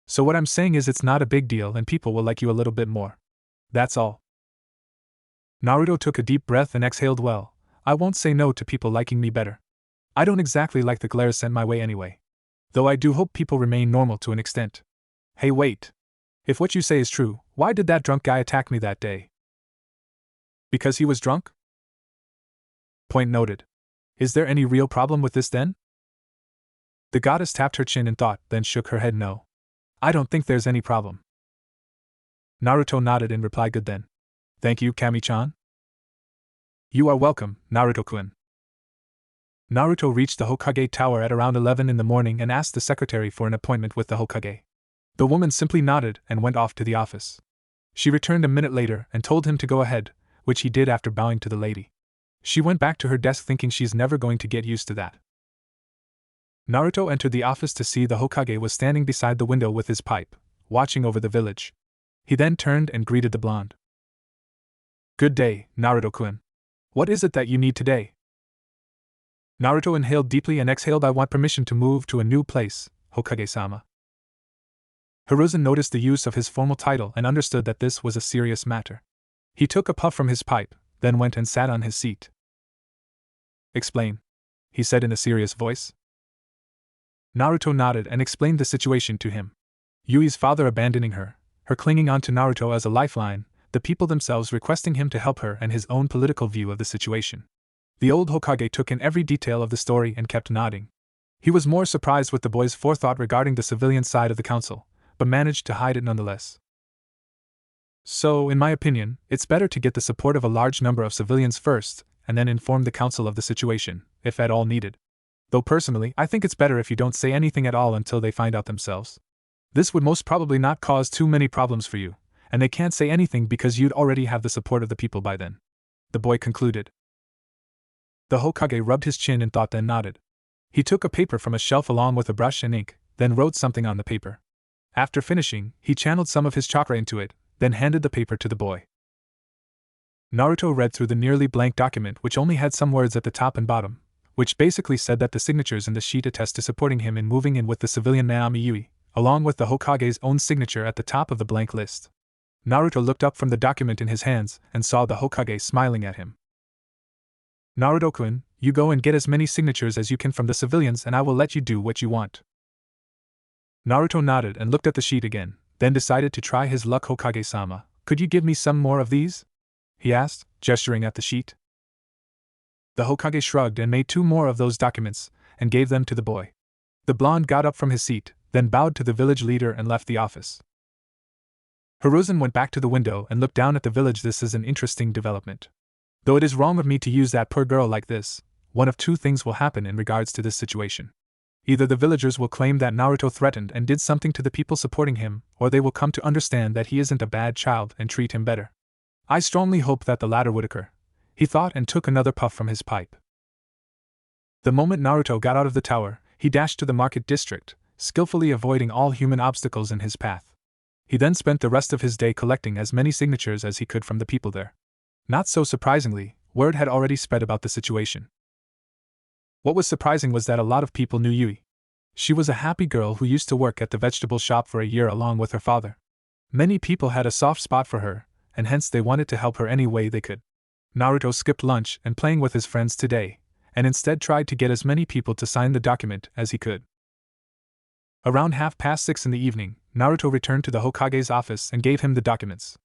So what I'm saying is it's not a big deal and people will like you a little bit more. That's all. Naruto took a deep breath and exhaled. Well, I won't say no to people liking me better. I don't exactly like the glares sent my way anyway. Though I do hope people remain normal to an extent. Hey wait. If what you say is true, why did that drunk guy attack me that day? Because he was drunk? Point noted. Is there any real problem with this then? The goddess tapped her chin in thought, then shook her head. No. I don't think there's any problem. Naruto nodded and replied. Good then. Thank you, Kami-chan. You are welcome, Naruto-kun. Naruto reached the Hokage Tower at around 11 in the morning and asked the secretary for an appointment with the Hokage. The woman simply nodded and went off to the office. She returned a minute later and told him to go ahead, which he did after bowing to the lady. She went back to her desk thinking she's never going to get used to that. Naruto entered the office to see the Hokage was standing beside the window with his pipe, watching over the village. He then turned and greeted the blonde. Good day, Naruto-kun. What is it that you need today? Naruto inhaled deeply and exhaled. I want permission to move to a new place, Hokage-sama. Hiruzen noticed the use of his formal title and understood that this was a serious matter. He took a puff from his pipe, then went and sat on his seat. Explain, he said in a serious voice. Naruto nodded and explained the situation to him. Yui's father abandoning her clinging on to Naruto as a lifeline, the people themselves requesting him to help her, and his own political view of the situation. The old Hokage took in every detail of the story and kept nodding. He was more surprised with the boy's forethought regarding the civilian side of the council, but managed to hide it nonetheless. So, in my opinion, it's better to get the support of a large number of civilians first, and then inform the council of the situation, if at all needed. Though personally, I think it's better if you don't say anything at all until they find out themselves. This would most probably not cause too many problems for you, and they can't say anything because you'd already have the support of the people by then. The boy concluded. The Hokage rubbed his chin in thought, then nodded. He took a paper from a shelf along with a brush and ink, then wrote something on the paper. After finishing, he channeled some of his chakra into it, then handed the paper to the boy. Naruto read through the nearly blank document, which only had some words at the top and bottom, which basically said that the signatures in the sheet attest to supporting him in moving in with the civilian Naomi Yui, along with the Hokage's own signature at the top of the blank list. Naruto looked up from the document in his hands and saw the Hokage smiling at him. Naruto-kun, you go and get as many signatures as you can from the civilians and I will let you do what you want. Naruto nodded and looked at the sheet again, then decided to try his luck. Hokage-sama, could you give me some more of these? He asked, gesturing at the sheet. The Hokage shrugged and made 2 more of those documents, and gave them to the boy. The blonde got up from his seat, then bowed to the village leader and left the office. Hiruzen went back to the window and looked down at the village. This is an interesting development. Though it is wrong of me to use that poor girl like this, one of 2 things will happen in regards to this situation. Either the villagers will claim that Naruto threatened and did something to the people supporting him, or they will come to understand that he isn't a bad child and treat him better. I strongly hope that the latter would occur, he thought, and took another puff from his pipe. The moment Naruto got out of the tower, he dashed to the market district, skillfully avoiding all human obstacles in his path. He then spent the rest of his day collecting as many signatures as he could from the people there. Not so surprisingly, word had already spread about the situation. What was surprising was that a lot of people knew Yui. She was a happy girl who used to work at the vegetable shop for a year along with her father. Many people had a soft spot for her, and hence they wanted to help her any way they could. Naruto skipped lunch and playing with his friends today, and instead tried to get as many people to sign the document as he could. Around 6:30 in the evening, Naruto returned to the Hokage's office and gave him the documents.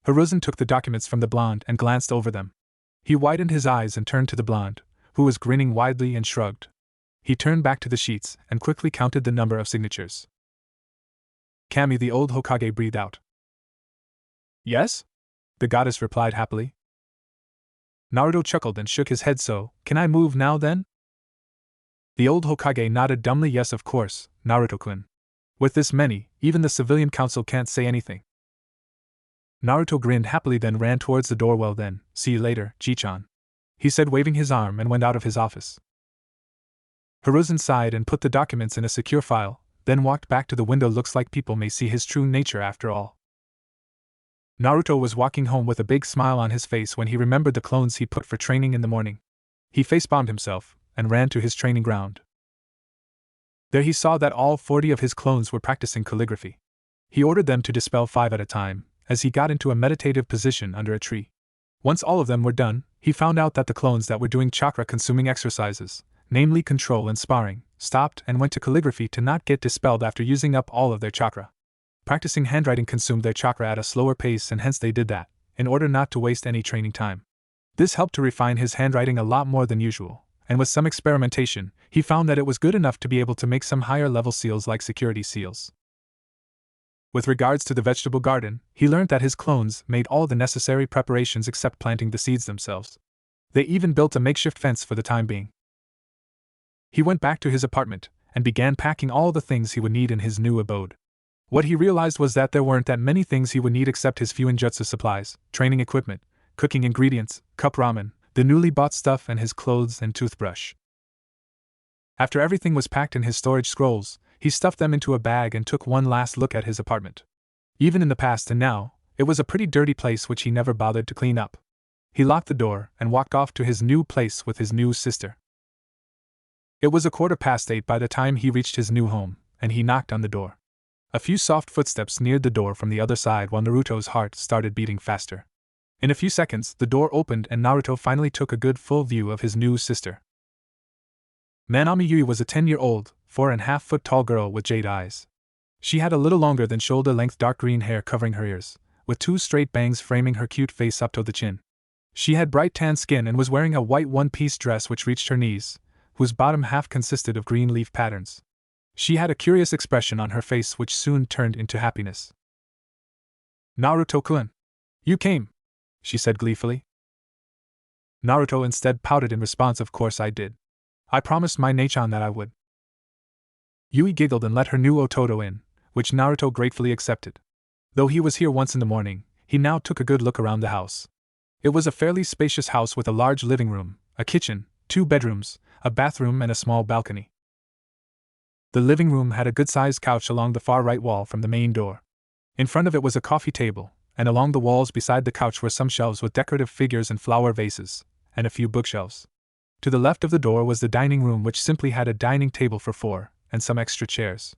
Hiruzen took the documents from the blonde and glanced over them. He widened his eyes and turned to the blonde, who was grinning widely, and shrugged. He turned back to the sheets and quickly counted the number of signatures. Kami, the old Hokage, breathed out. Yes? The goddess replied happily. Naruto chuckled and shook his head. So, can I move now then? The old Hokage nodded dumbly. Yes, of course, Naruto-kun. With this many, even the civilian council can't say anything. Naruto grinned happily, then ran towards the door. Well then, see you later, Ji-chan, he said, waving his arm, and went out of his office. Hiruzen sighed and put the documents in a secure file, then walked back to the window. Looks like people may see his true nature after all. Naruto was walking home with a big smile on his face when he remembered the clones he put for training in the morning. He face-bombed himself and ran to his training ground. There he saw that all 40 of his clones were practicing calligraphy. He ordered them to dispel 5 at a time, as he got into a meditative position under a tree. Once all of them were done, he found out that the clones that were doing chakra-consuming exercises, namely control and sparring, stopped and went to calligraphy to not get dispelled after using up all of their chakra. Practicing handwriting consumed their chakra at a slower pace, and hence they did that, in order not to waste any training time. This helped to refine his handwriting a lot more than usual, and with some experimentation, he found that it was good enough to be able to make some higher-level seals like security seals. With regards to the vegetable garden, he learned that his clones made all the necessary preparations except planting the seeds themselves. They even built a makeshift fence for the time being. He went back to his apartment and began packing all the things he would need in his new abode. What he realized was that there weren't that many things he would need except his few ninjutsu supplies, training equipment, cooking ingredients, cup ramen, the newly bought stuff, and his clothes and toothbrush. After everything was packed in his storage scrolls, he stuffed them into a bag and took one last look at his apartment. Even in the past and now, it was a pretty dirty place which he never bothered to clean up. He locked the door and walked off to his new place with his new sister. It was 8:15 by the time he reached his new home, and he knocked on the door. A few soft footsteps neared the door from the other side while Naruto's heart started beating faster. In a few seconds, the door opened and Naruto finally took a good full view of his new sister. Nanami Yui was a 10-year-old, 4.5-foot tall girl with jade eyes. She had a little longer than shoulder-length dark green hair covering her ears, with 2 straight bangs framing her cute face up to the chin. She had bright tan skin and was wearing a white one-piece dress which reached her knees, whose bottom half consisted of green leaf patterns. She had a curious expression on her face which soon turned into happiness. "Naruto-kun, you came," she said gleefully. Naruto instead pouted in response. "Of course I did. I promised my Nachan that I would." Yui giggled and let her new Ototo in, which Naruto gratefully accepted. Though he was here once in the morning, he now took a good look around the house. It was a fairly spacious house with a large living room, a kitchen, 2 bedrooms, a bathroom, and a small balcony. The living room had a good-sized couch along the far right wall from the main door. In front of it was a coffee table, and along the walls beside the couch were some shelves with decorative figures and flower vases, and a few bookshelves. To the left of the door was the dining room, which simply had a dining table for 4, and some extra chairs.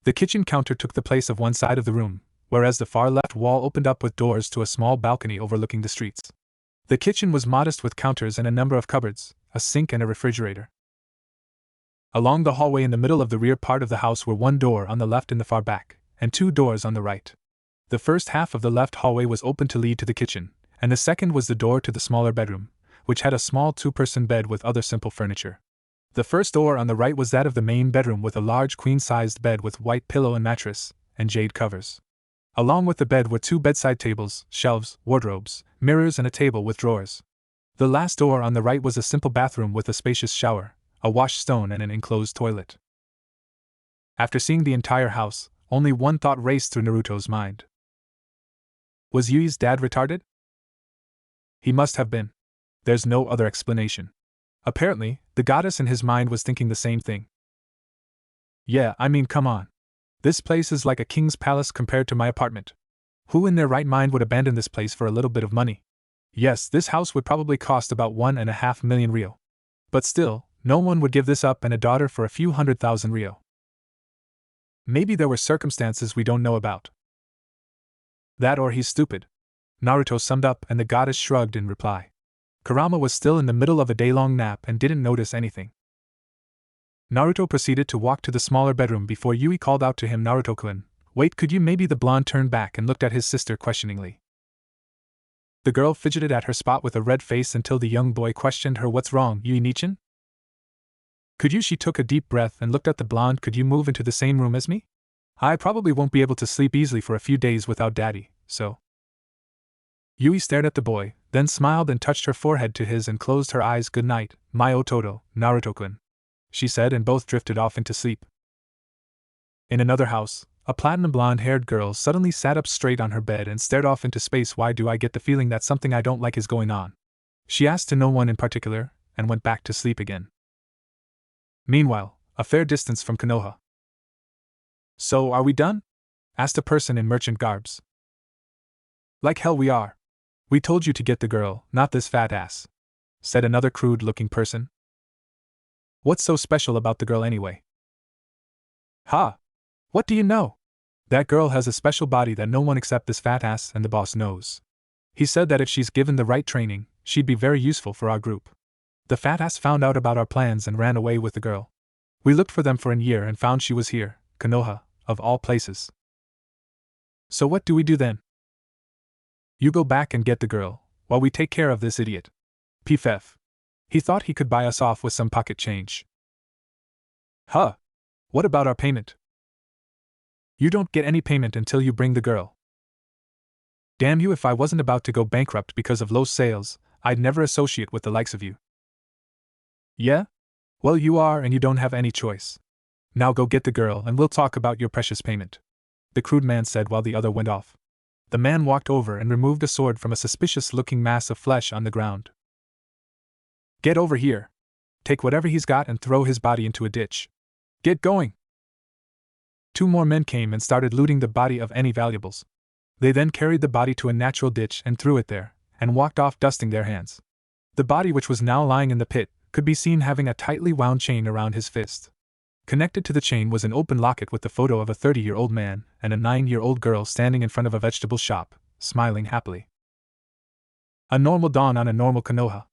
The kitchen counter took the place of one side of the room, whereas the far left wall opened up with doors to a small balcony overlooking the streets. The kitchen was modest with counters and a number of cupboards, a sink and a refrigerator. Along the hallway in the middle of the rear part of the house were 1 door on the left in the far back, and 2 doors on the right. The first half of the left hallway was open to lead to the kitchen, and the second was the door to the smaller bedroom, which had a small 2-person bed with other simple furniture. The first door on the right was that of the main bedroom with a large queen-sized bed with white pillow and mattress, and jade covers. Along with the bed were 2 bedside tables, shelves, wardrobes, mirrors, and a table with drawers. The last door on the right was a simple bathroom with a spacious shower, a washstone, and an enclosed toilet. After seeing the entire house, only one thought raced through Naruto's mind. Was Yui's dad retarded? He must have been. There's no other explanation. Apparently, the goddess in his mind was thinking the same thing. Yeah, I mean, come on. This place is like a king's palace compared to my apartment. Who in their right mind would abandon this place for a little bit of money? Yes, this house would probably cost about 1.5 million Rio. But still, no one would give this up and a daughter for a few 100,000 Rio. Maybe there were circumstances we don't know about. That or he's stupid. Naruto summed up and the goddess shrugged in reply. Kurama was still in the middle of a day-long nap and didn't notice anything. Naruto proceeded to walk to the smaller bedroom before Yui called out to him, Naruto-kun, wait, could you maybe? The blonde turned back and looked at his sister questioningly. The girl fidgeted at her spot with a red face until the young boy questioned her, what's wrong, Yui-nichan? Could you? She took a deep breath and looked at the blonde. Could you move into the same room as me? I probably won't be able to sleep easily for a few days without daddy, so. Yui stared at the boy, then smiled and touched her forehead to his and closed her eyes. Good night, my Ototo, Naruto-kun, she said, and both drifted off into sleep. In another house, a platinum blonde-haired girl suddenly sat up straight on her bed and stared off into space. Why do I get the feeling that something I don't like is going on? She asked to no one in particular, and went back to sleep again. Meanwhile, a fair distance from Konoha. So, are we done? Asked a person in merchant garbs. Like hell we are. We told you to get the girl, not this fat ass, said another crude-looking person. What's so special about the girl anyway? Ha! What do you know? That girl has a special body that no one except this fat ass and the boss knows. He said that if she's given the right training, she'd be very useful for our group. The fat ass found out about our plans and ran away with the girl. We looked for them for a year and found she was here, Konoha, of all places. So what do we do then? You go back and get the girl, while we take care of this idiot. Pfff. He thought he could buy us off with some pocket change. Huh? What about our payment? You don't get any payment until you bring the girl. Damn you, if I wasn't about to go bankrupt because of low sales, I'd never associate with the likes of you. Yeah? Well, you are, and you don't have any choice. Now go get the girl and we'll talk about your precious payment, the crude man said while the other went off. The man walked over and removed a sword from a suspicious-looking mass of flesh on the ground. Get over here. Take whatever he's got and throw his body into a ditch. Get going. 2 more men came and started looting the body of any valuables. They then carried the body to a natural ditch and threw it there, and walked off dusting their hands. The body, which was now lying in the pit, could be seen having a tightly wound chain around his fist. Connected to the chain was an open locket with the photo of a 30-year-old man and a 9-year-old girl standing in front of a vegetable shop, smiling happily. A normal dawn on a normal Konoha.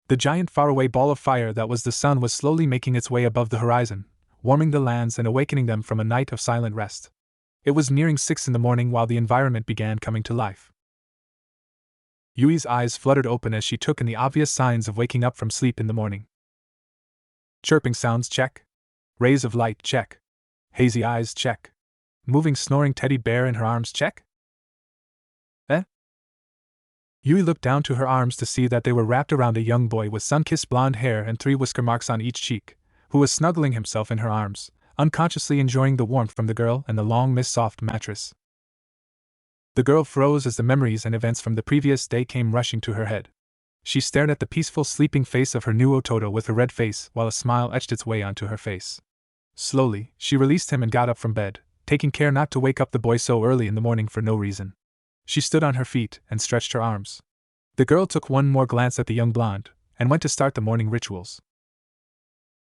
The giant faraway ball of fire that was the sun was slowly making its way above the horizon, warming the lands and awakening them from a night of silent rest. It was nearing 6 in the morning while the environment began coming to life. Yui's eyes fluttered open as she took in the obvious signs of waking up from sleep in the morning. Chirping sounds, check. Rays of light, check. Hazy eyes, check. Moving snoring teddy bear in her arms, check. Yui looked down to her arms to see that they were wrapped around a young boy with sun-kissed blonde hair and 3 whisker marks on each cheek, who was snuggling himself in her arms, unconsciously enjoying the warmth from the girl and the long mist-soft mattress. The girl froze as the memories and events from the previous day came rushing to her head. She stared at the peaceful sleeping face of her new Ototo with her red face while a smile etched its way onto her face. Slowly, she released him and got up from bed, taking care not to wake up the boy so early in the morning for no reason. She stood on her feet and stretched her arms. The girl took one more glance at the young blonde, and went to start the morning rituals.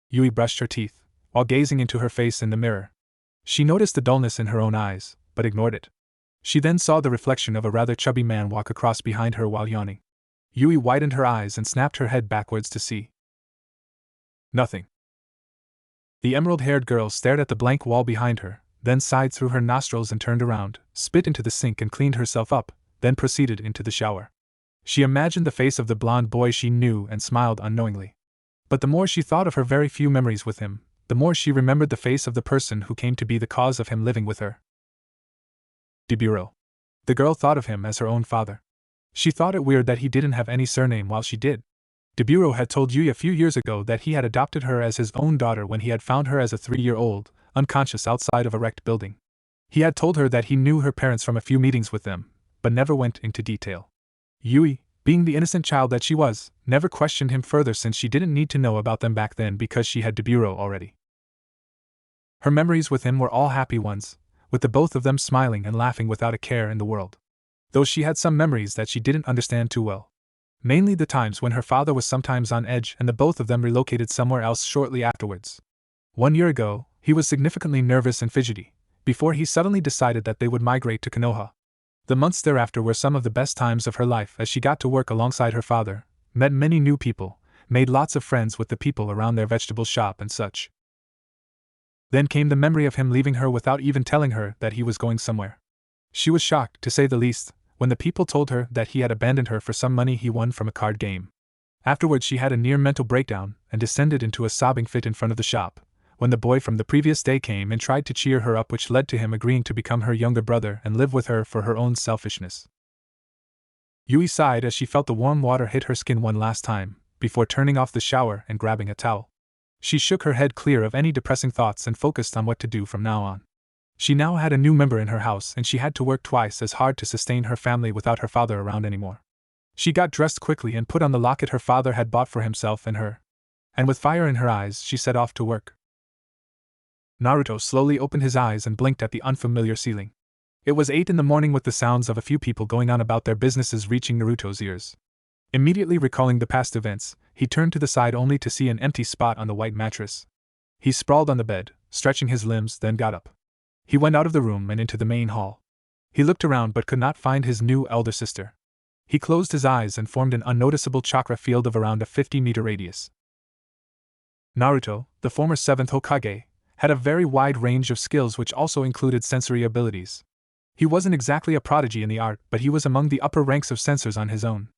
Yui brushed her teeth, while gazing into her face in the mirror. She noticed the dullness in her own eyes, but ignored it. She then saw the reflection of a rather chubby man walk across behind her while yawning. Yui widened her eyes and snapped her head backwards to see nothing. The emerald-haired girl stared at the blank wall behind her, then sighed through her nostrils and turned around, spit into the sink and cleaned herself up, then proceeded into the shower. She imagined the face of the blonde boy she knew and smiled unknowingly. But the more she thought of her very few memories with him, the more she remembered the face of the person who came to be the cause of him living with her. Deburo. The girl thought of him as her own father. She thought it weird that he didn't have any surname while she did. Deburo had told Yui a few years ago that he had adopted her as his own daughter when he had found her as a 3-year-old, unconscious outside of a wrecked building. He had told her that he knew her parents from a few meetings with them, but never went into detail. Yui, Being the innocent child that she was, never questioned him further since she didn't need to know about them back then because she had Deburo already. Her memories with him were all happy ones, with the both of them smiling and laughing without a care in the world. Though she had some memories that she didn't understand too well. Mainly the times when her father was sometimes on edge and the both of them relocated somewhere else shortly afterwards. 1 year ago, he was significantly nervous and fidgety, before he suddenly decided that they would migrate to Konoha. The months thereafter were some of the best times of her life as she got to work alongside her father, met many new people, made lots of friends with the people around their vegetable shop and such. Then came the memory of him leaving her without even telling her that he was going somewhere. She was shocked, to say the least, when the people told her that he had abandoned her for some money he won from a card game. Afterwards she had a near mental breakdown and descended into a sobbing fit in front of the shop, when the boy from the previous day came and tried to cheer her up, which led to him agreeing to become her younger brother and live with her for her own selfishness. Yui sighed as she felt the warm water hit her skin one last time, before turning off the shower and grabbing a towel. She shook her head clear of any depressing thoughts and focused on what to do from now on. She now had a new member in her house and she had to work twice as hard to sustain her family without her father around anymore. She got dressed quickly and put on the locket her father had bought for himself and her. And with fire in her eyes, she set off to work. Naruto slowly opened his eyes and blinked at the unfamiliar ceiling. It was 8 in the morning with the sounds of a few people going on about their businesses reaching Naruto's ears. Immediately recalling the past events, he turned to the side only to see an empty spot on the white mattress. He sprawled on the bed, stretching his limbs, then got up. He went out of the room and into the main hall. He looked around but could not find his new elder sister. He closed his eyes and formed an unnoticeable chakra field of around a 50-meter radius. Naruto, the former 7th Hokage, had a very wide range of skills which also included sensory abilities. He wasn't exactly a prodigy in the art, but he was among the upper ranks of sensors on his own.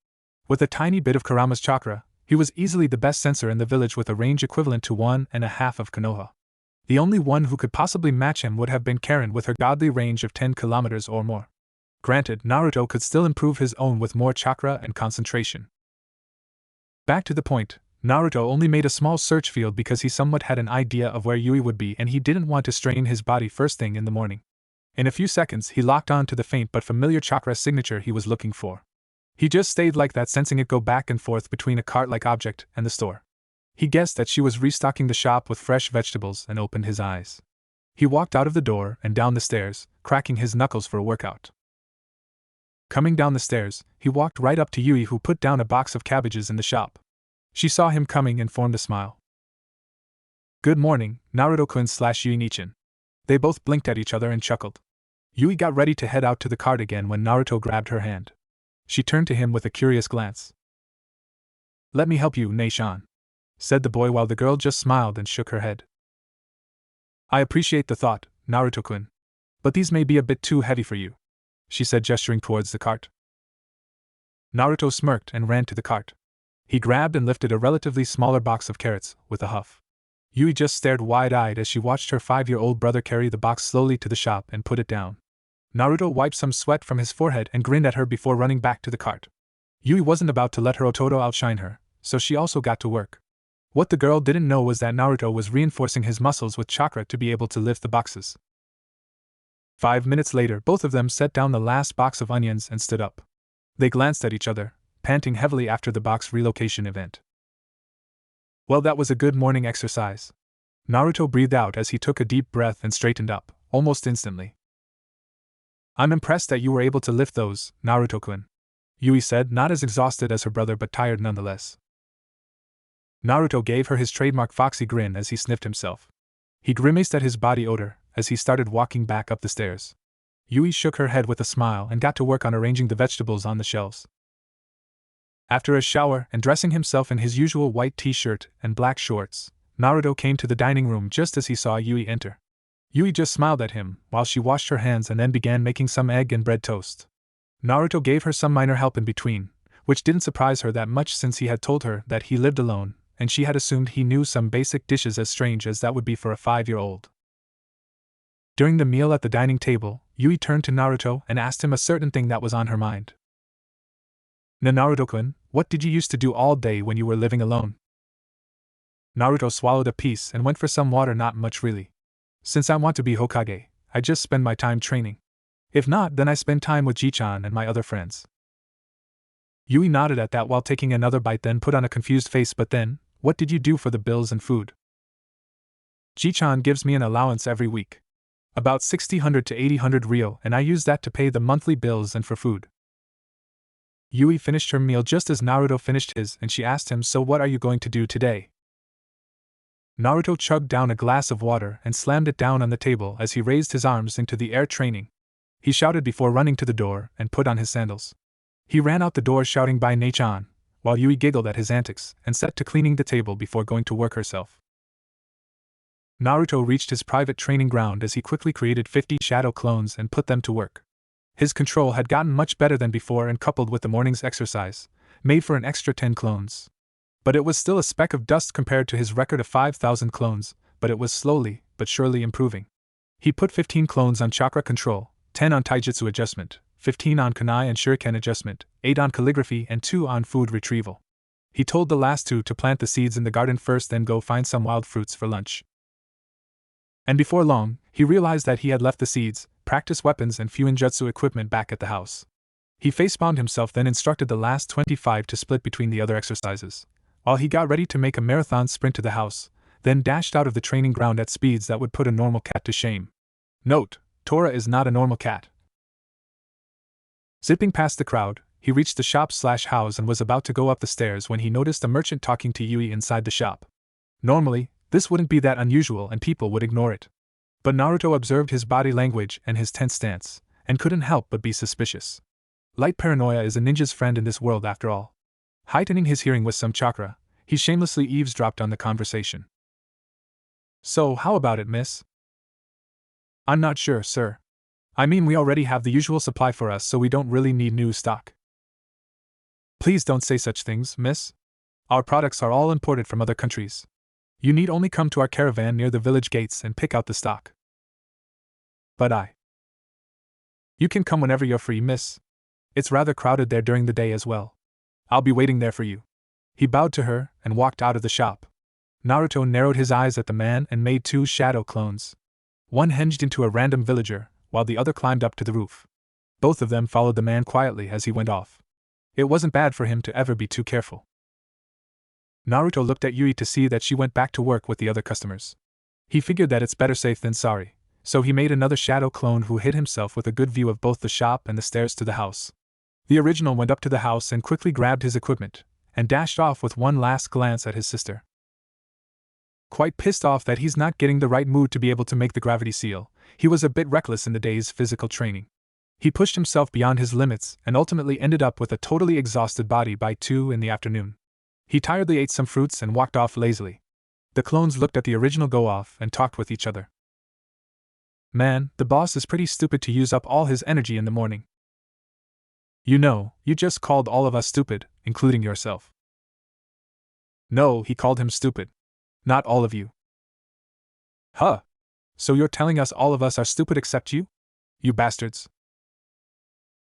With a tiny bit of Kurama's chakra, he was easily the best sensor in the village with a range equivalent to 1.5 of Konoha. The only one who could possibly match him would have been Karen with her godly range of 10 kilometers or more. Granted, Naruto could still improve his own with more chakra and concentration. Back to the point, Naruto only made a small search field because he somewhat had an idea of where Yui would be and he didn't want to strain his body first thing in the morning. In a few seconds he locked on to the faint but familiar chakra signature he was looking for. He just stayed like that, sensing it go back and forth between a cart-like object and the store. He guessed that she was restocking the shop with fresh vegetables and opened his eyes. He walked out of the door and down the stairs, cracking his knuckles for a workout. Coming down the stairs, he walked right up to Yui, who put down a box of cabbages in the shop. She saw him coming and formed a smile. "Good morning, Naruto-kun/Yui Nichin." They both blinked at each other and chuckled. Yui got ready to head out to the cart again when Naruto grabbed her hand. She turned to him with a curious glance. "Let me help you, Neishan," said the boy while the girl just smiled and shook her head. "I appreciate the thought, Naruto-kun. But these may be a bit too heavy for you," she said, gesturing towards the cart. Naruto smirked and ran to the cart. He grabbed and lifted a relatively smaller box of carrots, with a huff. Yui just stared wide-eyed as she watched her 5-year-old brother carry the box slowly to the shop and put it down. Naruto wiped some sweat from his forehead and grinned at her before running back to the cart. Yui wasn't about to let her Ototo outshine her, so she also got to work. What the girl didn't know was that Naruto was reinforcing his muscles with chakra to be able to lift the boxes. 5 minutes later, both of them set down the last box of onions and stood up. They glanced at each other, panting heavily after the box relocation event. "Well, that was a good morning exercise." Naruto breathed out as he took a deep breath and straightened up, almost instantly. "I'm impressed that you were able to lift those, Naruto-kun," Yui said, not as exhausted as her brother but tired nonetheless. Naruto gave her his trademark foxy grin as he sniffed himself. He grimaced at his body odor as he started walking back up the stairs. Yui shook her head with a smile and got to work on arranging the vegetables on the shelves. After a shower and dressing himself in his usual white t-shirt and black shorts, Naruto came to the dining room just as he saw Yui enter. Yui just smiled at him while she washed her hands and then began making some egg and bread toast. Naruto gave her some minor help in between, which didn't surprise her that much since he had told her that he lived alone, and she had assumed he knew some basic dishes, as strange as that would be for a 5-year-old. During the meal at the dining table, Yui turned to Naruto and asked him a certain thing that was on her mind. "Naruto-kun, what did you used to do all day when you were living alone?" Naruto swallowed a piece and went for some water. "Not much really. Since I want to be Hokage, I just spend my time training. If not, then I spend time with Ji-chan and my other friends." Yui nodded at that while taking another bite, then put on a confused face. But then, what did you do for the bills and food? Ji-chan gives me an allowance every week. About 600 to 800 ryo, and I use that to pay the monthly bills and for food. Yui finished her meal just as Naruto finished his, and she asked him, so what are you going to do today? Naruto chugged down a glass of water and slammed it down on the table as he raised his arms into the air, training. He shouted before running to the door and put on his sandals. He ran out the door shouting by Nei-chan, while Yui giggled at his antics and set to cleaning the table before going to work herself. Naruto reached his private training ground as he quickly created 50 shadow clones and put them to work. His control had gotten much better than before, and coupled with the morning's exercise, made for an extra 10 clones. But it was still a speck of dust compared to his record of 5,000 clones, but it was slowly but surely improving. He put 15 clones on chakra control, 10 on taijutsu adjustment, 15 on kunai and shuriken adjustment, 8 on calligraphy, and 2 on food retrieval. He told the last 2 to plant the seeds in the garden first, then go find some wild fruits for lunch. And before long, he realized that he had left the seeds, practice weapons, and fuinjutsu equipment back at the house. He facepalmed himself, then instructed the last 25 to split between the other exercises, while he got ready to make a marathon sprint to the house, then dashed out of the training ground at speeds that would put a normal cat to shame. Note: Tora is not a normal cat. Zipping past the crowd, he reached the shop/house and was about to go up the stairs when he noticed a merchant talking to Yui inside the shop. Normally, this wouldn't be that unusual and people would ignore it. But Naruto observed his body language and his tense stance, and couldn't help but be suspicious. Light paranoia is a ninja's friend in this world after all. Heightening his hearing with some chakra, he shamelessly eavesdropped on the conversation. So, how about it, miss? I'm not sure, sir. I mean, we already have the usual supply for us, so we don't really need new stock. Please don't say such things, miss. Our products are all imported from other countries. You need only come to our caravan near the village gates and pick out the stock. But You can come whenever you're free, miss. It's rather crowded there during the day as well. I'll be waiting there for you. He bowed to her and walked out of the shop. Naruto narrowed his eyes at the man and made 2 shadow clones. One hinged into a random villager, while the other climbed up to the roof. Both of them followed the man quietly as he went off. It wasn't bad for him to ever be too careful. Naruto looked at Yui to see that she went back to work with the other customers. He figured that it's better safe than sorry, so he made another shadow clone who hid himself with a good view of both the shop and the stairs to the house. The original went up to the house and quickly grabbed his equipment, and dashed off with one last glance at his sister. Quite pissed off that he's not getting the right mood to be able to make the gravity seal, he was a bit reckless in the day's physical training. He pushed himself beyond his limits and ultimately ended up with a totally exhausted body by 2 in the afternoon. He tiredly ate some fruits and walked off lazily. The clones looked at the original go off and talked with each other. Man, the boss is pretty stupid to use up all his energy in the morning. You know, you just called all of us stupid, including yourself. No, he called him stupid. Not all of you. Huh. So you're telling us all of us are stupid except you? You bastards.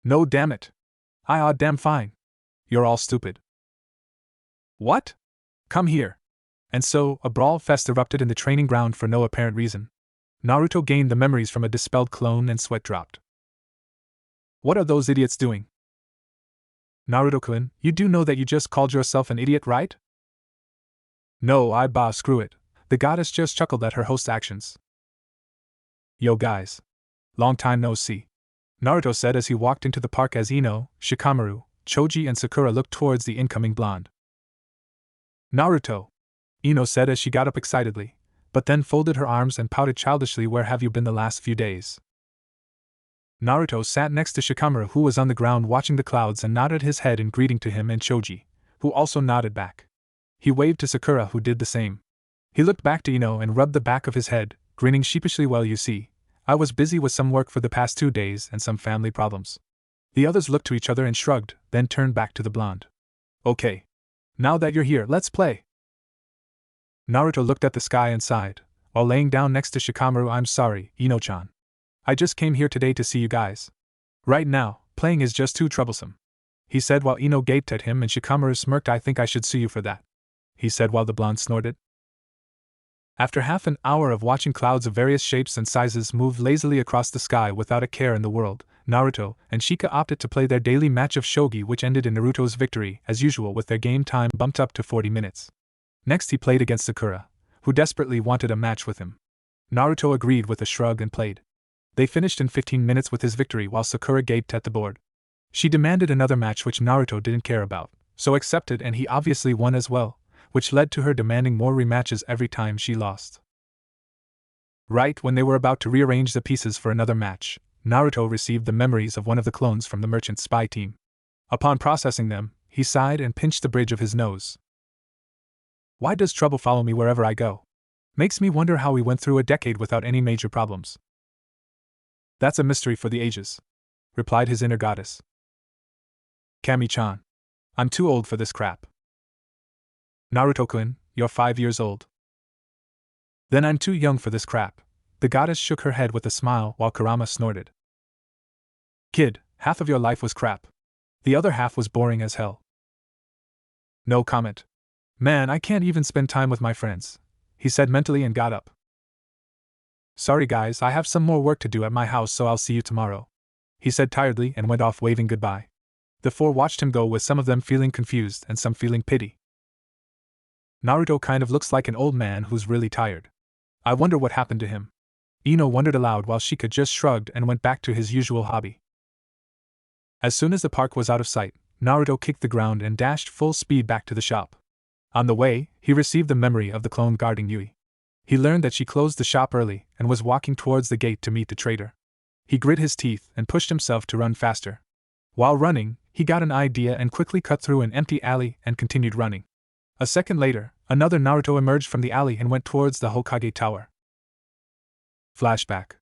No, damn it. Damn fine. You're all stupid. What? Come here. And so, a brawl fest erupted in the training ground for no apparent reason. Naruto gained the memories from a dispelled clone and sweat dropped. What are those idiots doing? Naruto-kun, you do know that you just called yourself an idiot, right? No, screw it. The goddess just chuckled at her host's actions. Yo guys. Long time no see. Naruto said as he walked into the park as Ino, Shikamaru, Choji and Sakura looked towards the incoming blonde. Naruto, Ino said as she got up excitedly, but then folded her arms and pouted childishly. Where have you been the last few days? Naruto sat next to Shikamaru, who was on the ground watching the clouds, and nodded his head in greeting to him and Choji, who also nodded back. He waved to Sakura, who did the same. He looked back to Ino and rubbed the back of his head, grinning sheepishly. Well, you see, I was busy with some work for the past 2 days and some family problems. The others looked to each other and shrugged, then turned back to the blonde. Okay. Now that you're here, let's play. Naruto looked at the sky and sighed, while laying down next to Shikamaru. I'm sorry, Ino-chan. I just came here today to see you guys. Right now, playing is just too troublesome. He said while Ino gaped at him and Shikamaru smirked. I think I should sue you for that. He said while the blonde snorted. After half an hour of watching clouds of various shapes and sizes move lazily across the sky without a care in the world, Naruto, and Shika opted to play their daily match of shogi, which ended in Naruto's victory, as usual, with their game time bumped up to 40 minutes. Next he played against Sakura, who desperately wanted a match with him. Naruto agreed with a shrug and played. They finished in 15 minutes with his victory while Sakura gaped at the board. She demanded another match, which Naruto didn't care about, so accepted, and he obviously won as well, which led to her demanding more rematches every time she lost. Right when they were about to rearrange the pieces for another match, Naruto received the memories of one of the clones from the merchant spy team. Upon processing them, he sighed and pinched the bridge of his nose. Why does trouble follow me wherever I go? Makes me wonder how we went through a decade without any major problems. That's a mystery for the ages, replied his inner goddess. Kami-chan. I'm too old for this crap. Naruto-kun, you're 5 years old. Then I'm too young for this crap. The goddess shook her head with a smile while Kurama snorted. Kid, half of your life was crap. The other half was boring as hell. No comment. Man, I can't even spend time with my friends, he said mentally and got up. Sorry guys, I have some more work to do at my house, so I'll see you tomorrow, he said tiredly and went off waving goodbye. The four watched him go, with some of them feeling confused and some feeling pity. Naruto kind of looks like an old man who's really tired. I wonder what happened to him. Ino wondered aloud while Shika just shrugged and went back to his usual hobby. As soon as the park was out of sight, Naruto kicked the ground and dashed full speed back to the shop. On the way, he received the memory of the clone guarding Yui. He learned that she closed the shop early and was walking towards the gate to meet the trader. He grit his teeth and pushed himself to run faster. While running, he got an idea and quickly cut through an empty alley and continued running. A second later, another Naruto emerged from the alley and went towards the Hokage tower. Flashback.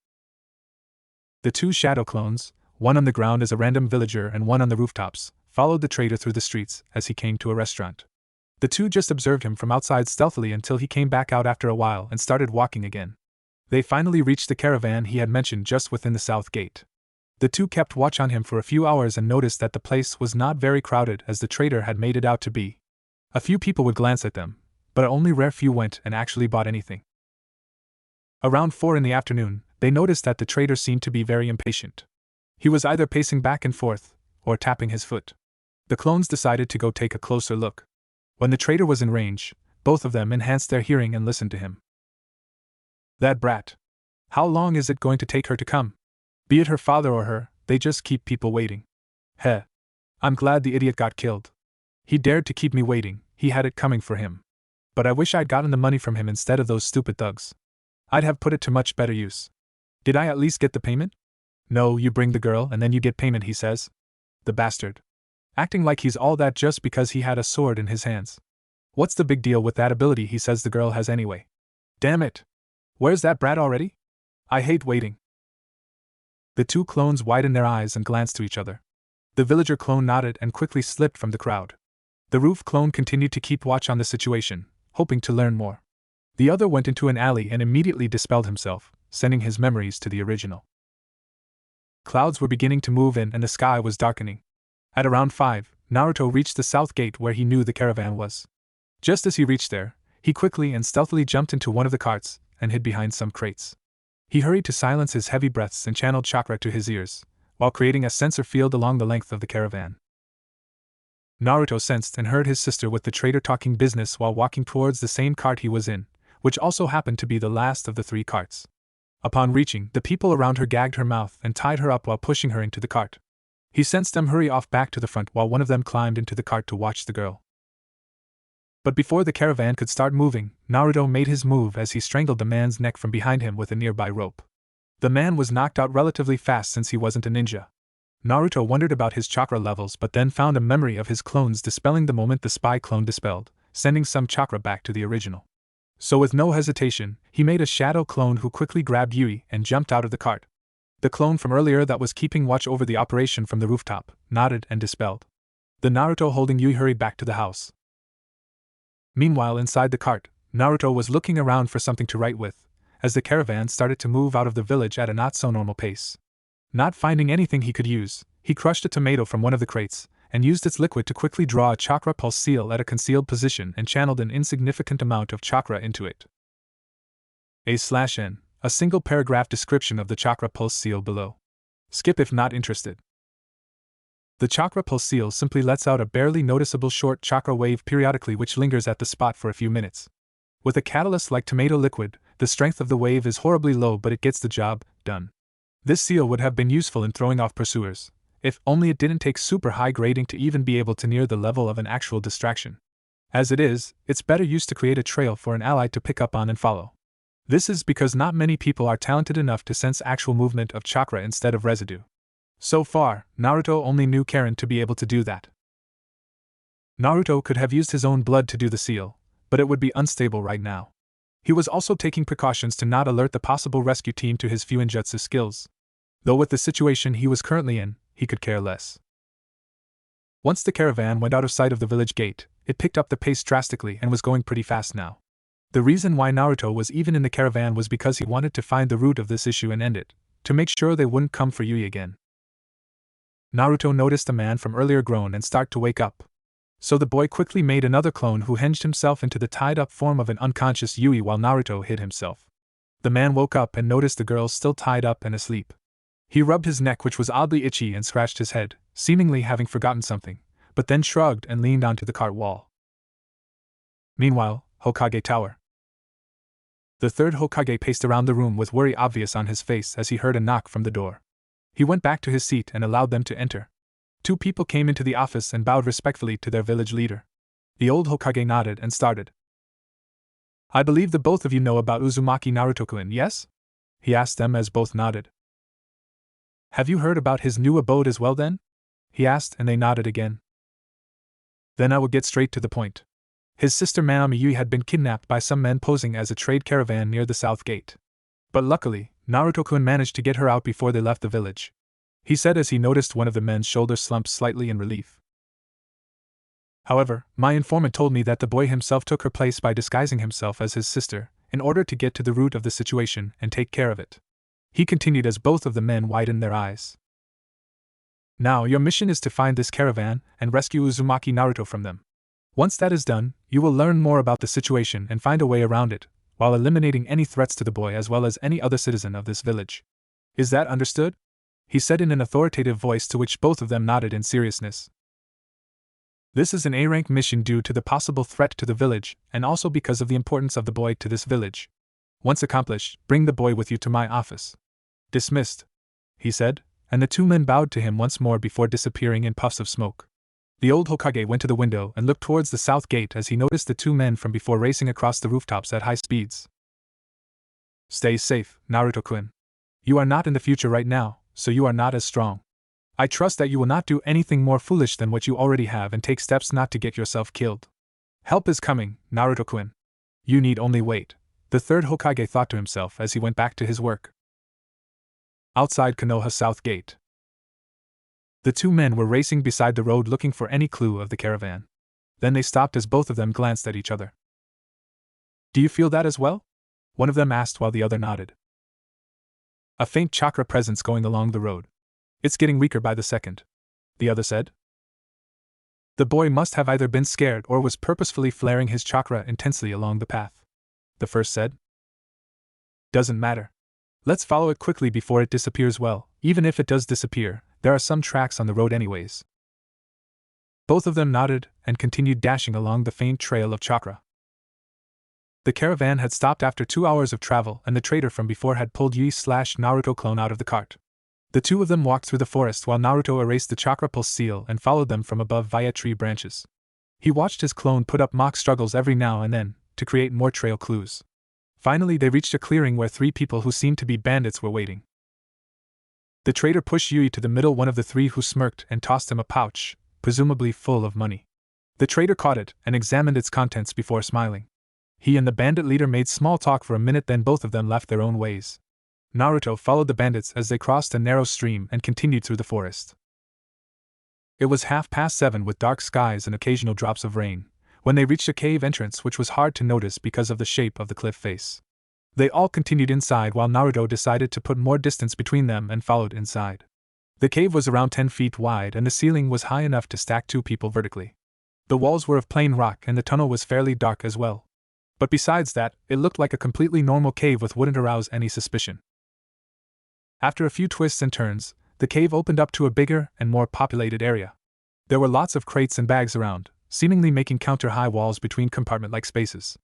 The two shadow clones, one on the ground as a random villager and one on the rooftops, followed the trader through the streets as he came to a restaurant. The two just observed him from outside stealthily until he came back out after a while and started walking again. They finally reached the caravan he had mentioned just within the south gate. The two kept watch on him for a few hours and noticed that the place was not very crowded as the trader had made it out to be. A few people would glance at them, but only rare few went and actually bought anything. Around 4 in the afternoon, they noticed that the trader seemed to be very impatient. He was either pacing back and forth, or tapping his foot. The clones decided to go take a closer look. When the trader was in range, both of them enhanced their hearing and listened to him. That brat. How long is it going to take her to come? Be it her father or her, they just keep people waiting. Heh. I'm glad the idiot got killed. He dared to keep me waiting, he had it coming for him. But I wish I'd gotten the money from him instead of those stupid thugs. I'd have put it to much better use. Did I at least get the payment? No, you bring the girl and then you get payment, he says. The bastard. Acting like he's all that just because he had a sword in his hands. What's the big deal with that ability he says the girl has anyway? Damn it. Where's that brat already? I hate waiting. The two clones widened their eyes and glanced to each other. The villager clone nodded and quickly slipped from the crowd. The roof clone continued to keep watch on the situation, hoping to learn more. The other went into an alley and immediately dispelled himself, sending his memories to the original. Clouds were beginning to move in and the sky was darkening. At around 5, Naruto reached the south gate where he knew the caravan was. Just as he reached there, he quickly and stealthily jumped into one of the carts and hid behind some crates. He hurried to silence his heavy breaths and channeled chakra to his ears, while creating a sensor field along the length of the caravan. Naruto sensed and heard his sister with the trader talking business while walking towards the same cart he was in, which also happened to be the last of the 3 carts. Upon reaching, the people around her gagged her mouth and tied her up while pushing her into the cart. He sensed them hurry off back to the front while one of them climbed into the cart to watch the girl. But before the caravan could start moving, Naruto made his move as he strangled the man's neck from behind him with a nearby rope. The man was knocked out relatively fast since he wasn't a ninja. Naruto wondered about his chakra levels but then found a memory of his clones dispelling the moment the spy clone dispelled, sending some chakra back to the original. So with no hesitation, he made a shadow clone who quickly grabbed Yui and jumped out of the cart. The clone from earlier that was keeping watch over the operation from the rooftop nodded and dispelled. The Naruto holding Yui hurried back to the house. Meanwhile, inside the cart, Naruto was looking around for something to write with, as the caravan started to move out of the village at a not-so-normal pace. Not finding anything he could use, he crushed a tomato from one of the crates, and used its liquid to quickly draw a chakra pulse seal at a concealed position and channeled an insignificant amount of chakra into it. A/N, a single paragraph description of the chakra pulse seal below. Skip if not interested. The chakra pulse seal simply lets out a barely noticeable short chakra wave periodically which lingers at the spot for a few minutes. With a catalyst like tomato liquid, the strength of the wave is horribly low but it gets the job done. This seal would have been useful in throwing off pursuers, if only it didn't take super high grading to even be able to near the level of an actual distraction. As it is, it's better used to create a trail for an ally to pick up on and follow. This is because not many people are talented enough to sense actual movement of chakra instead of residue. So far, Naruto only knew Karen to be able to do that. Naruto could have used his own blood to do the seal, but it would be unstable right now. He was also taking precautions to not alert the possible rescue team to his Fuinjutsu skills. Though with the situation he was currently in, he could care less. Once the caravan went out of sight of the village gate, it picked up the pace drastically and was going pretty fast now. The reason why Naruto was even in the caravan was because he wanted to find the root of this issue and end it, to make sure they wouldn't come for Yui again. Naruto noticed a man from earlier groan and start to wake up. So the boy quickly made another clone who hinged himself into the tied-up form of an unconscious Yui while Naruto hid himself. The man woke up and noticed the girl still tied up and asleep. He rubbed his neck which was oddly itchy and scratched his head, seemingly having forgotten something, but then shrugged and leaned onto the cart wall. Meanwhile, Hokage Tower. The third Hokage paced around the room with worry obvious on his face as he heard a knock from the door. He went back to his seat and allowed them to enter. Two people came into the office and bowed respectfully to their village leader. The old Hokage nodded and started. "I believe the both of you know about Uzumaki Naruto-kun, yes?" he asked them as both nodded. "Have you heard about his new abode as well then?" he asked, and they nodded again. "Then I will get straight to the point. His sister Manami Yui had been kidnapped by some men posing as a trade caravan near the south gate. But luckily, Naruto-kun managed to get her out before they left the village," he said as he noticed one of the men's shoulders slump slightly in relief. "However, my informant told me that the boy himself took her place by disguising himself as his sister, in order to get to the root of the situation and take care of it," he continued as both of the men widened their eyes. "Now your mission is to find this caravan and rescue Uzumaki Naruto from them. Once that is done, you will learn more about the situation and find a way around it, while eliminating any threats to the boy as well as any other citizen of this village. Is that understood?" he said in an authoritative voice to which both of them nodded in seriousness. "This is an A-rank mission due to the possible threat to the village, and also because of the importance of the boy to this village. Once accomplished, bring the boy with you to my office." "Dismissed," he said, and the two men bowed to him once more before disappearing in puffs of smoke. The old Hokage went to the window and looked towards the south gate as he noticed the two men from before racing across the rooftops at high speeds. "Stay safe, Naruto-kun. You are not in the future right now, so you are not as strong. I trust that you will not do anything more foolish than what you already have and take steps not to get yourself killed. Help is coming, Naruto-kun. You need only wait," the third Hokage thought to himself as he went back to his work. Outside Konoha South Gate. The two men were racing beside the road looking for any clue of the caravan. Then they stopped as both of them glanced at each other. "Do you feel that as well?" one of them asked while the other nodded. "A faint chakra presence going along the road. It's getting weaker by the second," the other said. "The boy must have either been scared or was purposefully flaring his chakra intensely along the path," the first said. "Doesn't matter. Let's follow it quickly before it disappears. Well, even if it does disappear, there are some tracks on the road anyways." Both of them nodded and continued dashing along the faint trail of chakra. The caravan had stopped after 2 hours of travel and the trader from before had pulled Yui/Naruto clone out of the cart. The two of them walked through the forest while Naruto erased the chakra pulse seal and followed them from above via tree branches. He watched his clone put up mock struggles every now and then, to create more trail clues. Finally they reached a clearing where 3 people who seemed to be bandits were waiting. The trader pushed Yui to the middle one of the 3 who smirked and tossed him a pouch, presumably full of money. The trader caught it and examined its contents before smiling. He and the bandit leader made small talk for a minute, then both of them left their own ways. Naruto followed the bandits as they crossed a narrow stream and continued through the forest. It was 7:30 with dark skies and occasional drops of rain, when they reached a cave entrance which was hard to notice because of the shape of the cliff face. They all continued inside while Naruto decided to put more distance between them and followed inside. The cave was around 10 feet wide and the ceiling was high enough to stack 2 people vertically. The walls were of plain rock and the tunnel was fairly dark as well. But besides that, it looked like a completely normal cave which wouldn't arouse any suspicion. After a few twists and turns, The cave opened up to a bigger and more populated area. There were lots of crates and bags around, seemingly making counter-high walls between compartment-like spaces.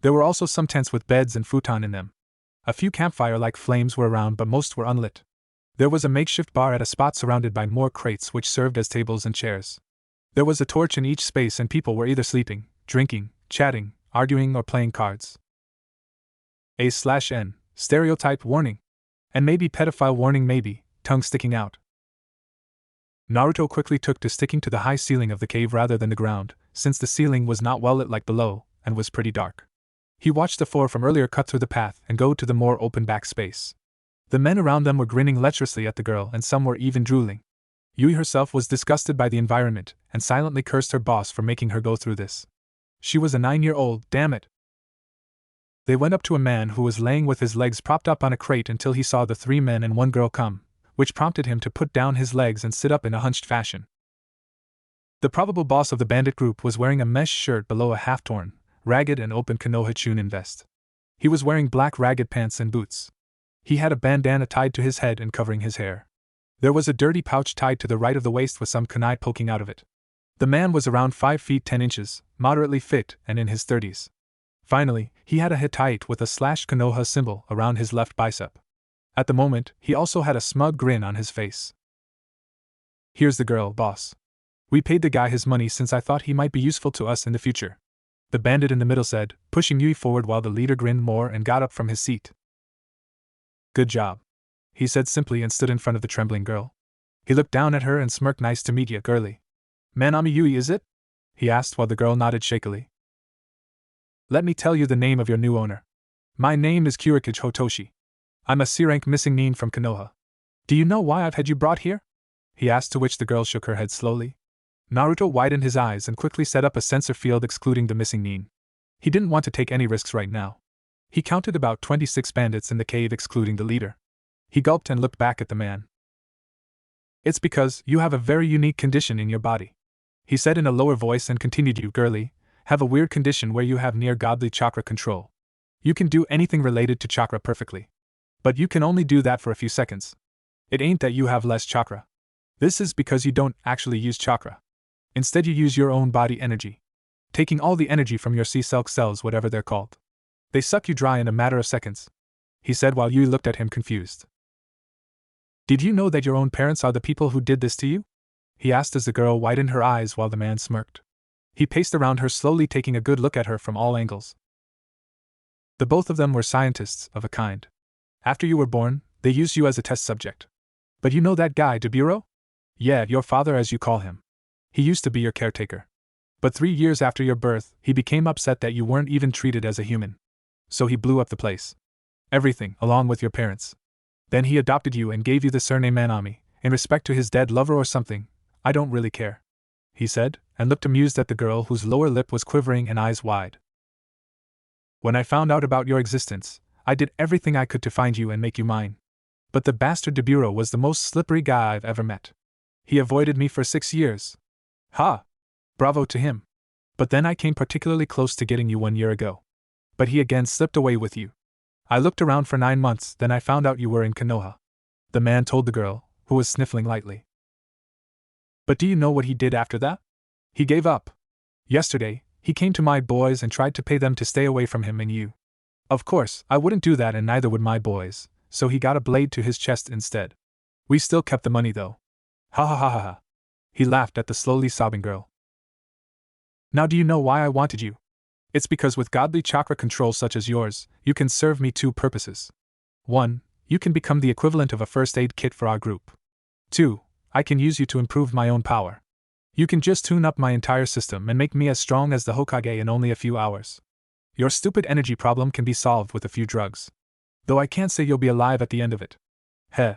There were also some tents with beds and futon in them. A few campfire-like flames were around, but most were unlit. There was a makeshift bar at a spot surrounded by more crates which served as tables and chairs. There was a torch in each space and people were either sleeping, drinking, chatting, arguing or playing cards. A/N, stereotype warning. And maybe pedophile warning, maybe, tongue sticking out. Naruto quickly took to sticking to the high ceiling of the cave rather than the ground, since the ceiling was not well lit like below, and was pretty dark. He watched the four from earlier cut through the path and go to the more open back space. The men around them were grinning lecherously at the girl and some were even drooling. Yui herself was disgusted by the environment and silently cursed her boss for making her go through this. She was a 9-year-old, damn it. They went up to a man who was laying with his legs propped up on a crate until he saw the 3 men and 1 girl come, which prompted him to put down his legs and sit up in a hunched fashion. The probable boss of the bandit group was wearing a mesh shirt below a half-torn, ragged and open Konoha Chunin vest. He was wearing black ragged pants and boots. He had a bandana tied to his head and covering his hair. There was a dirty pouch tied to the right of the waist with some kunai poking out of it. The man was around 5 feet 10 inches, moderately fit and in his 30s. Finally, he had a Hittite with a / Konoha symbol around his left bicep. At the moment, he also had a smug grin on his face. "Here's the girl, boss. We paid the guy his money since I thought he might be useful to us in the future," the bandit in the middle said, pushing Yui forward while the leader grinned more and got up from his seat. "Good job," he said simply and stood in front of the trembling girl. He looked down at her and smirked. "Nice to meet ya, girlie." "Manami Yui, is it?" he asked while the girl nodded shakily. "Let me tell you the name of your new owner. My name is Hokage Hotoshi. I'm a C-rank missing nin from Konoha. Do you know why I've had you brought here?" he asked, to which the girl shook her head slowly. Naruto widened his eyes and quickly set up a sensor field excluding the missing nin. He didn't want to take any risks right now. He counted about 26 bandits in the cave excluding the leader. He gulped and looked back at the man. "It's because you have a very unique condition in your body," he said in a lower voice and continued. "You, girlie, have a weird condition where you have near godly chakra control. You can do anything related to chakra perfectly. But you can only do that for a few seconds. It ain't that you have less chakra. This is because you don't actually use chakra. Instead you use your own body energy. Taking all the energy from your C-Silk cells, whatever they're called. They suck you dry in a matter of seconds," he said while Yui looked at him confused. "Did you know that your own parents are the people who did this to you?" he asked as the girl widened her eyes while the man smirked. He paced around her slowly, taking a good look at her from all angles. "The both of them were scientists of a kind. After you were born, they used you as a test subject. But you know that guy, Deburo? Yeah, your father as you call him. He used to be your caretaker. But 3 years after your birth, he became upset that you weren't even treated as a human. So he blew up the place. Everything, along with your parents. Then he adopted you and gave you the surname Manami, in respect to his dead lover or something. I don't really care," he said, and looked amused at the girl whose lower lip was quivering and eyes wide. "When I found out about your existence, I did everything I could to find you and make you mine. But the bastard Deburo was the most slippery guy I've ever met. He avoided me for 6 years. Ha! Bravo to him. But then I came particularly close to getting you 1 year ago. But he again slipped away with you. I looked around for 9 months, then I found out you were in Konoha," the man told the girl, who was sniffling lightly. "But do you know what he did after that? He gave up. Yesterday, he came to my boys and tried to pay them to stay away from him and you. Of course, I wouldn't do that and neither would my boys, so he got a blade to his chest instead. We still kept the money though. Ha ha ha ha ha." He laughed at the slowly sobbing girl. "Now do you know why I wanted you? It's because with godly chakra control such as yours, you can serve me 2 purposes. 1, you can become the equivalent of a first aid kit for our group. 2, I can use you to improve my own power. You can just tune up my entire system and make me as strong as the Hokage in only a few hours. Your stupid energy problem can be solved with a few drugs. Though I can't say you'll be alive at the end of it." "Heh,"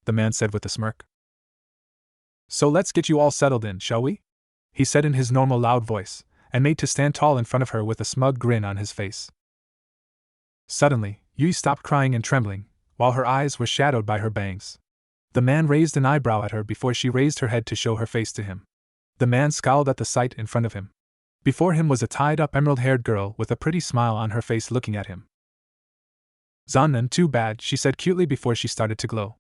the man said with a smirk. "So let's get you all settled in, shall we?" he said in his normal loud voice, and made to stand tall in front of her with a smug grin on his face. Suddenly, Yui stopped crying and trembling, while her eyes were shadowed by her bangs. The man raised an eyebrow at her before she raised her head to show her face to him. The man scowled at the sight in front of him. Before him was a tied-up emerald-haired girl with a pretty smile on her face looking at him. "Zannan, too bad," she said cutely before she started to glow.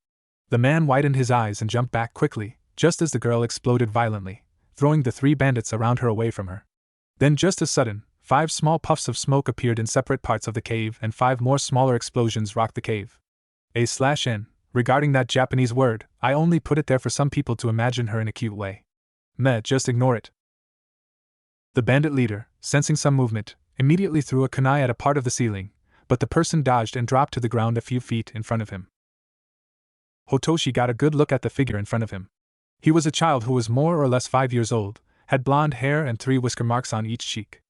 The man widened his eyes and jumped back quickly, just as the girl exploded violently, throwing the 3 bandits around her away from her. Then just as sudden, 5 small puffs of smoke appeared in separate parts of the cave and 5 more smaller explosions rocked the cave. A/N. Regarding that Japanese word, I only put it there for some people to imagine her in a cute way. Meh, just ignore it. The bandit leader, sensing some movement, immediately threw a kunai at a part of the ceiling, but the person dodged and dropped to the ground a few feet in front of him. Hotoshi got a good look at the figure in front of him. He was a child who was more or less 5 years old, had blonde hair and 3 whisker marks on each cheek.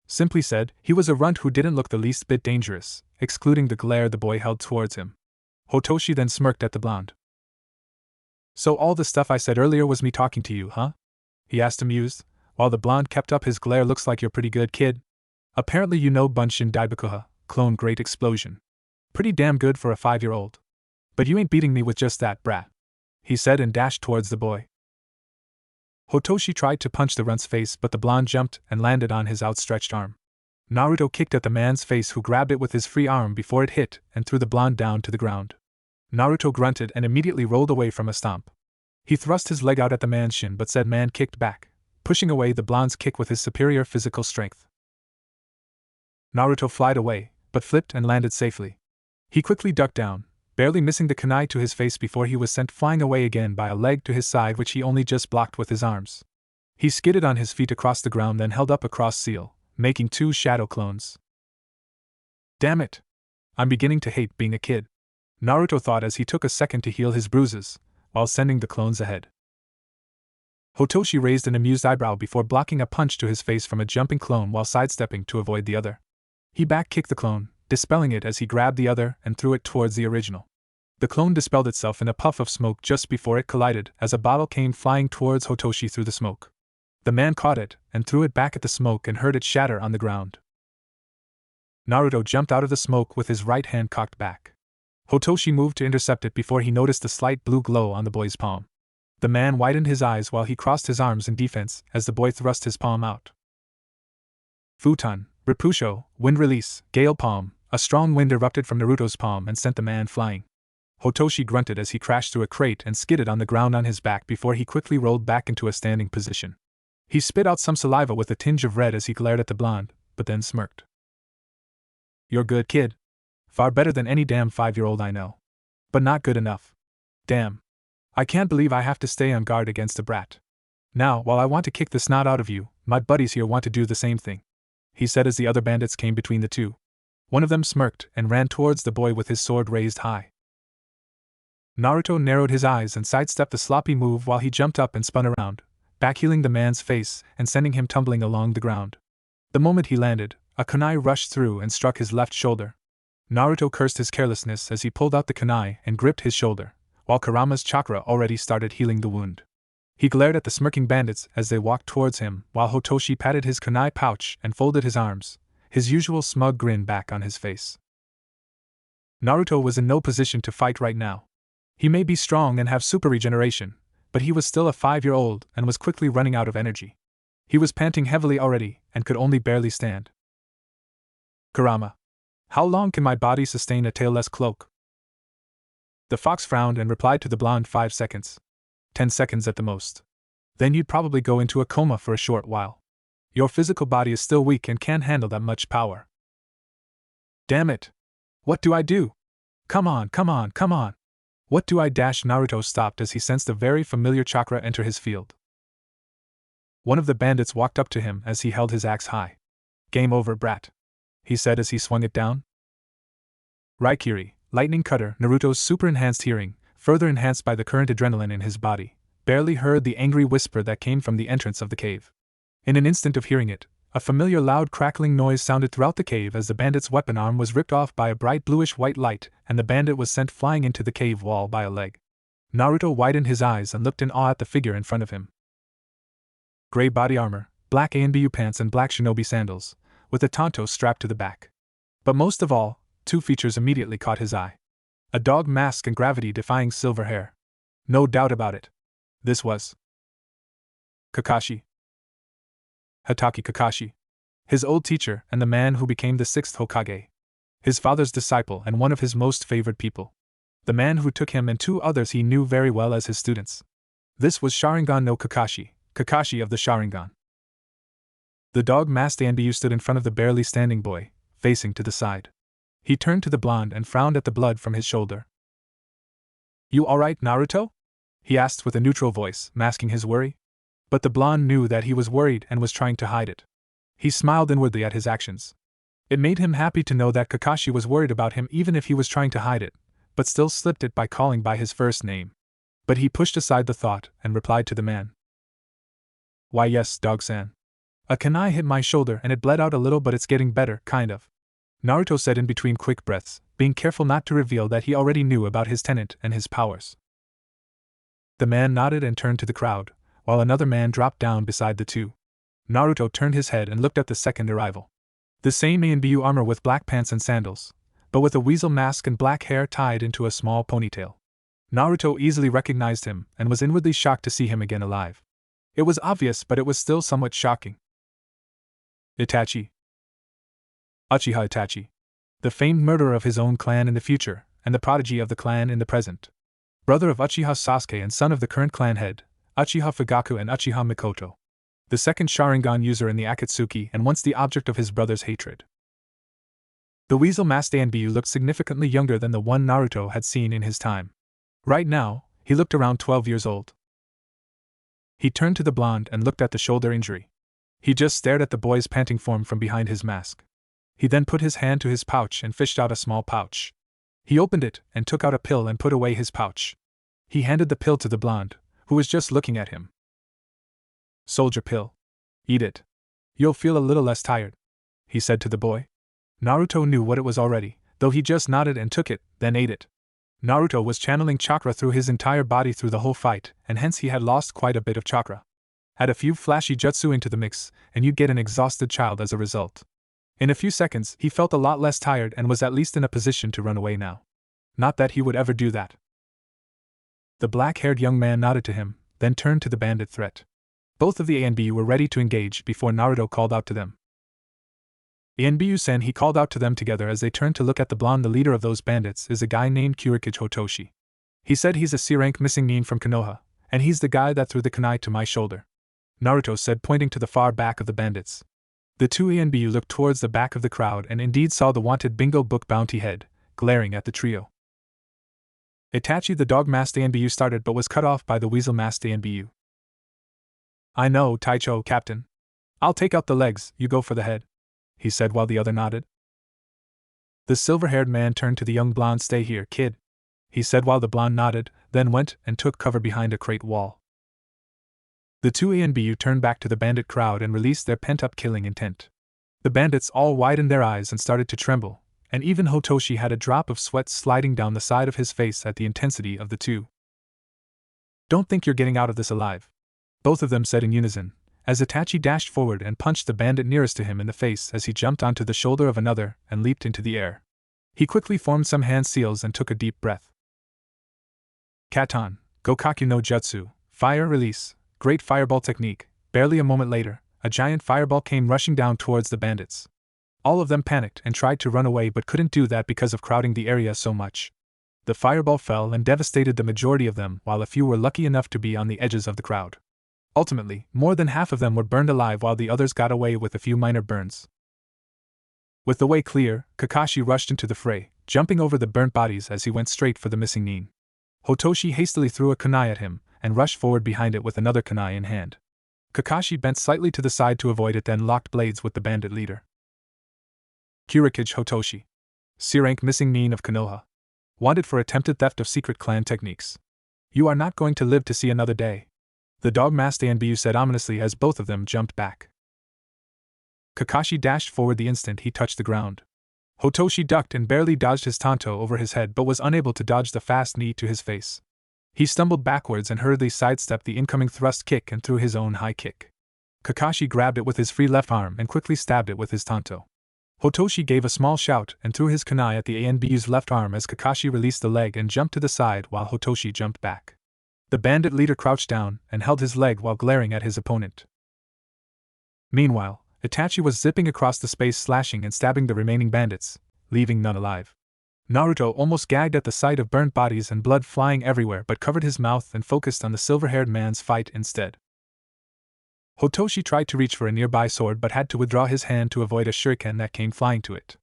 Simply said, he was a runt who didn't look the least bit dangerous, excluding the glare the boy held towards him. Hotoshi then smirked at the blonde. So all the stuff I said earlier was me talking to you, huh? He asked amused, while the blonde kept up his glare. Looks like you're pretty good, kid. Apparently you know Bunshin Daibakuha, clone Great Explosion. Pretty damn good for a 5-year-old. But you ain't beating me with just that, brat, he said and dashed towards the boy. Hotoshi tried to punch the runt's face, but the blonde jumped and landed on his outstretched arm. Naruto kicked at the man's face, who grabbed it with his free arm before it hit and threw the blonde down to the ground. Naruto grunted and immediately rolled away from a stomp. He thrust his leg out at the man's shin, but said man kicked back, pushing away the blonde's kick with his superior physical strength. Naruto flied away, but flipped and landed safely. He quickly ducked down, barely missing the kunai to his face before he was sent flying away again by a leg to his side, which he only just blocked with his arms. He skidded on his feet across the ground, then held up a cross seal, making 2 shadow clones. Damn it! I'm beginning to hate being a kid, Naruto thought as he took a second to heal his bruises, while sending the clones ahead. Hotoshi raised an amused eyebrow before blocking a punch to his face from a jumping clone while sidestepping to avoid the other. He back-kicked the clone, dispelling it as he grabbed the other and threw it towards the original. The clone dispelled itself in a puff of smoke just before it collided as a bottle came flying towards Hotoshi through the smoke. The man caught it and threw it back at the smoke and heard it shatter on the ground. Naruto jumped out of the smoke with his right hand cocked back. Hotoshi moved to intercept it before he noticed a slight blue glow on the boy's palm. The man widened his eyes while he crossed his arms in defense as the boy thrust his palm out. Futon, Repusho, wind release, gale palm. A strong wind erupted from Naruto's palm and sent the man flying. Hotoshi grunted as he crashed through a crate and skidded on the ground on his back before he quickly rolled back into a standing position. He spit out some saliva with a tinge of red as he glared at the blonde, but then smirked. You're good, kid. Far better than any damn 5-year-old I know. But not good enough. Damn. I can't believe I have to stay on guard against a brat. Now, while I want to kick the snot out of you, my buddies here want to do the same thing, he said as the other bandits came between the two. One of them smirked and ran towards the boy with his sword raised high. Naruto narrowed his eyes and sidestepped the sloppy move while he jumped up and spun around, backheeling the man's face and sending him tumbling along the ground. The moment he landed, a kunai rushed through and struck his left shoulder. Naruto cursed his carelessness as he pulled out the kunai and gripped his shoulder, while Kurama's chakra already started healing the wound. He glared at the smirking bandits as they walked towards him, while Hotoshi patted his kunai pouch and folded his arms, his usual smug grin back on his face. Naruto was in no position to fight right now. He may be strong and have super regeneration, but he was still a 5-year-old and was quickly running out of energy. He was panting heavily already and could only barely stand. Kurama. How long can my body sustain a tailless cloak? The fox frowned and replied to the blonde. 5 seconds. 10 seconds at the most. Then you'd probably go into a coma for a short while. Your physical body is still weak and can't handle that much power. Damn it! What do I do? Come on, come on, come on! What do I dash? Naruto stopped as he sensed a very familiar chakra enter his field. One of the bandits walked up to him as he held his axe high. Game over, brat, he said as he swung it down. Raikiri, lightning cutter. Naruto's super-enhanced hearing, further enhanced by the current adrenaline in his body, barely heard the angry whisper that came from the entrance of the cave. In an instant of hearing it, a familiar loud crackling noise sounded throughout the cave as the bandit's weapon arm was ripped off by a bright bluish-white light and the bandit was sent flying into the cave wall by a leg. Naruto widened his eyes and looked in awe at the figure in front of him. Gray body armor, black ANBU pants and black shinobi sandals, with a tanto strapped to the back. But most of all, 2 features immediately caught his eye. A dog mask and gravity-defying silver hair. No doubt about it. This was Kakashi. Hatake Kakashi. His old teacher and the man who became the 6th Hokage. His father's disciple and one of his most favored people. the man who took him and two others he knew very well as his students. This was Sharingan no Kakashi, Kakashi of the Sharingan. The dog-masked Anbu stood in front of the barely standing boy, facing to the side. He turned to the blonde and frowned at the blood from his shoulder. "You alright, Naruto?" he asked with a neutral voice, masking his worry. But the blonde knew that he was worried and was trying to hide it. He smiled inwardly at his actions. It made him happy to know that Kakashi was worried about him even if he was trying to hide it, but still slipped it by calling by his first name. But he pushed aside the thought and replied to the man. "Why yes, dog-san. A kunai hit my shoulder and it bled out a little but it's getting better, kind of," Naruto said in between quick breaths, being careful not to reveal that he already knew about his tenant and his powers. The man nodded and turned to the crowd, while another man dropped down beside the two. Naruto turned his head and looked at the second arrival. The same Anbu armor with black pants and sandals, but with a weasel mask and black hair tied into a small ponytail. Naruto easily recognized him and was inwardly shocked to see him again alive. It was obvious, but it was still somewhat shocking. Itachi. Uchiha Itachi. The famed murderer of his own clan in the future, and the prodigy of the clan in the present. Brother of Uchiha Sasuke and son of the current clan head, Uchiha Fugaku and Uchiha Mikoto. The second Sharingan user in the Akatsuki and once the object of his brother's hatred. The weasel-masked Anbu looked significantly younger than the one Naruto had seen in his time. Right now, he looked around 12 years old. He turned to the blonde and looked at the shoulder injury. He just stared at the boy's panting form from behind his mask. He then put his hand to his pouch and fished out a small pouch. He opened it and took out a pill and put away his pouch. He handed the pill to the blonde, who was just looking at him. "Soldier pill. Eat it. You'll feel a little less tired," he said to the boy. Naruto knew what it was already, though he just nodded and took it, then ate it. Naruto was channeling chakra through his entire body through the whole fight, and hence he had lost quite a bit of chakra. Add a few flashy jutsu into the mix, and you'd get an exhausted child as a result. In a few seconds, he felt a lot less tired and was at least in a position to run away now. Not that he would ever do that. The black-haired young man nodded to him, then turned to the bandit threat. Both of the Anbu were ready to engage before Naruto called out to them. Anbu-sen, he called out to them together as they turned to look at the blonde. "The leader of those bandits is a guy named Hokage Hotoshi. He said he's a C-rank missing nin from Konoha, and he's the guy that threw the kunai to my shoulder," Naruto said, pointing to the far back of the bandits. The two Anbu looked towards the back of the crowd and indeed saw the wanted bingo book bounty head, glaring at the trio. Itachi, the dog-masked Anbu, started but was cut off by the weasel-masked Anbu. "I know, Taicho, Captain. I'll take out the legs, you go for the head," he said while the other nodded. The silver-haired man turned to the young blonde. "Stay here, kid," he said while the blonde nodded, then went and took cover behind a crate wall. The two Anbu turned back to the bandit crowd and released their pent-up killing intent. The bandits all widened their eyes and started to tremble, and even Hotoshi had a drop of sweat sliding down the side of his face at the intensity of the two. "Don't think you're getting out of this alive," both of them said in unison, as Itachi dashed forward and punched the bandit nearest to him in the face as he jumped onto the shoulder of another and leaped into the air. He quickly formed some hand seals and took a deep breath. Katon, Gokaku no Jutsu, fire release, great fireball technique. Barely a moment later, a giant fireball came rushing down towards the bandits. All of them panicked and tried to run away but couldn't do that because of crowding the area so much. The fireball fell and devastated the majority of them, while a few were lucky enough to be on the edges of the crowd. Ultimately, more than half of them were burned alive while the others got away with a few minor burns. With the way clear, Kakashi rushed into the fray, jumping over the burnt bodies as he went straight for the missing nin. Hotoshi hastily threw a kunai at him and rushed forward behind it with another kunai in hand. Kakashi bent slightly to the side to avoid it, then locked blades with the bandit leader. Hokage Hotoshi. C-rank missing nin of Konoha. Wanted for attempted theft of secret clan techniques. You are not going to live to see another day, the dog-masked Anbu said ominously as both of them jumped back. Kakashi dashed forward the instant he touched the ground. Hotoshi ducked and barely dodged his tanto over his head but was unable to dodge the fast knee to his face. He stumbled backwards and hurriedly sidestepped the incoming thrust kick and threw his own high kick. Kakashi grabbed it with his free left arm and quickly stabbed it with his tanto. Hotoshi gave a small shout and threw his kunai at the Anbu's left arm as Kakashi released the leg and jumped to the side while Hotoshi jumped back. The bandit leader crouched down and held his leg while glaring at his opponent. Meanwhile, Itachi was zipping across the space, slashing and stabbing the remaining bandits, leaving none alive. Naruto almost gagged at the sight of burnt bodies and blood flying everywhere but covered his mouth and focused on the silver-haired man's fight instead. Hotoshi tried to reach for a nearby sword but had to withdraw his hand to avoid a shuriken that came flying to it.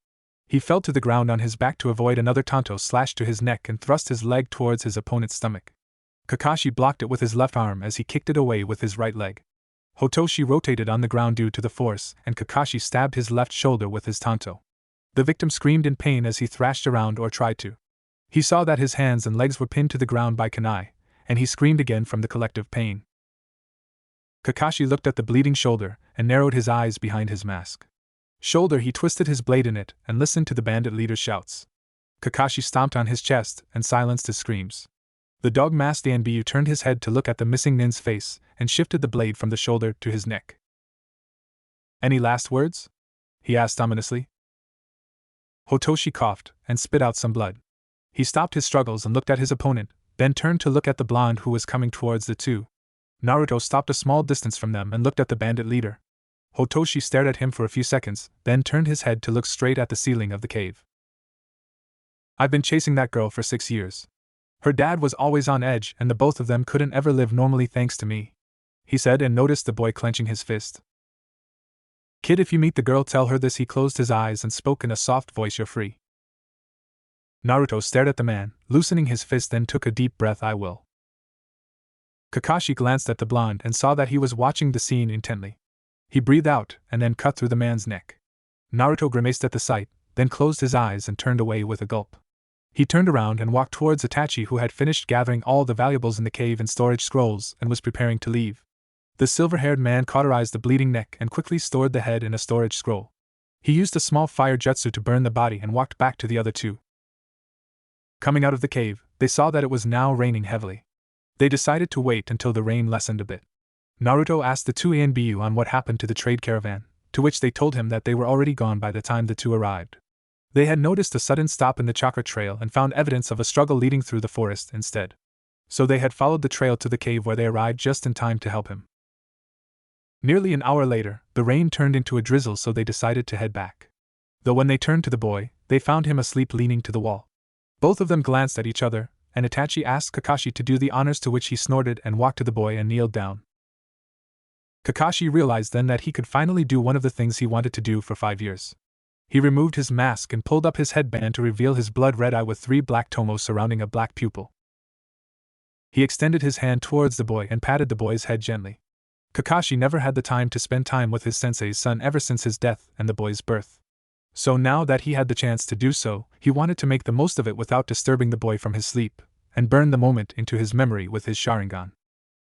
He fell to the ground on his back to avoid another tanto slash to his neck and thrust his leg towards his opponent's stomach. Kakashi blocked it with his left arm as he kicked it away with his right leg. Hotoshi rotated on the ground due to the force, and Kakashi stabbed his left shoulder with his tanto. The victim screamed in pain as he thrashed around or tried to. He saw that his hands and legs were pinned to the ground by kunai, and he screamed again from the collective pain. Kakashi looked at the bleeding shoulder and narrowed his eyes behind his mask. Shoulder, he twisted his blade in it and listened to the bandit leader's shouts. Kakashi stomped on his chest and silenced his screams. The dog-masked Anbu turned his head to look at the missing nin's face and shifted the blade from the shoulder to his neck. "Any last words?" he asked ominously. Hotoshi coughed and spit out some blood. He stopped his struggles and looked at his opponent, then turned to look at the blonde who was coming towards the two. Naruto stopped a small distance from them and looked at the bandit leader. Hotoshi stared at him for a few seconds, then turned his head to look straight at the ceiling of the cave. "I've been chasing that girl for 6 years. Her dad was always on edge and the both of them couldn't ever live normally thanks to me," he said, and noticed the boy clenching his fist. "Kid, if you meet the girl, tell her this." He closed his eyes and spoke in a soft voice, "You're free." Naruto stared at the man, loosening his fist, then took a deep breath. "I will." Kakashi glanced at the blonde and saw that he was watching the scene intently. He breathed out and then cut through the man's neck. Naruto grimaced at the sight, then closed his eyes and turned away with a gulp. He turned around and walked towards Itachi, who had finished gathering all the valuables in the cave and storage scrolls and was preparing to leave. The silver-haired man cauterized the bleeding neck and quickly stored the head in a storage scroll. He used a small fire jutsu to burn the body and walked back to the other two. Coming out of the cave, they saw that it was now raining heavily. They decided to wait until the rain lessened a bit. Naruto asked the two Anbu on what happened to the trade caravan, to which they told him that they were already gone by the time the two arrived. They had noticed a sudden stop in the chakra trail and found evidence of a struggle leading through the forest instead. So they had followed the trail to the cave, where they arrived just in time to help him. Nearly an hour later, the rain turned into a drizzle, so they decided to head back. Though when they turned to the boy, they found him asleep leaning to the wall. Both of them glanced at each other, and Itachi asked Kakashi to do the honors, to which he snorted and walked to the boy and kneeled down. Kakashi realized then that he could finally do one of the things he wanted to do for 5 years. He removed his mask and pulled up his headband to reveal his blood-red eye with 3 black tomos surrounding a black pupil. He extended his hand towards the boy and patted the boy's head gently. Kakashi never had the time to spend time with his sensei's son ever since his death and the boy's birth. So now that he had the chance to do so, he wanted to make the most of it without disturbing the boy from his sleep, and burn the moment into his memory with his Sharingan.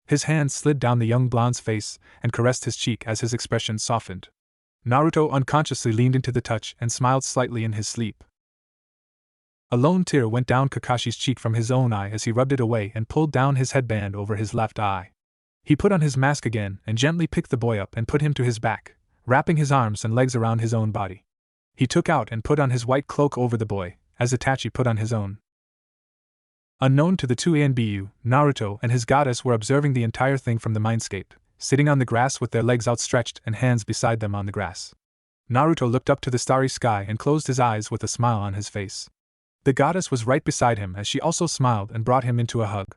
His hand slid down the young blonde's face and caressed his cheek as his expression softened. Naruto unconsciously leaned into the touch and smiled slightly in his sleep. A lone tear went down Kakashi's cheek from his own eye as he rubbed it away and pulled down his headband over his left eye. He put on his mask again and gently picked the boy up and put him to his back, wrapping his arms and legs around his own body. He took out and put on his white cloak over the boy, as Itachi put on his own. Unknown to the two Anbu, Naruto and his goddess were observing the entire thing from the mindscape, sitting on the grass with their legs outstretched and hands beside them on the grass. Naruto looked up to the starry sky and closed his eyes with a smile on his face. The goddess was right beside him as she also smiled and brought him into a hug.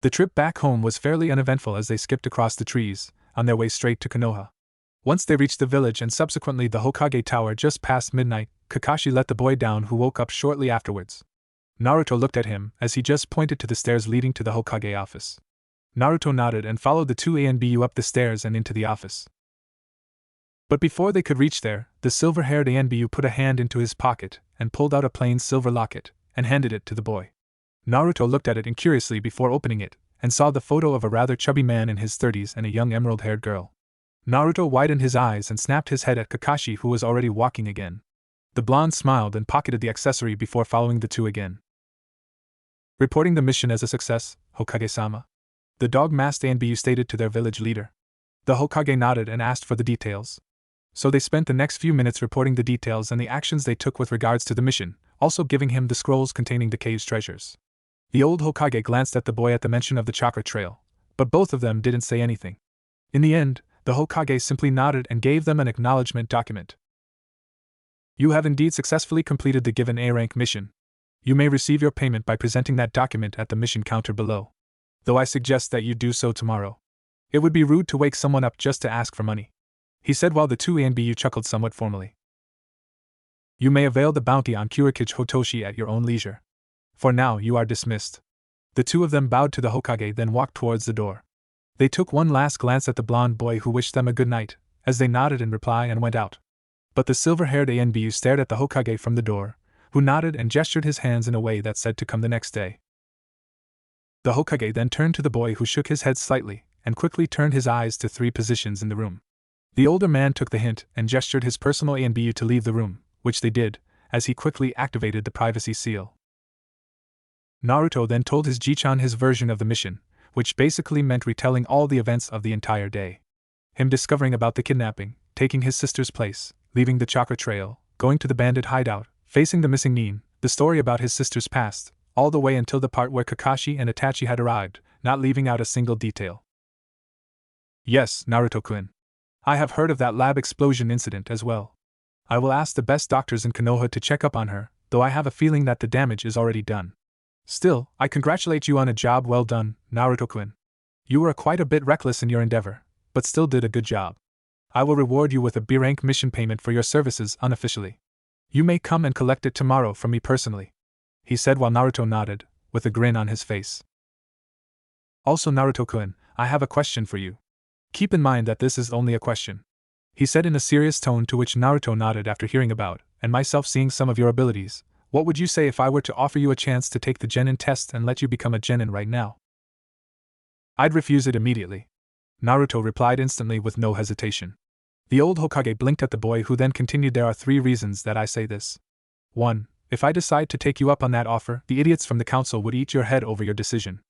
The trip back home was fairly uneventful as they skipped across the trees, on their way straight to Konoha. Once they reached the village and subsequently the Hokage tower just past midnight, Kakashi let the boy down, who woke up shortly afterwards. Naruto looked at him as he just pointed to the stairs leading to the Hokage office. Naruto nodded and followed the two Anbu up the stairs and into the office. But before they could reach there, the silver-haired Anbu put a hand into his pocket and pulled out a plain silver locket and handed it to the boy. Naruto looked at it incuriously before opening it and saw the photo of a rather chubby man in his 30s and a young emerald-haired girl. Naruto widened his eyes and snapped his head at Kakashi, who was already walking again. The blonde smiled and pocketed the accessory before following the two again. Reporting the mission as a success, Hokage-sama, the dog-masked Anbu stated to their village leader. The Hokage nodded and asked for the details. So they spent the next few minutes reporting the details and the actions they took with regards to the mission, also giving him the scrolls containing the cave's treasures. The old Hokage glanced at the boy at the mention of the chakra trail, but both of them didn't say anything. In the end, the Hokage simply nodded and gave them an acknowledgement document. You have indeed successfully completed the given A-rank mission. You may receive your payment by presenting that document at the mission counter below. Though I suggest that you do so tomorrow. It would be rude to wake someone up just to ask for money," he said while the two ANBU chuckled somewhat formally. "You may avail the bounty on Kurikage Hotoshi at your own leisure. For now, you are dismissed." The two of them bowed to the Hokage, then walked towards the door. They took one last glance at the blonde boy who wished them a good night, as they nodded in reply and went out. But the silver-haired ANBU stared at the Hokage from the door, who nodded and gestured his hands in a way that said to come the next day. The Hokage then turned to the boy, who shook his head slightly, and quickly turned his eyes to three positions in the room. The older man took the hint and gestured his personal ANBU to leave the room, which they did, as he quickly activated the privacy seal. Naruto then told his Jichan his version of the mission, which basically meant retelling all the events of the entire day. Him discovering about the kidnapping, taking his sister's place, leaving the chakra trail, going to the bandit hideout, facing the missing Nin, the story about his sister's past, all the way until the part where Kakashi and Itachi had arrived, not leaving out a single detail. "Yes, Naruto-kun. I have heard of that lab explosion incident as well. I will ask the best doctors in Konoha to check up on her, though I have a feeling that the damage is already done. Still, I congratulate you on a job well done, Naruto-kun. You were quite a bit reckless in your endeavor, but still did a good job. I will reward you with a B-rank mission payment for your services unofficially. You may come and collect it tomorrow from me personally," he said while Naruto nodded, with a grin on his face. "Also, Naruto-kun, I have a question for you. Keep in mind that this is only a question," he said in a serious tone, to which Naruto nodded after hearing about, and myself seeing some of your abilities. "What would you say if I were to offer you a chance to take the Genin test and let you become a Genin right now?" "I'd refuse it immediately," Naruto replied instantly with no hesitation. The old Hokage blinked at the boy, who then continued, "There are 3 reasons that I say this. 1. If I decide to take you up on that offer, the idiots from the council would eat your head over your decision,"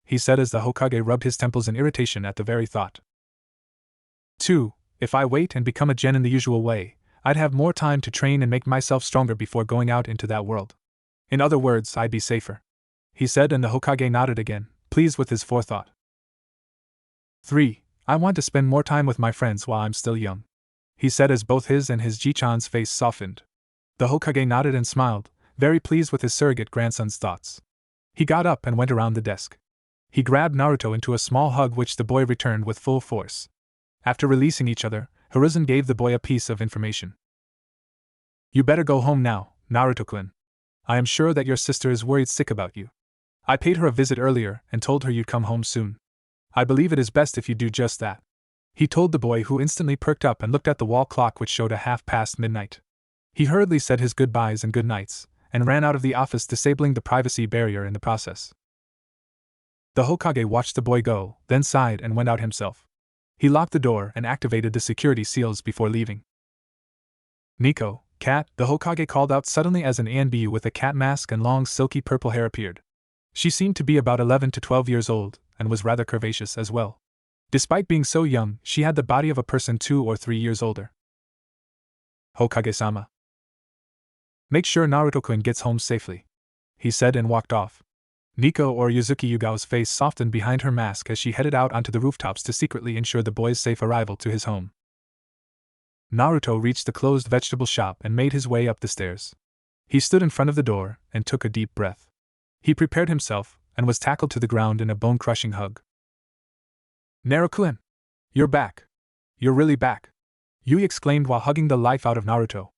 he said as the Hokage rubbed his temples in irritation at the very thought. 2. If I wait and become a Genin the usual way, I'd have more time to train and make myself stronger before going out into that world. In other words, I'd be safer," he said, and the Hokage nodded again, pleased with his forethought. 3. I want to spend more time with my friends while I'm still young," he said as both his and his Jichan's face softened. The Hokage nodded and smiled, very pleased with his surrogate grandson's thoughts. He got up and went around the desk. He grabbed Naruto into a small hug, which the boy returned with full force. After releasing each other, Hiruzen gave the boy a piece of information. "You better go home now, Naruto-kun. I am sure that your sister is worried sick about you. I paid her a visit earlier and told her you'd come home soon. I believe it is best if you do just that," he told the boy, who instantly perked up and looked at the wall clock, which showed midnight. He hurriedly said his goodbyes and good nights, and ran out of the office, disabling the privacy barrier in the process. The Hokage watched the boy go, then sighed and went out himself. He locked the door and activated the security seals before leaving. "Nico, cat," the Hokage called out suddenly as an ANBU with a cat mask and long silky purple hair appeared. She seemed to be about 11 to 12 years old, and was rather curvaceous as well. Despite being so young, she had the body of a person 2 or 3 years older. "Hokage-sama. Make sure Naruto-kun gets home safely," he said and walked off. Nico, or Yuzuki Yugao's face softened behind her mask as she headed out onto the rooftops to secretly ensure the boy's safe arrival to his home. Naruto reached the closed vegetable shop and made his way up the stairs. He stood in front of the door and took a deep breath. He prepared himself and was tackled to the ground in a bone-crushing hug. "Naruto-kun! You're back! You're really back!" Yui exclaimed while hugging the life out of Naruto.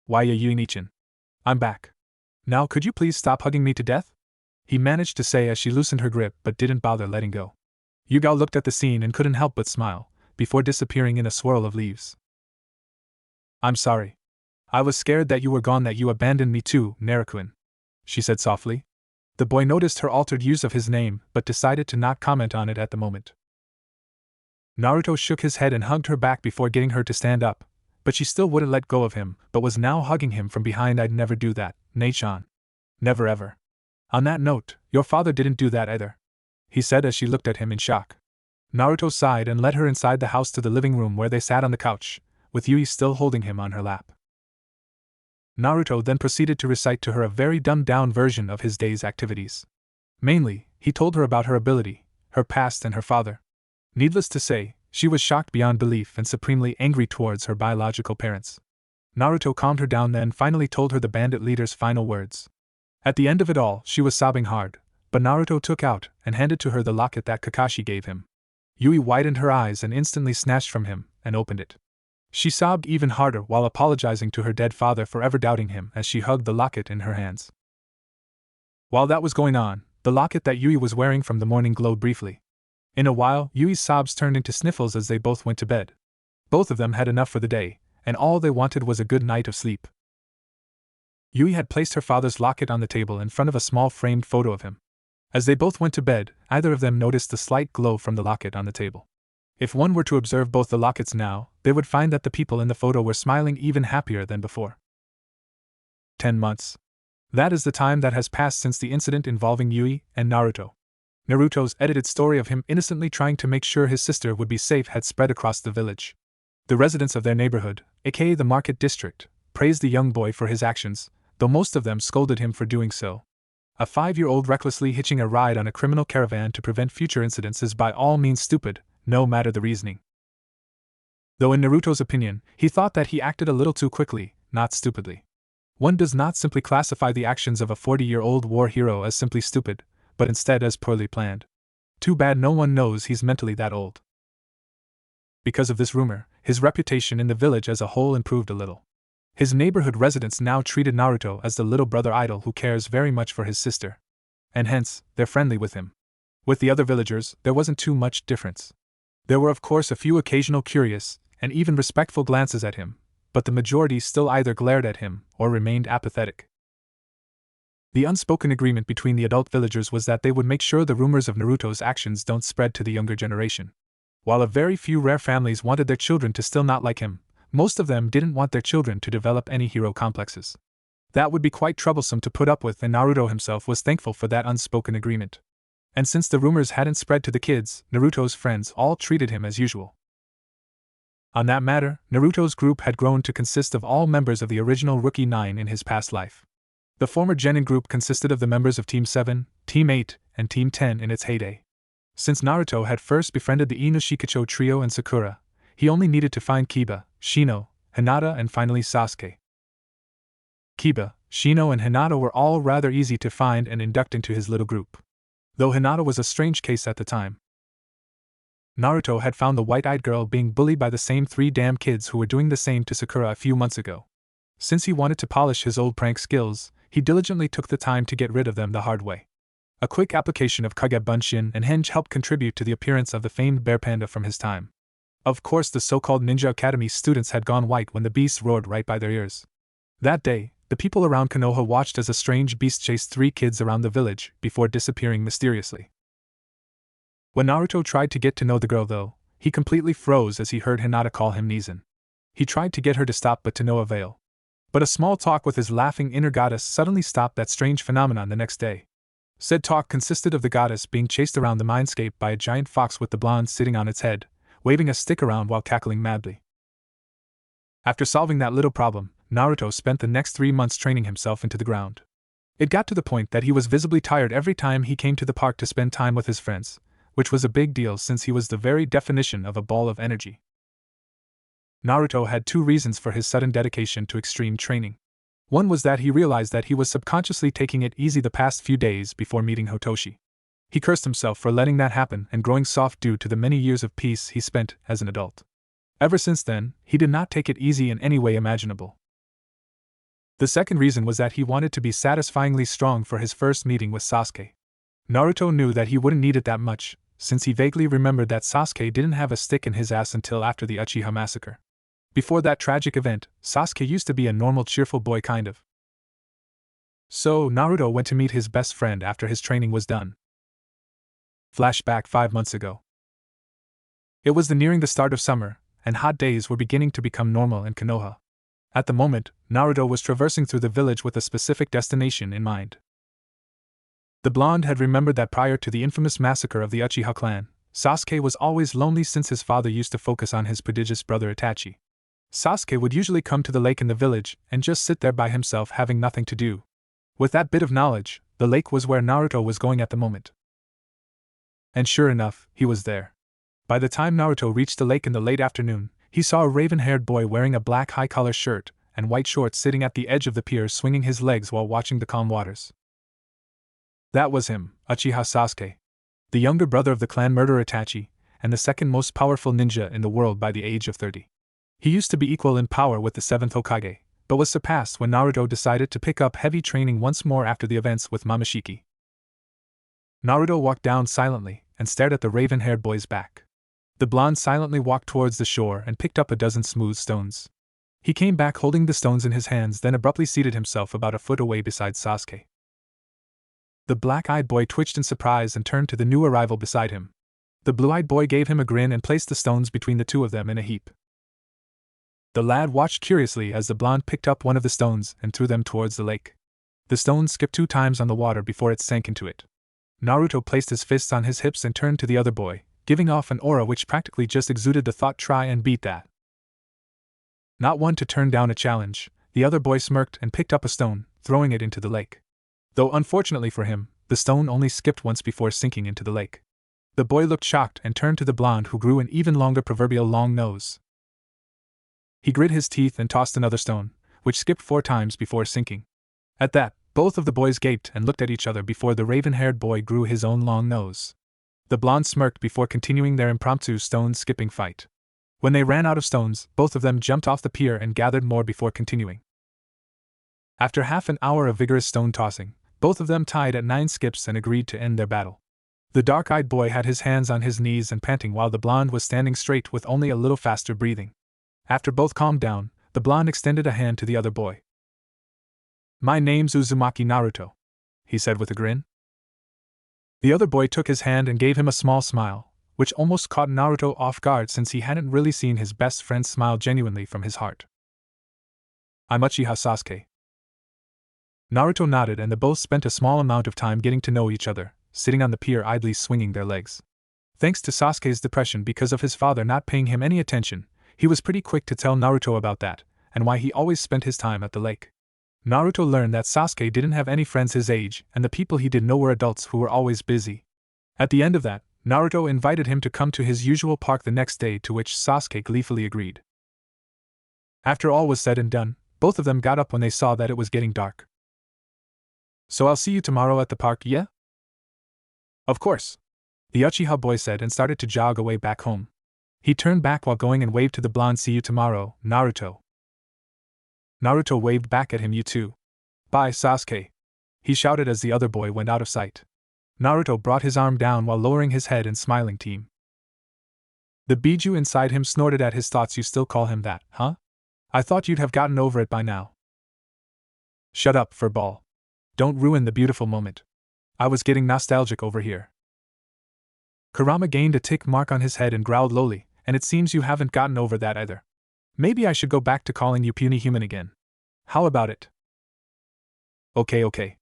"Why, Yui-nichan? I'm back. Now could you please stop hugging me to death?" he managed to say as she loosened her grip but didn't bother letting go. Yugao looked at the scene and couldn't help but smile, before disappearing in a swirl of leaves. "I'm sorry. I was scared that you were gone, that you abandoned me too, Naruto-kun," she said softly. The boy noticed her altered use of his name but decided to not comment on it at the moment. Naruto shook his head and hugged her back before getting her to stand up, but she still wouldn't let go of him, but was now hugging him from behind. "I'd never do that, Nei-chan. Never ever. On that note, your father didn't do that either," he said as she looked at him in shock. Naruto sighed and led her inside the house to the living room, where they sat on the couch, with Yui still holding him on her lap. Naruto then proceeded to recite to her a very dumbed-down version of his day's activities. Mainly, he told her about her ability, her past, and her father. Needless to say, she was shocked beyond belief and supremely angry towards her biological parents. Naruto calmed her down then finally told her the bandit leader's final words. At the end of it all, she was sobbing hard, but Naruto took out and handed to her the locket that Kakashi gave him. Yui widened her eyes and instantly snatched from him and opened it. She sobbed even harder while apologizing to her dead father for ever doubting him as she hugged the locket in her hands. While that was going on, the locket that Yui was wearing from the morning glowed briefly. In a while, Yui's sobs turned into sniffles as they both went to bed. Both of them had enough for the day, and all they wanted was a good night of sleep. Yui had placed her father's locket on the table in front of a small framed photo of him. As they both went to bed, either of them noticed the slight glow from the locket on the table. If one were to observe both the lockets now, they would find that the people in the photo were smiling even happier than before. 10 months. That is the time that has passed since the incident involving Yui and Naruto. Naruto's edited story of him innocently trying to make sure his sister would be safe had spread across the village. The residents of their neighborhood, aka the market district, praised the young boy for his actions, though most of them scolded him for doing so. A 5-year-old recklessly hitching a ride on a criminal caravan to prevent future incidents is by all means stupid, no matter the reasoning. Though in Naruto's opinion, he thought that he acted a little too quickly, not stupidly. One does not simply classify the actions of a 40-year-old war hero as simply stupid, but instead as poorly planned. Too bad no one knows he's mentally that old. Because of this rumor, his reputation in the village as a whole improved a little. His neighborhood residents now treated Naruto as the little brother idol who cares very much for his sister. And hence, they're friendly with him. With the other villagers, there wasn't too much difference. There were of course a few occasional curious, and even respectful glances at him, but the majority still either glared at him or remained apathetic. The unspoken agreement between the adult villagers was that they would make sure the rumors of Naruto's actions don't spread to the younger generation. While a very few rare families wanted their children to still not like him, most of them didn't want their children to develop any hero complexes. That would be quite troublesome to put up with, and Naruto himself was thankful for that unspoken agreement. And since the rumors hadn't spread to the kids, Naruto's friends all treated him as usual. On that matter, Naruto's group had grown to consist of all members of the original Rookie 9 in his past life. The former Genin group consisted of the members of Team 7, Team 8, and Team 10 in its heyday. Since Naruto had first befriended the Inoshikacho trio and Sakura, he only needed to find Kiba, Shino, Hinata, and finally Sasuke. Kiba, Shino, and Hinata were all rather easy to find and induct into his little group. Though Hinata was a strange case at the time. Naruto had found the white-eyed girl being bullied by the same 3 damn kids who were doing the same to Sakura a few months ago. Since he wanted to polish his old prank skills, he diligently took the time to get rid of them the hard way. A quick application of Kage Bunshin and Henge helped contribute to the appearance of the famed bear panda from his time. Of course, the so-called Ninja Academy students had gone white when the beast roared right by their ears. That day, the people around Konoha watched as a strange beast chased 3 kids around the village before disappearing mysteriously. When Naruto tried to get to know the girl though, he completely froze as he heard Hinata call him Nizan. He tried to get her to stop but to no avail. But a small talk with his laughing inner goddess suddenly stopped that strange phenomenon the next day. Said talk consisted of the goddess being chased around the mindscape by a giant fox with the blonde sitting on its head, waving a stick around while cackling madly. After solving that little problem, Naruto spent the next 3 months training himself into the ground. It got to the point that he was visibly tired every time he came to the park to spend time with his friends, which was a big deal since he was the very definition of a ball of energy. Naruto had 2 reasons for his sudden dedication to extreme training. One was that he realized that he was subconsciously taking it easy the past few days before meeting Hotoshi. He cursed himself for letting that happen and growing soft due to the many years of peace he spent as an adult. Ever since then, he did not take it easy in any way imaginable. The second reason was that he wanted to be satisfyingly strong for his first meeting with Sasuke. Naruto knew that he wouldn't need it that much, since he vaguely remembered that Sasuke didn't have a stick in his ass until after the Uchiha massacre. Before that tragic event, Sasuke used to be a normal cheerful boy kind of. So, Naruto went to meet his best friend after his training was done. Flashback 5 months ago. It was nearing the start of summer, and hot days were beginning to become normal in Konoha. At the moment, Naruto was traversing through the village with a specific destination in mind. The blonde had remembered that prior to the infamous massacre of the Uchiha clan, Sasuke was always lonely since his father used to focus on his prodigious brother Itachi. Sasuke would usually come to the lake in the village and just sit there by himself having nothing to do. With that bit of knowledge, the lake was where Naruto was going at the moment. And sure enough, he was there. By the time Naruto reached the lake in the late afternoon, he saw a raven-haired boy wearing a black high-collar shirt and white shorts sitting at the edge of the pier swinging his legs while watching the calm waters. That was him, Uchiha Sasuke, the younger brother of the clan murderer Itachi, and the second most powerful ninja in the world by the age of 30. He used to be equal in power with the 7th Hokage, but was surpassed when Naruto decided to pick up heavy training once more after the events with Momoshiki. Naruto walked down silently and stared at the raven-haired boy's back. The blonde silently walked towards the shore and picked up a dozen smooth stones. He came back holding the stones in his hands, then abruptly seated himself about a foot away beside Sasuke. The black-eyed boy twitched in surprise and turned to the new arrival beside him. The blue-eyed boy gave him a grin and placed the stones between the two of them in a heap. The lad watched curiously as the blonde picked up one of the stones and threw them towards the lake. The stone skipped 2 times on the water before it sank into it. Naruto placed his fists on his hips and turned to the other boy, giving off an aura which practically just exuded the thought, try and beat that. Not one to turn down a challenge, the other boy smirked and picked up a stone, throwing it into the lake. Though unfortunately for him, the stone only skipped once before sinking into the lake. The boy looked shocked and turned to the blonde, who grew an even longer proverbial long nose. He grit his teeth and tossed another stone, which skipped 4 times before sinking. At that, both of the boys gaped and looked at each other before the raven-haired boy grew his own long nose. The blonde smirked before continuing their impromptu stone-skipping fight. When they ran out of stones, both of them jumped off the pier and gathered more before continuing. After half an hour of vigorous stone tossing, both of them tied at 9 skips and agreed to end their battle. The dark-eyed boy had his hands on his knees and panting while the blonde was standing straight with only a little faster breathing. After both calmed down, the blonde extended a hand to the other boy. "My name's Uzumaki Naruto," he said with a grin. The other boy took his hand and gave him a small smile, which almost caught Naruto off guard since he hadn't really seen his best friend smile genuinely from his heart. "I'm Uchiha Sasuke." Naruto nodded, and they both spent a small amount of time getting to know each other, sitting on the pier idly swinging their legs. Thanks to Sasuke's depression because of his father not paying him any attention, he was pretty quick to tell Naruto about that, and why he always spent his time at the lake. Naruto learned that Sasuke didn't have any friends his age, and the people he did know were adults who were always busy. At the end of that, Naruto invited him to come to his usual park the next day, to which Sasuke gleefully agreed. After all was said and done, both of them got up when they saw that it was getting dark. "So I'll see you tomorrow at the park, yeah?" "Of course," the Uchiha boy said and started to jog away back home. He turned back while going and waved to the blonde, "See you tomorrow, Naruto." Naruto waved back at him, "You too." "Bye, Sasuke," he shouted as the other boy went out of sight. Naruto brought his arm down while lowering his head and smiling, "Team." The Biju inside him snorted at his thoughts. "You still call him that, huh? I thought you'd have gotten over it by now." "Shut up, furball. Don't ruin the beautiful moment. I was getting nostalgic over here." Kurama gained a tick mark on his head and growled lowly, "And it seems you haven't gotten over that either. Maybe I should go back to calling you puny human again. How about it?" Okay.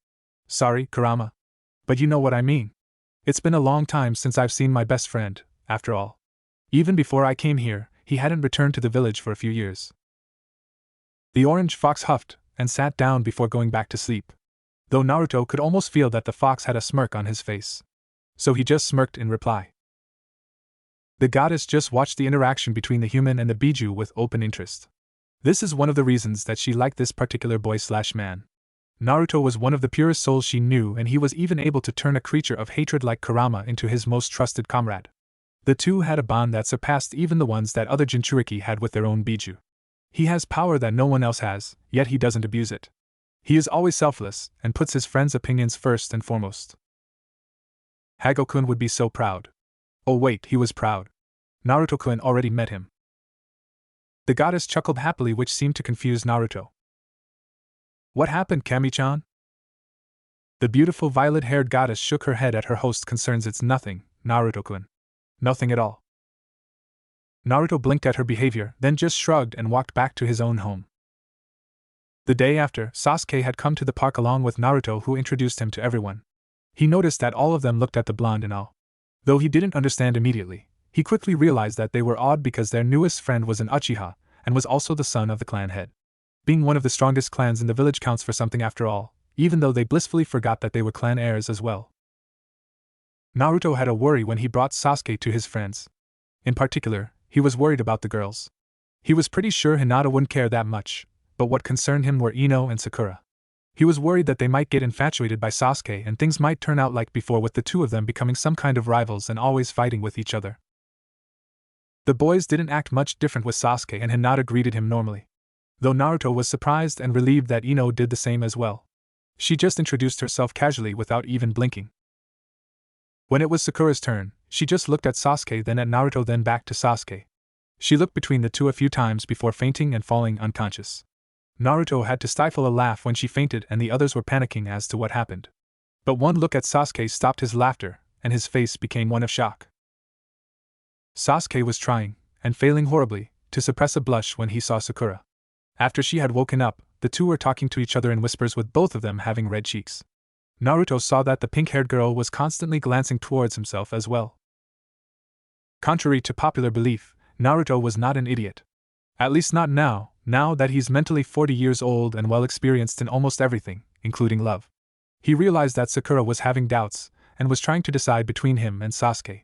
Sorry, Kurama. But you know what I mean. It's been a long time since I've seen my best friend, after all. Even before I came here, he hadn't returned to the village for a few years." The orange fox huffed and sat down before going back to sleep, though Naruto could almost feel that the fox had a smirk on his face. So he just smirked in reply. The goddess just watched the interaction between the human and the Biju with open interest. This is one of the reasons that she liked this particular boy/man. Naruto was one of the purest souls she knew, and he was even able to turn a creature of hatred like Kurama into his most trusted comrade. The two had a bond that surpassed even the ones that other Jinchuriki had with their own Biju. He has power that no one else has, yet he doesn't abuse it. He is always selfless, and puts his friends' opinions first and foremost. Hago-kun would be so proud. Oh wait, he was proud. Naruto-kun already met him. The goddess chuckled happily, which seemed to confuse Naruto. "What happened, Kami-chan?" The beautiful violet-haired goddess shook her head at her host's concerns. "It's nothing, Naruto-kun. Nothing at all." Naruto blinked at her behavior, then just shrugged and walked back to his own home. The day after, Sasuke had come to the park along with Naruto, who introduced him to everyone. He noticed that all of them looked at the blonde in awe. Though he didn't understand immediately, he quickly realized that they were awed because their newest friend was an Uchiha, and was also the son of the clan head. Being one of the strongest clans in the village counts for something after all, even though they blissfully forgot that they were clan heirs as well. Naruto had a worry when he brought Sasuke to his friends. In particular, he was worried about the girls. He was pretty sure Hinata wouldn't care that much, but what concerned him were Ino and Sakura. He was worried that they might get infatuated by Sasuke and things might turn out like before, with the two of them becoming some kind of rivals and always fighting with each other. The boys didn't act much different with Sasuke, and Hinata greeted him normally, though Naruto was surprised and relieved that Ino did the same as well. She just introduced herself casually without even blinking. When it was Sakura's turn, she just looked at Sasuke, then at Naruto, then back to Sasuke. She looked between the two a few times before fainting and falling unconscious. Naruto had to stifle a laugh when she fainted, and the others were panicking as to what happened. But one look at Sasuke stopped his laughter, and his face became one of shock. Sasuke was trying, and failing horribly, to suppress a blush when he saw Sakura. After she had woken up, the two were talking to each other in whispers, with both of them having red cheeks. Naruto saw that the pink-haired girl was constantly glancing towards himself as well. Contrary to popular belief, Naruto was not an idiot. At least not now that he's mentally 40 years old and well experienced in almost everything, including love. He realized that Sakura was having doubts, and was trying to decide between him and Sasuke.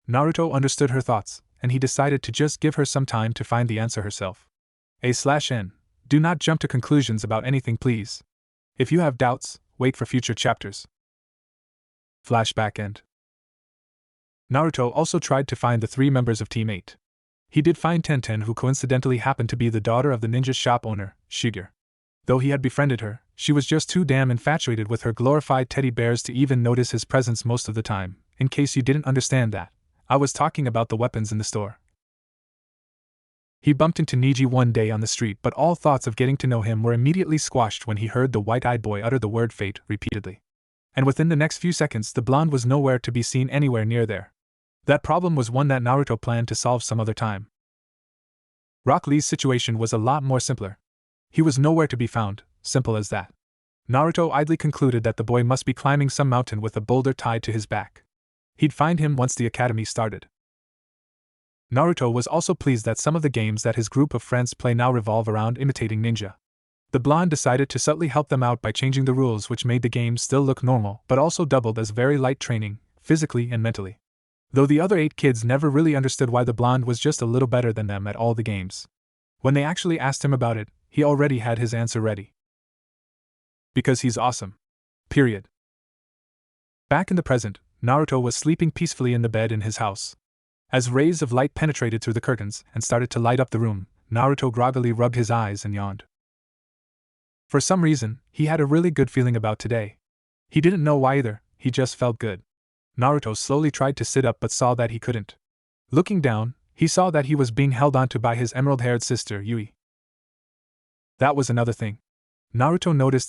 Naruto understood her thoughts, and he decided to just give her some time to find the answer herself. A/N. Do not jump to conclusions about anything, please. If you have doubts, wait for future chapters. Flashback end. Naruto also tried to find the 3 members of Team 8. He did find Tenten, who coincidentally happened to be the daughter of the ninja shop owner, Shiger. Though he had befriended her, she was just too damn infatuated with her glorified teddy bears to even notice his presence most of the time. In case you didn't understand that, I was talking about the weapons in the store. He bumped into Niji one day on the street, but all thoughts of getting to know him were immediately squashed when he heard the white-eyed boy utter the word fate repeatedly. And within the next few seconds, the blonde was nowhere to be seen anywhere near there. That problem was one that Naruto planned to solve some other time. Rock Lee's situation was a lot more simpler. He was nowhere to be found, simple as that. Naruto idly concluded that the boy must be climbing some mountain with a boulder tied to his back. He'd find him once the academy started. Naruto was also pleased that some of the games that his group of friends play now revolve around imitating ninja. The blonde decided to subtly help them out by changing the rules, which made the games still look normal, but also doubled as very light training, physically and mentally. Though the other 8 kids never really understood why the blonde was just a little better than them at all the games. When they actually asked him about it, he already had his answer ready. Because he's awesome. Period. Back in the present, Naruto was sleeping peacefully in the bed in his house. As rays of light penetrated through the curtains and started to light up the room, Naruto groggily rubbed his eyes and yawned. For some reason, he had a really good feeling about today. He didn't know why either, he just felt good. Naruto slowly tried to sit up but saw that he couldn't. Looking down, he saw that he was being held onto by his emerald-haired sister, Yui. That was another thing. Naruto noticed that